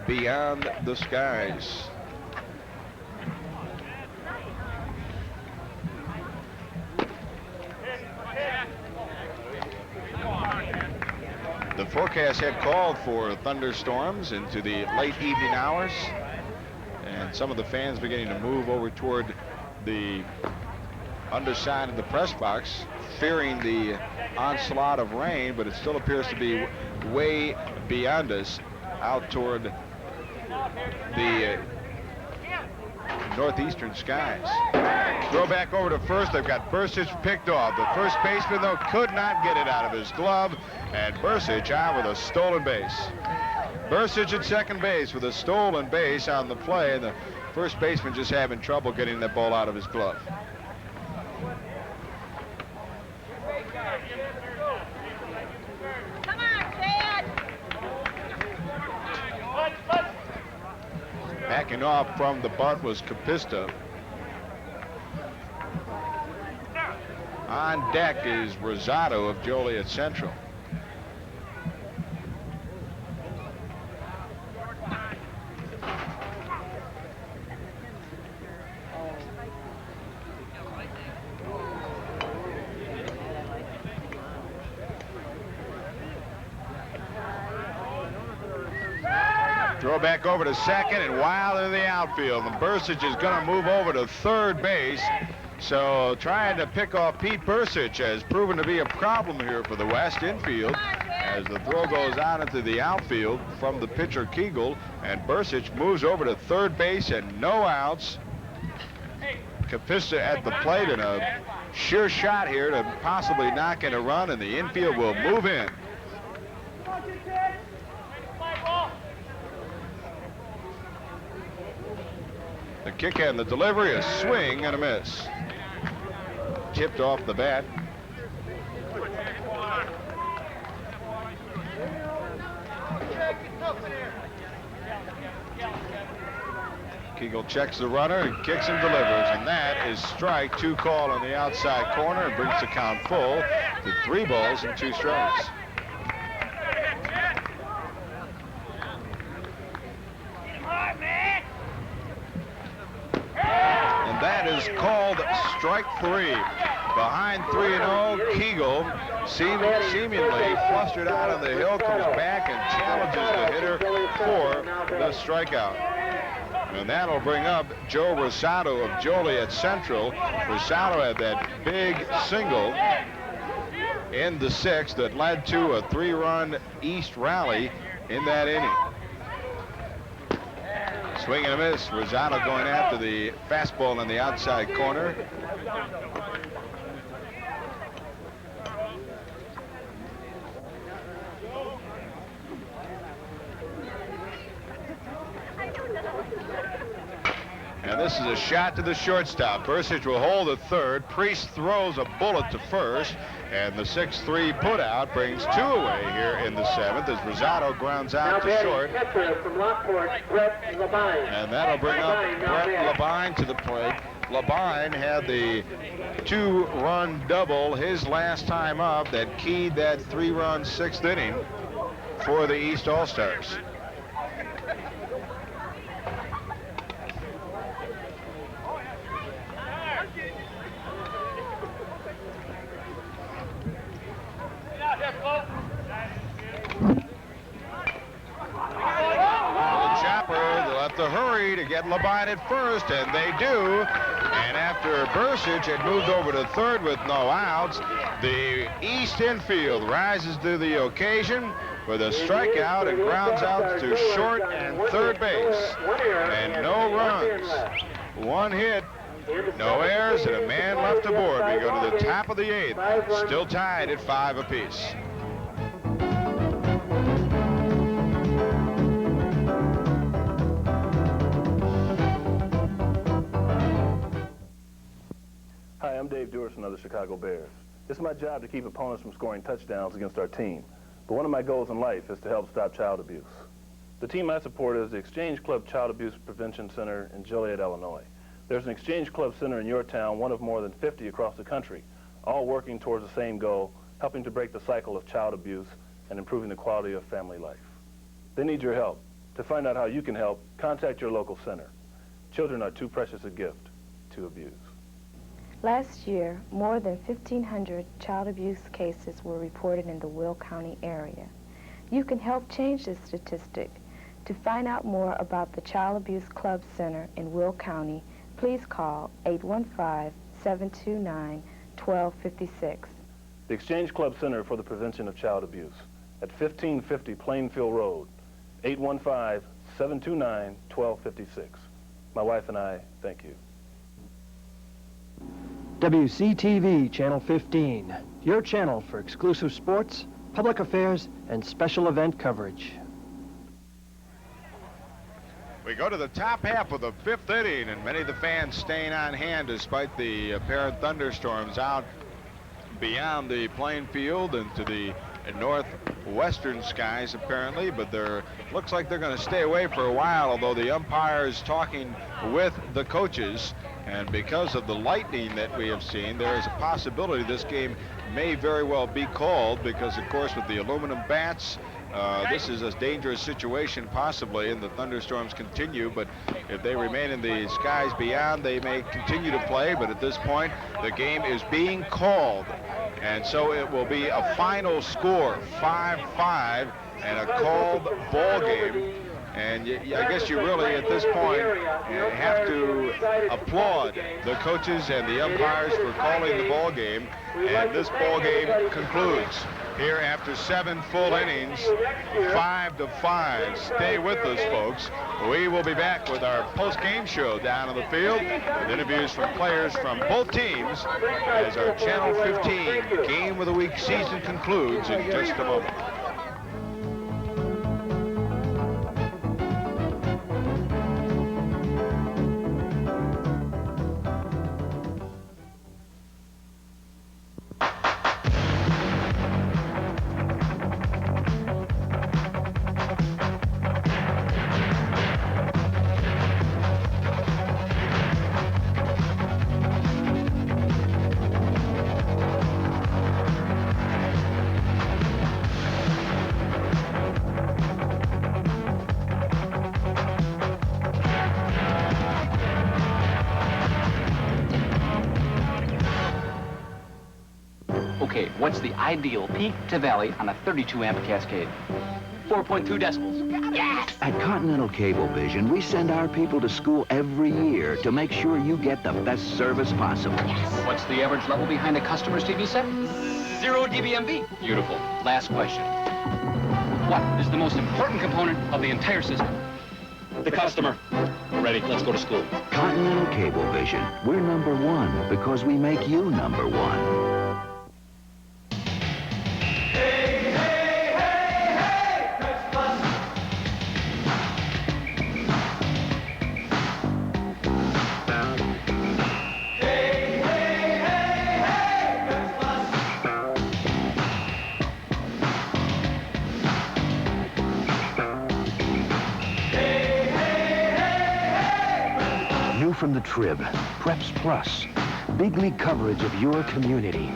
beyond the skies. The forecast had called for thunderstorms into the late evening hours, and some of the fans beginning to move over toward the underside of the press box, fearing the onslaught of rain, but it still appears to be way beyond us out toward the northeastern skies. Throw back over to first. They've got Bursich picked off. The first baseman, though, could not get it out of his glove, and Bursich out with a stolen base. Bursich at second base with a stolen base on the play, and the first baseman just having trouble getting that ball out of his glove. Come on, Chad! Backing off from the bunt was Capista. On deck is Rosado of Joliet Central. Throw back over to second and wild into the outfield. And Bursich is going to move over to third base. So trying to pick off Pete Bursich has proven to be a problem here for the West infield as the throw goes out into the outfield from the pitcher Kegel, and Bursich moves over to third base and no outs. Capista at the plate and a sure shot here to possibly knock in a run, and the infield will move in. The kick and the delivery, a swing and a miss. Tipped off the bat. Kegel checks the runner and kicks and delivers, and that is strike 2 call on the outside corner and brings the count full to 3 balls and 2 strikes. And that is called strike 3. Behind 3-0, Kegel, seemingly flustered out on the hill, comes back and challenges the hitter for the strikeout. And that'll bring up Joe Rosado of Joliet Central. Rosado had that big single in the 6th that led to a 3-run East rally in that inning. Swing and a miss. Rosado going after the fastball in the outside corner. this is a shot to the shortstop. Bursich will hold at third. Priest throws a bullet to first. And the 6-3 putout brings 2 away here in the 7th as Rosado grounds out to short. And that'll bring up Brett Labine to the plate. Labine had the 2-run double his last time up that keyed that 3-run 6th inning for the East All-Stars. To hurry to get Labine at first, and they do. And after Bursich had moved over to third with no outs, the East infield rises to the occasion with a strikeout and grounds out to short and third base. And no runs, 1 hit, no errors, and a man left aboard. We go to the top of the 8th, still tied at 5 apiece. Hi, I'm Dave Duerson of the Chicago Bears. It's my job to keep opponents from scoring touchdowns against our team, but one of my goals in life is to help stop child abuse. The team I support is the Exchange Club Child Abuse Prevention Center in Joliet, Illinois. There's an Exchange Club Center in your town, one of more than 50 across the country, all working towards the same goal, helping to break the cycle of child abuse and improving the quality of family life. They need your help. To find out how you can help, contact your local center. Children are too precious a gift to abuse. Last year, more than 1,500 child abuse cases were reported in the Will County area. You can help change this statistic. To find out more about the Child Abuse Club Center in Will County, please call 815-729-1256. The Exchange Club Center for the Prevention of Child Abuse at 1550 Plainfield Road, 815-729-1256. My wife and I thank you. WCTV Channel 15, your channel for exclusive sports, public affairs, and special event coverage. We go to the top half of the 5th inning, and many of the fans staying on hand despite the apparent thunderstorms out beyond the playing field and to the northwestern skies apparently, but looks like they're going to stay away for a while, although the umpire is talking with the coaches. And because of the lightning that we have seen, there is a possibility this game may very well be called because, of course, with the aluminum bats, this is a dangerous situation possibly, and the thunderstorms continue. But if they remain in the skies beyond, they may continue to play. But at this point, the game is being called. And so it will be a final score, 5-5, and a called ball game. And I guess you really, at this point, have to applaud the coaches and the umpires for calling the ball game. And this ball game concludes here after 7 full innings, 5-5. Stay with us, folks. We will be back with our post-game show down on the field with interviews from players from both teams as our Channel 15 Game of the Week season concludes in just a moment. Okay, what's the ideal peak to valley on a 32 amp cascade? 4.2 decibels. Yes! At Continental Cablevision, we send our people to school every year to make sure you get the best service possible. Yes! What's the average level behind a customer's TV set? 0 dBmV. Beautiful. Last question. What is the most important component of the entire system? The customer. Ready, let's go to school. Continental Cablevision. We're #1 because we make you #1. from the Trib, Preps Plus, big league coverage of your community.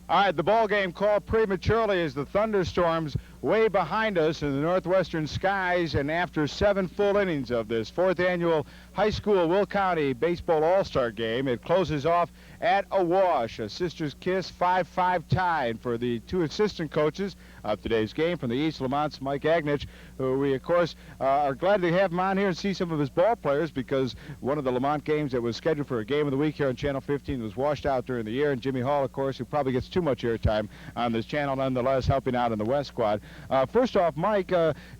All right, the ball game called prematurely as the thunderstorms way behind us in the northwestern skies, and after 7 full innings of this 4th annual high school Will County Baseball All-Star Game, it closes off at a wash, a sister's kiss, 5-5 tie. And for the 2 assistant coaches of today's game from the East, Lamont's Mike Agnich, who we, of course, are glad to have him on here and see some of his ball players, because one of the Lamont games that was scheduled for a game of the week here on Channel 15 was washed out during the year. And Jimmy Hall, of course, who probably gets too much airtime on this channel, nonetheless, helping out in the West squad. First off, Mike,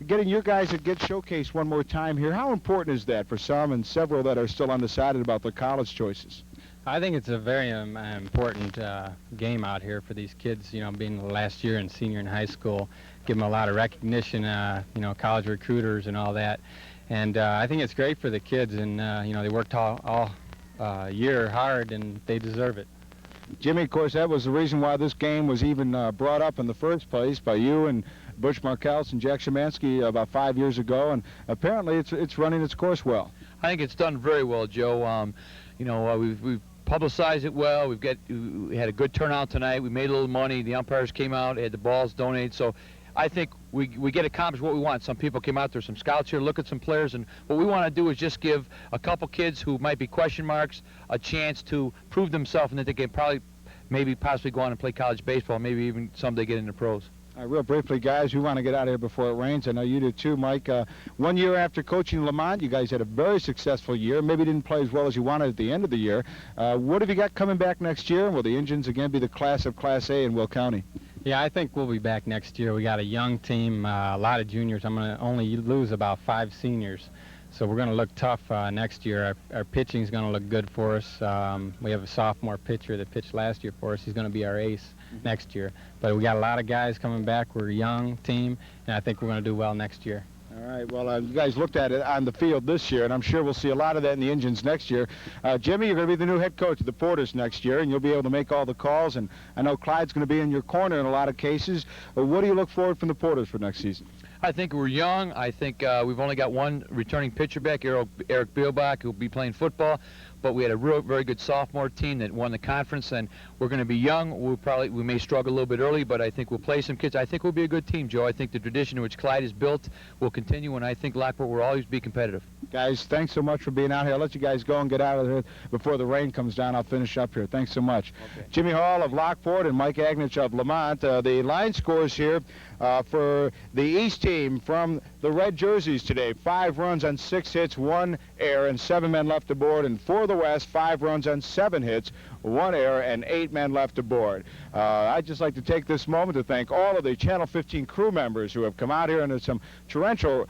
getting your guys to get showcased one more time here, how important is that for some and several that are still undecided about their college choices? I think it's a very important game out here for these kids, you know, being the last year and senior in high school, give them a lot of recognition, you know, college recruiters and all that. And I think it's great for the kids, and, you know, they worked all year hard, and they deserve it. Jimmy, of course, that was the reason why this game was even brought up in the first place by you and Butch Markels and Jack Szymanski about 5 years ago, and apparently it's running its course well. I think it's done very well, Joe. You know, we've publicized it well. We had a good turnout tonight. We made a little money. The umpires came out, had the balls donated. So I think we get accomplished what we want. Some people came out there, some scouts here, look at some players, and what we want to do is just give a couple kids who might be question marks a chance to prove themselves, and that they can possibly go on and play college baseball, maybe even someday get into pros. Real briefly, guys, we want to get out of here before it rains. I know you do too, Mike. 1 year after coaching Lamont, you guys had a very successful year. Maybe didn't play as well as you wanted at the end of the year. What have you got coming back next year? Will the Indians again be the class of Class A in Will County? Yeah, I think we'll be back next year. We got a young team, a lot of juniors. I'm going to only lose about 5 seniors. So we're going to look tough next year. Our pitching is going to look good for us. We have a sophomore pitcher that pitched last year for us. He's going to be our ace next year. But we got a lot of guys coming back. We're a young team, and I think we're going to do well next year. All right, well, you guys looked at it on the field this year, and I'm sure we'll see a lot of that in the Indians next year. Jimmy, you're going to be the new head coach of the Porters next year, and you'll be able to make all the calls, and I know Clyde's going to be in your corner in a lot of cases. What do you look forward from the Porters for next season? I think we're young. I think we've only got one returning pitcher back, Eric Bielbach, who'll be playing football. But we had a very good sophomore team that won the conference, and we're going to be young. We may struggle a little bit early, but I think we'll play some kids. I think we'll be a good team, Joe. I think the tradition which Clyde has built will continue, and I think Lockport will always be competitive. Guys, thanks so much for being out here. I'll let you guys go and get out of here before the rain comes down. I'll finish up here. Thanks so much. Okay. Jimmy Hall of Lockport and Mike Agnich of Lamont. The line scores here for the East team from the red jerseys today: 5 runs on 6 hits, 1 error, and 7 men left aboard. And for the West, 5 runs on 7 hits, 1 error, and 8 men left aboard. I'd just like to take this moment to thank all of the Channel 15 crew members who have come out here under some torrential